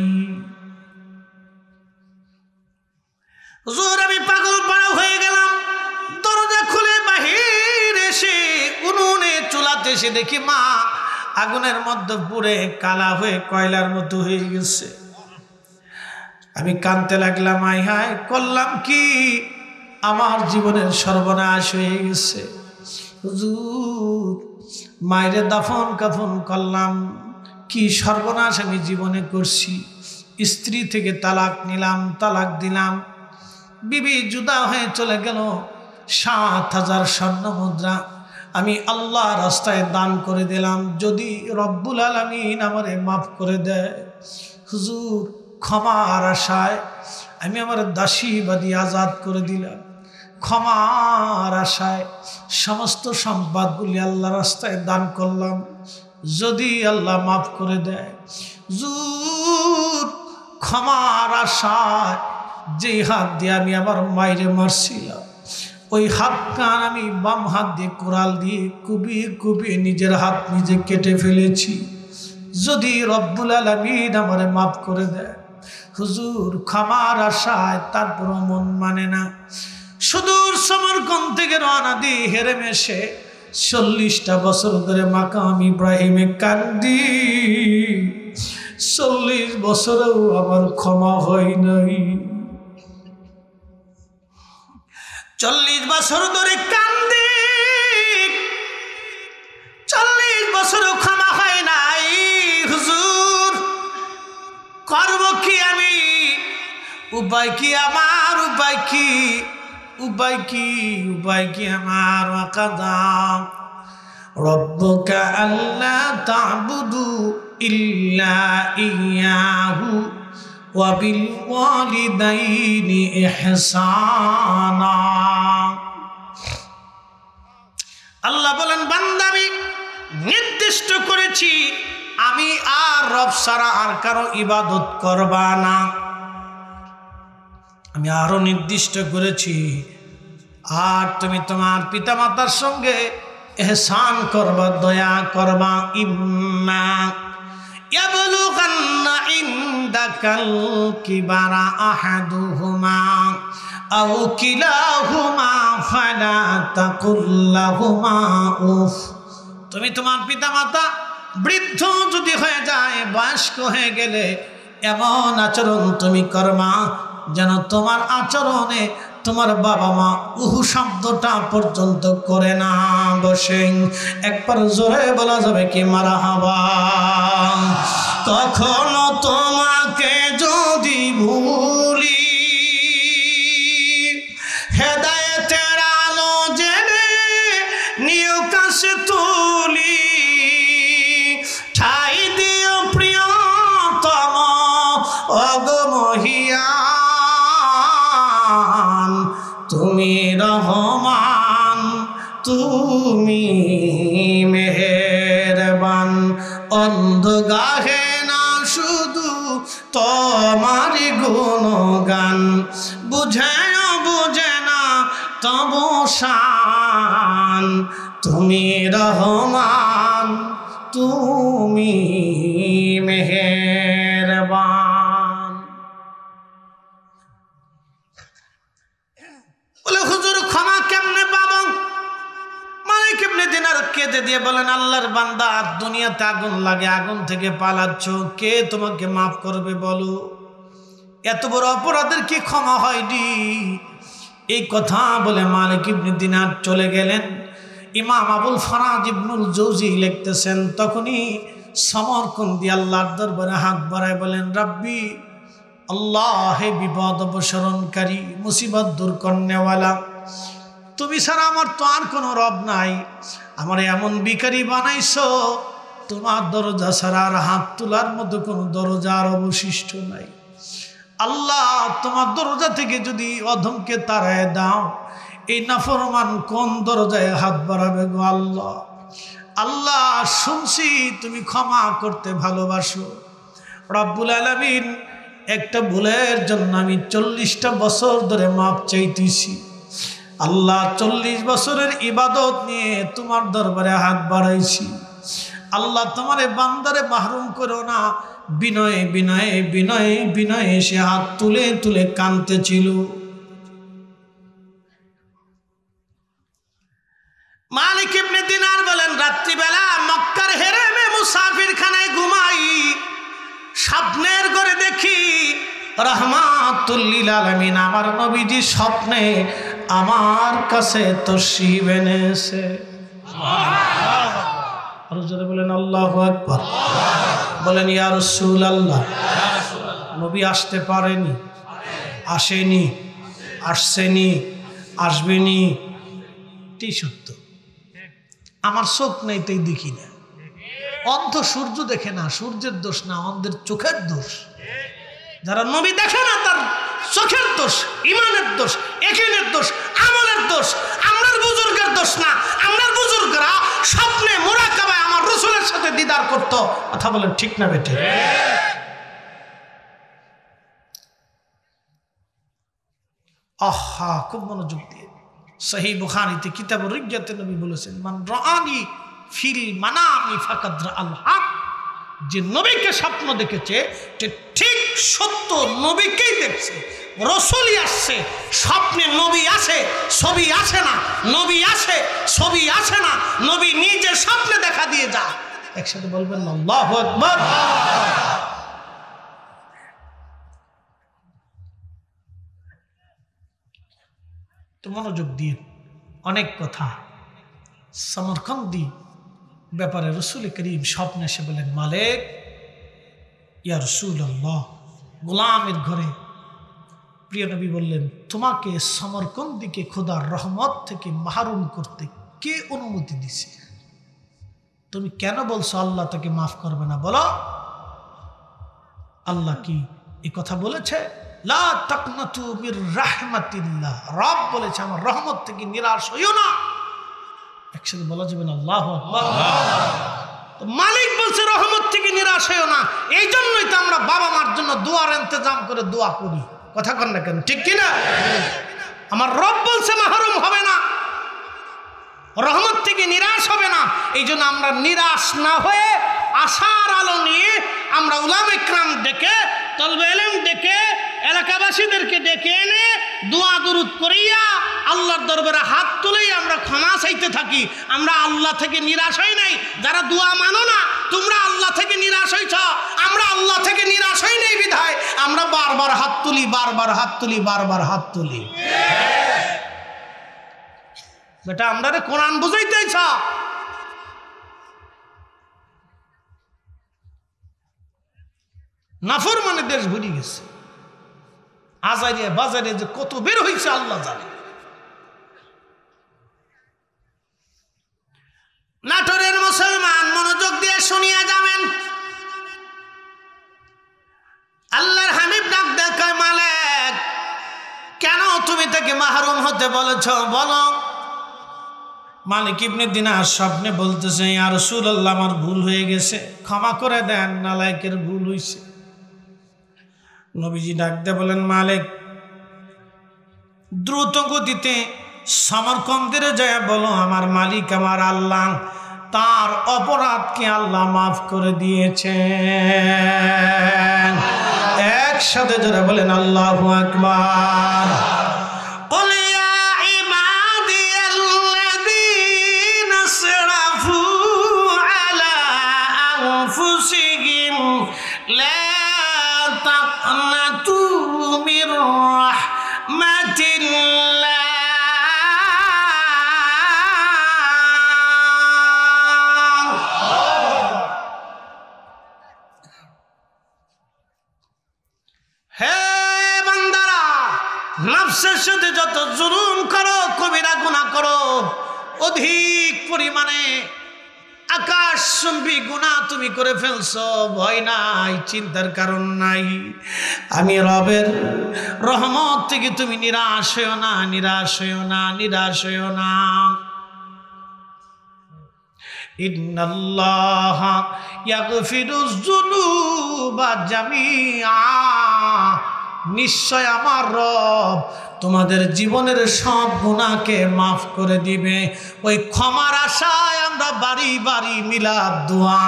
হুজুর, আমি পাগল পাড়া হয়ে গেলাম। দরজা খুলে বাহির এসে উনুনে চুলাতে এসে দেখি মা আগুনের মধ্যে পুড়ে কালা হয়ে কয়লার মতো হয়ে গেছে। আমি কাঁদতে লাগলাম, আয় হায় করলাম কি, আমার জীবনের সর্বনাশ হয়ে গেছে। হুজুর, মায়ের দাফন কাফন করলাম, কি সর্বনাশ আমি জীবনে করছি। স্ত্রী থেকে তালাক নিলাম, তালাক দিলাম, বিবি জুদা হয়ে চলে গেল। ৭,০০০ স্বর্ণ মুদ্রা আমি আল্লাহ রাস্তায় দান করে দিলাম, যদি রব্বুল আলামিন আমারে মাফ করে দেয়। হুজুর, ক্ষমার আশায় আমি আমার দাসীবাদী আজাদ করে দিলাম। ক্ষমার আশায় সমস্ত সম্পদগুলি আল্লাহ রাস্তায় দান করলাম, যদি আল্লাহ মাফ করে দেয়। হুজুর, ক্ষমার আশায় যেই হাত দিয়ে আমি আমার মায়েরে মারছিলাম, ওই হাতটা আমি বাম হাত দিয়ে কোরাল দিয়ে কুপিয়ে কুপিয়ে নিজের হাত নিজে কেটে ফেলেছি, যদি রব্বুল আলামিন আমারে মাফ করে দেয়। হুজুর, ক্ষমার আশায় তারপরও মন মানে না। সুদূর সমরকন্দ থেকে রওনা দিয়ে হেরেম এসে 40টা বছর ধরে মাকাম ইব্রাহিমে কান্দি, 40 বছরেও আমার ক্ষমা হয় নাই। 40 বছর ধরে কান্দি, 40 বছরও ক্ষমা হয় নাই। হুজুর, করব কি আমি? উপায় কি আমার? উপায় কি? উপায় কি? উপায় কি আমার? ওয়াকাদা রব্বুকা আল্লা তা'বুদু ইল্লা ইয়াহু ওয়া বিল ওয়ালিদাইনি ইহসানা। আল্লাহ বলেন, বান্দা আমি নির্দিষ্ট করেছি আমি আর রব ছাড়া আর কারো ইবাদত করবা না। আমি আরো নির্দিষ্ট করেছি, আর তুমি তোমার পিতামাতার সঙ্গে ইহসান করবা, দয়া করবা। ইম্মা ইয়াবলুগান্না ইনদাকাল কিবারা আহাদুহুমা আও কিলাহুমা ফালা তাকুল লাহুমা উফ। তুমি তোমার পিতামাতা বৃদ্ধ যদি হয়ে যায়, বয়স্ক হয়ে গেলে এমন আচরণ তুমি করবা যেন তোমার আচরণে তোমার বাবা মা উহু শব্দটা পর্যন্ত করে না বসে। একবার জোরে বলা যাবে কি মারহাবা? কখনো তোমাকে যদি ভুলি, হেদায়েতের আলো জেনে নিও কাছে তুলি, ঠাই দিও প্রিয়তম অগমহিয়ান, তুমি রহমান, তুমি মেহেরবান। অন্ধ গাহে না শুধু তোমারি গুণগান, বুঝে না বুঝে না তবু শান, তুমি রহমান, তুমি মেহেরবান। বলে, হুজুর ক্ষমা কেমনে পাবো? মালিক ইবনে দিনার কেঁদে দিয়ে বলেন, আল্লাহর বান্দা, দুনিয়াতে আগুন লাগে, আগুন থেকে পালাচ্ছ, কে তোমাকে মাফ করবে বলো? এত বড় অপরাধের কি ক্ষমা হয়নি? এই কথা বলে মালিক ইবনে দিনার চলে গেলেন। ইমাম আবুল ফারাজ ইবনুল জৌজি লিখতেছেন, তখনই সমরকন্দি আল্লাহর দরবারে হাত বাড়ায় বলেন, রাব্বি আল্লাহ, হে বিপদ অপসরণকারী, মুসিবত দূর করনেওয়ালা, তুমি ছাড়া আমার তো আর কোনো রব নাই। আমার এমন ভিখারি বানাইছো, তোমার দরজা ছাড়া আর হাত তোলার মতো কোনো দরজা আর অবশিষ্ট নাই। আল্লাহ, তোমার দরজা থেকে যদি অধমকে তাড়ায় দাও, এই নাফরমান কোন দরজায় হাত বাড়াবে গো আল্লাহ? আল্লাহ, শুনছি তুমি ক্ষমা করতে ভালোবাসো। রব্বুল আলামিন, একটা ভুলের জন্য আমি 40টা বছর ধরে মাপ চাইতেছি। আল্লাহ, 40 বছরের ইবাদত নিয়ে তোমার দরবারে হাত বাড়াইছি। আল্লাহ, তোমার বান্দারে মাহরুম করো না। বিনয়ে বিনয়ে বিনয়ে বিনয়ে সে হাত তুলে তুলে কাঁদতেছিল। মালিক ইবনে দিনার বলেন, রাত্রিবেলা মক্কার হেরেমে মুসাফির খানায় ঘুমাই, স্বপ্নের ঘরে দেখি রাহমাতুল লিল আলামিন আমার নবীজি স্বপ্নে আমার কাছে তশরিফ এনেছে। আর জোরে বলেন আল্লাহু আকবার। বলেন ইয়া রাসূলুল্লাহ। নবী আসতে পারেনি, আসেনি, আসছেনি, আসবেনি, এটাই সত্য। আমার চোখ নেই তাই দেখি না। অন্ধ সূর্য দেখে না, সূর্যের দোষ না, অন্ধের চোখের দোষ। যারা নবী দেখে না তার চোখের দোষ, ইমানের দোষ, ইয়াকিনের দোষ, আমলের দোষ। আমরার বুজুর্গের দোষ না। আমরার বুজুর্গরা স্বপ্নে মুরাকাবায় আমার রাসূলের সাথে দিদার করত। কথা বলেন ঠিক না বেটে? আহা, খুব মনোযোগ দিয়ে সহিহ বুখারীতে কিতাবুর রিজ্জাতে নবী বলেছেন, মান রাআনি ফিল মানামি ফাকাদ রাআল হক। যে নবীকে স্বপ্ন দেখেছে ঠিক সত্য নবীকেই দেখছে। রাসূলই আসছে, স্বপ্নে নবী আসে, ছবি আসে না। নবী আসে, ছবি আসে না। নবী নিজে স্বপ্নে দেখা দিয়ে যায়। একসাথে বলবেন আল্লাহু আকবার। তো মনোযোগ দিয়ে অনেক কথা। সমরকন্দি ব্যাপারে রাসূল করিম স্বপ্নে এসে বলেন, মালিক, ইয়া রাসূলুল্লাহ, গোলামের ঘরে প্রিয় নবী বললেন, তোমাকে সমরকন্দিকে খোদার রহমত থেকে মাহরুম করতে কে অনুমতি দিছে? তুমি কেন বলছো আল্লাহ তাকে মাফ করবে না? বলো। আল্লাহ কি এই কথা বলেছে? লা তাকনাতু মির রাহমাতিল্লাহ। রব বলেছে আমার রহমত থেকে নিরাশ হইও না। একসাথে বলা যাবে না আল্লাহু আকবার। তো মালিক বলছে রহমত থেকে নিরাশ হইও না। এই জন্যই তো আমরা বাবা মার জন্য দোয়ার ইন্তজাম করে দোয়া করি। কথা কন না কেন? ঠিক কিনা? আমার রব বলছে মাহরুম হবে না, রহমত থেকে নিরাশ হবে না। এই জন্য আমরা নিরাশ না হয়ে আশার আলো নিয়ে আমরা উলামা ইকরাম ডেকে, তলবে ইলম ডেকে, এলাকাবাসীদেরকে ডেকে এনে দোয়া দুরূদ করিয়া আল্লাহর দরবারে হাত তুলেই আমরা ক্ষমা চাইতে থাকি। আমরা আল্লাহ থেকে নিরাশ হই নাই। যারা দোয়া মানো না, তোমরা আল্লাহ থেকে নিরাশ হইছ। আমরা আল্লাহ থেকে নিরাশ হই নাই বিধায় আমরা বারবার হাত তুলি, বারবার হাত তুলি, বারবার হাত তুলি। বেটা, আমরা কোরআন বুঝাইতেছ। নাফরমানে দেশ ভরে গেছে। আজারিয়া বাজারে যে কত বের হয়েছে আল্লাহ জানে। নাটোরের মুসলমান মনোযোগ দিয়ে শুনিয়া যাবেন। আল্লাহর হাবিব ডাক দেয়, মালিক, কেন তুমি তাকে মাহরুম হতে বলেছ? বলো। মালিক ইবনে দিনার স্বপ্নে বলতেছে, ইয়া রাসূলুল্লাহ, আমার ভুল হয়ে গেছে, ক্ষমা করে দেন, নালায়েকের ভুল হয়েছে। নবীজি ডাক দিয়ে বলেন, মালিক, দ্রুত গতিতে সমরকন্দের যায় বলো, আমার মালিক আমার আল্লাহ, তার অপরাধকে আল্লাহ মাফ করে দিয়েছেন। একসাথে যারা বলেন আল্লাহু আকবার। নফসের সাথে যত জুলুম করো, কবিরা গুনাহ করো, অধিক পরিমাণে আকাশচুম্বী গুনাহ তুমি করে ফেলছো, ভয় নাই, চিন্তার কারণ নাই। আমি রবের রহমত থেকে তুমি নিরাশ হইও না, নিরাশ হইও না, নিরাশ হইও না। ইন্নাল্লাহা ইয়াগফিরুজ যুনুবা জামিআ, নিশ্চয় আমার রব তোমাদের জীবনের সব গুনাহকে মাফ করে দিবে। ওই ক্ষমার আশায় আমরা বাড়ি বাড়ি মিলাদ দোয়া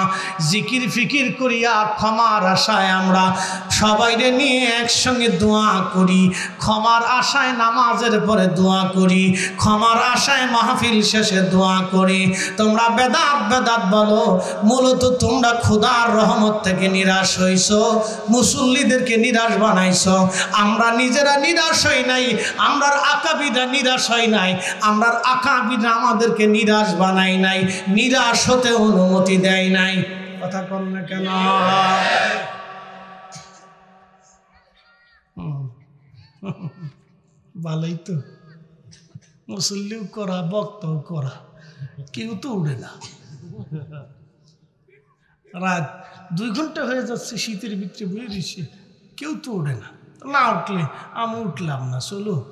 জিকির ফিকির করিয়া ক্ষমার আশায় আমরা সবাইরে নিয়ে একসঙ্গে দোয়া করি, ক্ষমার আশায় নামাজের পরে দোয়া করি, ক্ষমার আশায় মাহফিল শেষে দোয়া করি। তোমরা বেদাত বেদাত বলো, মূলত তোমরা খোদার রহমত থেকে নিরাশ হইছো, মুসল্লিদেরকে নিরাশ বানাইছো। আমরা নিজেরা নিরাশ হই নাই, আমরার আকাবিদা নিরাশ হয় নাই, আমরার আকাবিদা আমাদেরকে নিরাশ বানাই নাই, নিরাশ হতে অনুমতি দেয় নাই। কথা কর না কেন? ভালোই তো, মুসল্লিও করা, বক্তাও করা, কেউ তো উঠে না। রাত 2 ঘন্টা হয়ে যাচ্ছে, শীতের ভিতরে বয়ে দিচ্ছে, কেউ তো উঠে না। না উঠলে আমি উঠলাম না, চলুক।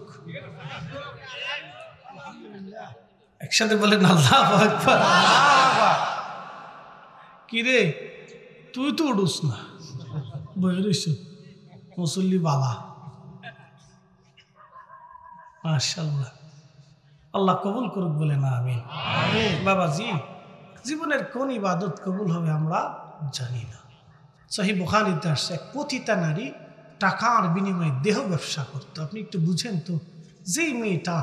একসাথে বলেন আল্লাহু আকবার। কি রে, তুই তো উঠুস না, বয়ে রইছ, মুসল্লি বালা। মাশাআল্লাহ, আল্লাহ কবুল করুক, বলে না আমিন। বাবাজি, জীবনের কোন ইবাদত কবুল হবে আমরা জানি না। সহিহ বুখারীতে আসছে, এক পতিতা নারী টাকার বিনিময়ে দেহ ব্যবসা করত। আপনি একটু বুঝেন তো, যেই মেয়েটা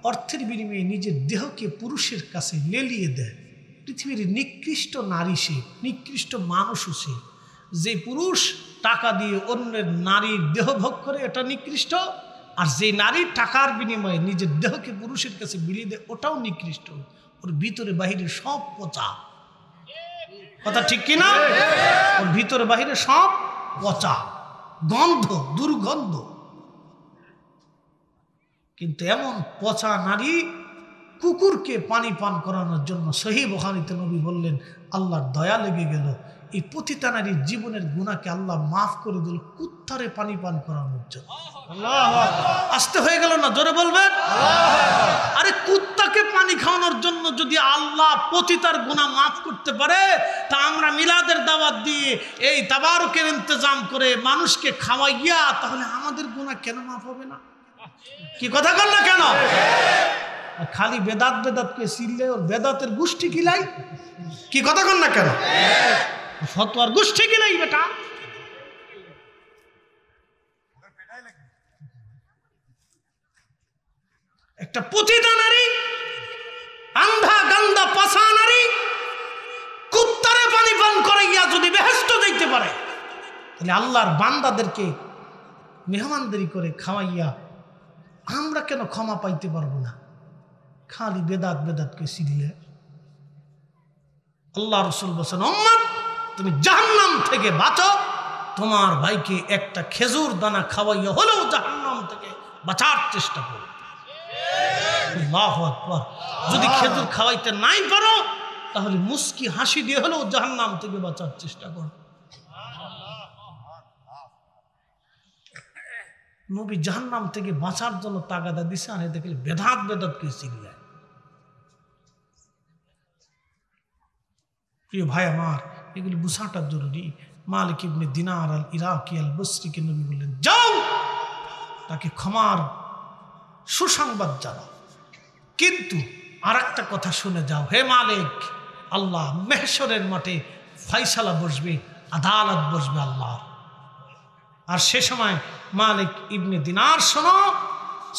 অর্থের বিনিময়ে নিজের দেহকে পুরুষের কাছে লেলিয়ে দেয়, পৃথিবীর নিকৃষ্ট নারী সে, নিকৃষ্ট মানুষও সে। যে পুরুষ টাকা দিয়ে অন্যের নারীর দেহ ভোগ করে, এটা নিকৃষ্ট। আর যে নারী টাকার বিনিময়ে নিজের দেহকে পুরুষের কাছে বিলিয়ে দেয়, ওটাও নিকৃষ্ট। ওর ভিতরে বাহিরে সব পচা। কথা ঠিক কিনা? ওর ভিতরে বাহিরে সব পচা, গন্ধ, দুর্গন্ধ। কিন্তু এমন পচা নারী কুকুরকে পানি পান করানোর জন্য সহিহ বুখারীতে নবী বললেন, আল্লাহর দয়া লেগে গেল, এই পতিতা নারীর জীবনের গুনাহকে আল্লাহ মাফ করে দিল কুত্তারে পানি পান করানোর জন্য। আসতে হয়ে গেল না? জোরে বলবেন। আরে কুত্তাকে পানি খাওয়ানোর জন্য যদি আল্লাহ পতিতার গুনাহ মাফ করতে পারে, তা আমরা মিলাদের দাওয়াত দিয়ে এই তাবারুকের ইন্তজাম করে মানুষকে খাওয়াইয়া, তাহলে আমাদের গুনাহ কেন মাফ হবে না? কি কথা কর না কেন? খালি বেদাত বেদাত কে সিললে ওর বেদাতের গোষ্ঠী কিলাই। কি কথা কর না কেন? ফতোয়ার গোষ্ঠী কিলাই বেটা। একটা পতিতা নারী, আন্ধা গান্দা পাছা নারী কুত্তারে পানি পান করাইয়া যদি বেহেশত দিতে পারে, তাহলে আল্লাহর বান্দাদেরকে মেহমানদারি করে খাওয়াইয়া আমরা কেন ক্ষমা পাইতে পারবো না? খালি বেদাত বেদাতকে সিললে। আল্লাহ রাসূল বলেন, উম্মত তুমি জাহান্নাম থেকে বাঁচো, তোমার ভাইকে একটা খেজুর দানা খাওয়াইয়া হলেও জাহান্নাম থেকে বাঁচার চেষ্টা করো। আল্লাহু আকবার। যদি খেজুর খাওয়াইতে নাই পারো, তাহলে মুস্কি হাসি দিয়ে হলেও জাহান্নাম থেকে বাঁচার চেষ্টা করো। নবী জাহান্নাম থেকে বাঁচার জন্য তাগাদা দিছে, আর দেখলে বেদাত বেদাতকে সিললে। প্রিয় ভাই আমার, এগুলি বুঝাটা জরুরি। মালিক ইবনে দিনার আল ইরাকি আল বসরিকে নবী বললেন, যাও তাকে ক্ষমার সুসংবাদ জানাও, কিন্তু আর একটা কথা শুনে যাও, হে মালিক, আল্লাহ মেহশরের মাঠে ফাইসালা বসবে, আদালত বসবে আল্লাহ। আর সে সময় মালিক ইবনে দিনার শোনো,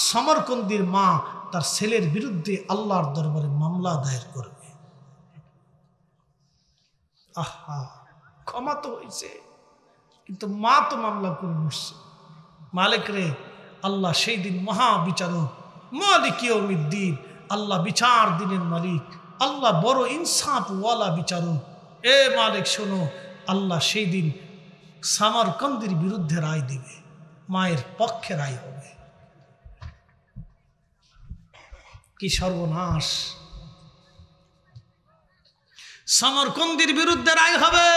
সমরকন্দির মা তার ছেলের বিরুদ্ধে আল্লাহর দরবারে মামলা দায়ের করবে। আহা, ক্ষমা তো হয়েছে, কিন্তু মা তো মামলা করে বসছে। মালিক রে, আল্লাহ সেই দিন মহা বিচারক, মালিক ইয়াউমিদ্দিন, আল্লাহ বিচার দিনের মালিক, আল্লাহ বড় ইনসাফ ওয়ালা বিচারক। এ মালিক শোনো, আল্লাহ সেই দিন সামারকন্দির বিরুদ্ধে রায় দিবে, মায়ের পক্ষে রায় হবে। কি সর্বনাশ! সমরকন্দির বিরুদ্ধে রায় হবে,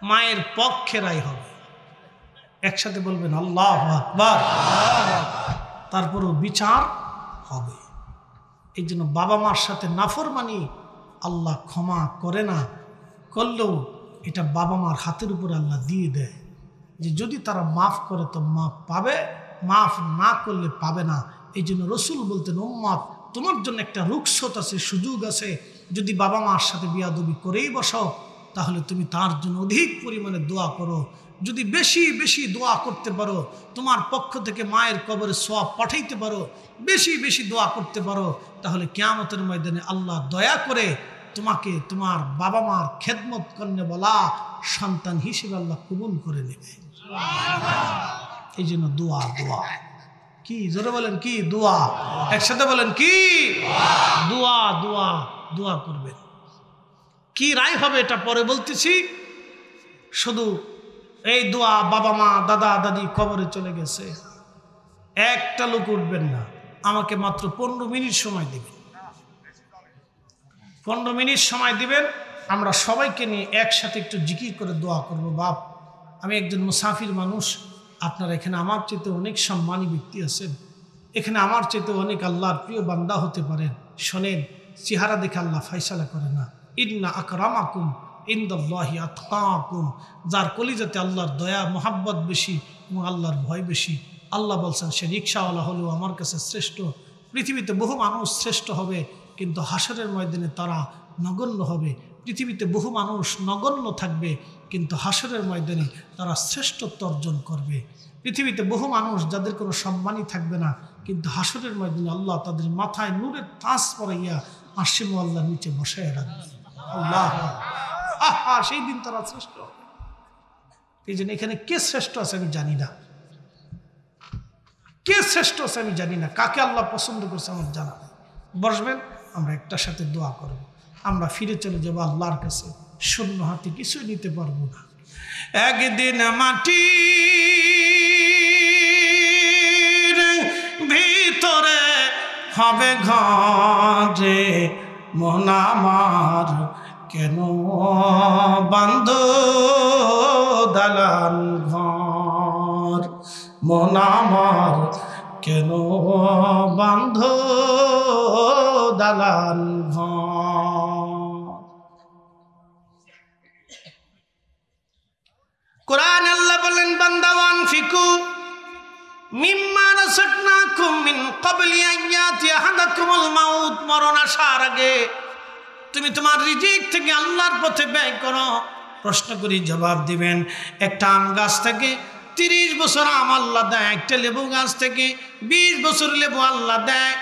মায়ের পক্ষে রায় হবে। একসাথে বলবেন আল্লাহু আকবার। তারপরও বিচার হবে। এই জন্য বাবা মার সাথে নাফরমানি আল্লাহ ক্ষমা করে না, করলেও এটা বাবা মার হাতের উপর আল্লাহ দিয়ে দেয়, যে যদি তারা মাফ করে তো মাফ পাবে, মাফ না করলে পাবে না। এই জন্য রসুল বলতেন, উম্মত তোমার জন্য একটা রুখসত আছে, সুযোগ আছে, যদি বাবা মার সাথে বিয়াদবি করেই বসো তাহলে তুমি তার জন্য অধিক পরিমাণে দোয়া করো। যদি বেশি বেশি দোয়া করতে পারো, তোমার পক্ষ থেকে মায়ের কবরে সওয়াব পাঠাইতে পারো, বেশি বেশি দোয়া করতে পারো, তাহলে কিয়ামতের ময়দানে আল্লাহ দয়া করে তোমাকে তোমার বাবা মার খেদমত করনে বলা সন্তান হিসেবে আল্লাহ কবুল করে নেবে। এই জন্য দোয়া, দোয়া কি জোরে বলেন, কি দোয়া, একসাথে বলেন কি দোয়া, দোয়া, দোয়া করবেন। কি রায় হবে এটা পরে বলতেছি। শুধু এই দোয়া, বাবা মা দাদা দাদি কবরে চলে গেছে, একটা লোক উঠবেন না, আমাকে মাত্র 15 মিনিট সময় দিবেন। 15 মিনিট সময় দিবেন, আমরা সবাইকে নিয়ে একসাথে একটু জিকির করে দোয়া করব। বাপ, আমি একজন মুসাফির মানুষ, আপনারা এখানে আমার চাইতে অনেক সম্মানী ব্যক্তি আছেন, এখানে আমার চাইতে অনেক আল্লাহর প্রিয় বান্দা হতে পারেন। শোনেন, চেহারা দেখে আল্লাহ ফায়সালা করে না। ইন্না আকরামাকুম ইনদাল্লাহি আতকাকুম, যার কলিজাতে আল্লাহর দয়া মোহাব্বত বেশি এবং আল্লাহর ভয় বেশি। আল্লাহ বলছেন সে রিক্সাওয়ালা হলেও আমার কাছে শ্রেষ্ঠ। পৃথিবীতে বহু মানুষ শ্রেষ্ঠ হবে, কিন্তু হাসরের ময়দানে তারা নগণ্য হবে। পৃথিবীতে বহু মানুষ নগণ্য থাকবে, কিন্তু হাসরের ময়দানে তারা শ্রেষ্ঠত্ব অর্জন করবে। পৃথিবীতে বহু মানুষ যাদের কোনো সম্মানই থাকবে না, কিন্তু হাসরের ময়দানে আল্লাহ তাদের মাথায় নূরের তাজ পরাইয়া আরশে আল্লাহ নিচে বসায় রাখবে। আল্লাহ, আহা, সেই দিন তারা শ্রেষ্ঠ হবে। এই জন্য এখানে কে শ্রেষ্ঠ আছে আমি জানি না, কে শ্রেষ্ঠ আছে আমি জানি না, কাকে আল্লাহ পছন্দ করছে আমার জানা নেই। বসবেন, আমরা একটার সাথে দোয়া করব। আমরা ফিরে চলে যাবো আল্লাহর কাছে, শূন্য হাতে কিছুই নিতে পারবো না। একদিন মাটির ভিতরে হবে ঘরে, মন আমার কেন বান্ধ দালান ঘর, মন আমার কেন বান্ধ দালান ঘর। কোরআন আল্লাহ বলেন, বান্দা ওয়ানফিকু মিম্মা রাযাকনাকুম মিন ক্বাবলি আন ইয়াতিয়া আহাদাকুমুল মাউত, মরণ আসার আগে তুমি তোমার রিজিক থেকে আল্লাহর পথে ব্যয় করো। প্রশ্ন করি, জবাব দিবেন। একটা আম গাছ থেকে 30 বছর আম আল্লাহ দেয়, একটা লেবু গাছ থেকে 20 বছর লেবু আল্লাহ দেয়।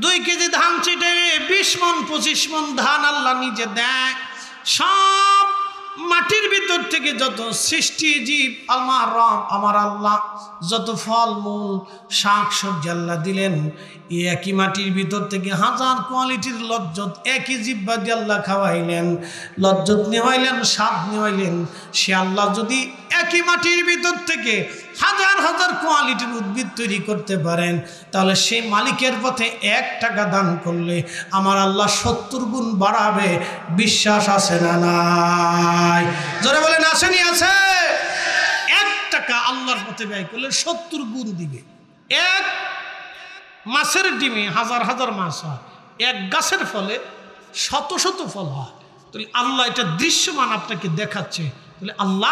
2 কেজি ধান ছিটে 20 মণ 25 মণ ধান আল্লাহ নিজে দেয়। সব মাটির ভিতর থেকে যত সৃষ্টি জীব আমার রব আমার আল্লাহ, যত ফল মূল শাক সবজি আল্লাহ দিলেন, একই মাটির ভিতর থেকে হাজার কোয়ালিটির লজ্জত একই জিহ্বা দিয়ে আল্লাহ খাওয়াইলেন, লজ্জত নেওয়াইলেন, স্বাদ নেওয়াইলেন। সে আল্লাহ যদি একই মাটির ভিতর থেকে হাজার হাজার কোয়ালিটির উদ্ভিদ তৈরি করতে পারেন, তাহলে সেই মালিকের পথে 1 টাকা দান করলে আমার আল্লাহ 70 গুণ বাড়াবে। বিশ্বাস আছে না নাই? জোরে বলেন, আসেনি? আছে। 1 টাকা আল্লাহর পথে ব্যয় করলে 70 গুণ দিবে। 1 মাছের ডিমে হাজার হাজার মাছ হয়, 1 গাছের ফলে শত শত ফল হয়। তাহলে আল্লাহ এটা দৃশ্যমান আপনাকে দেখাচ্ছে। তাহলে আল্লাহ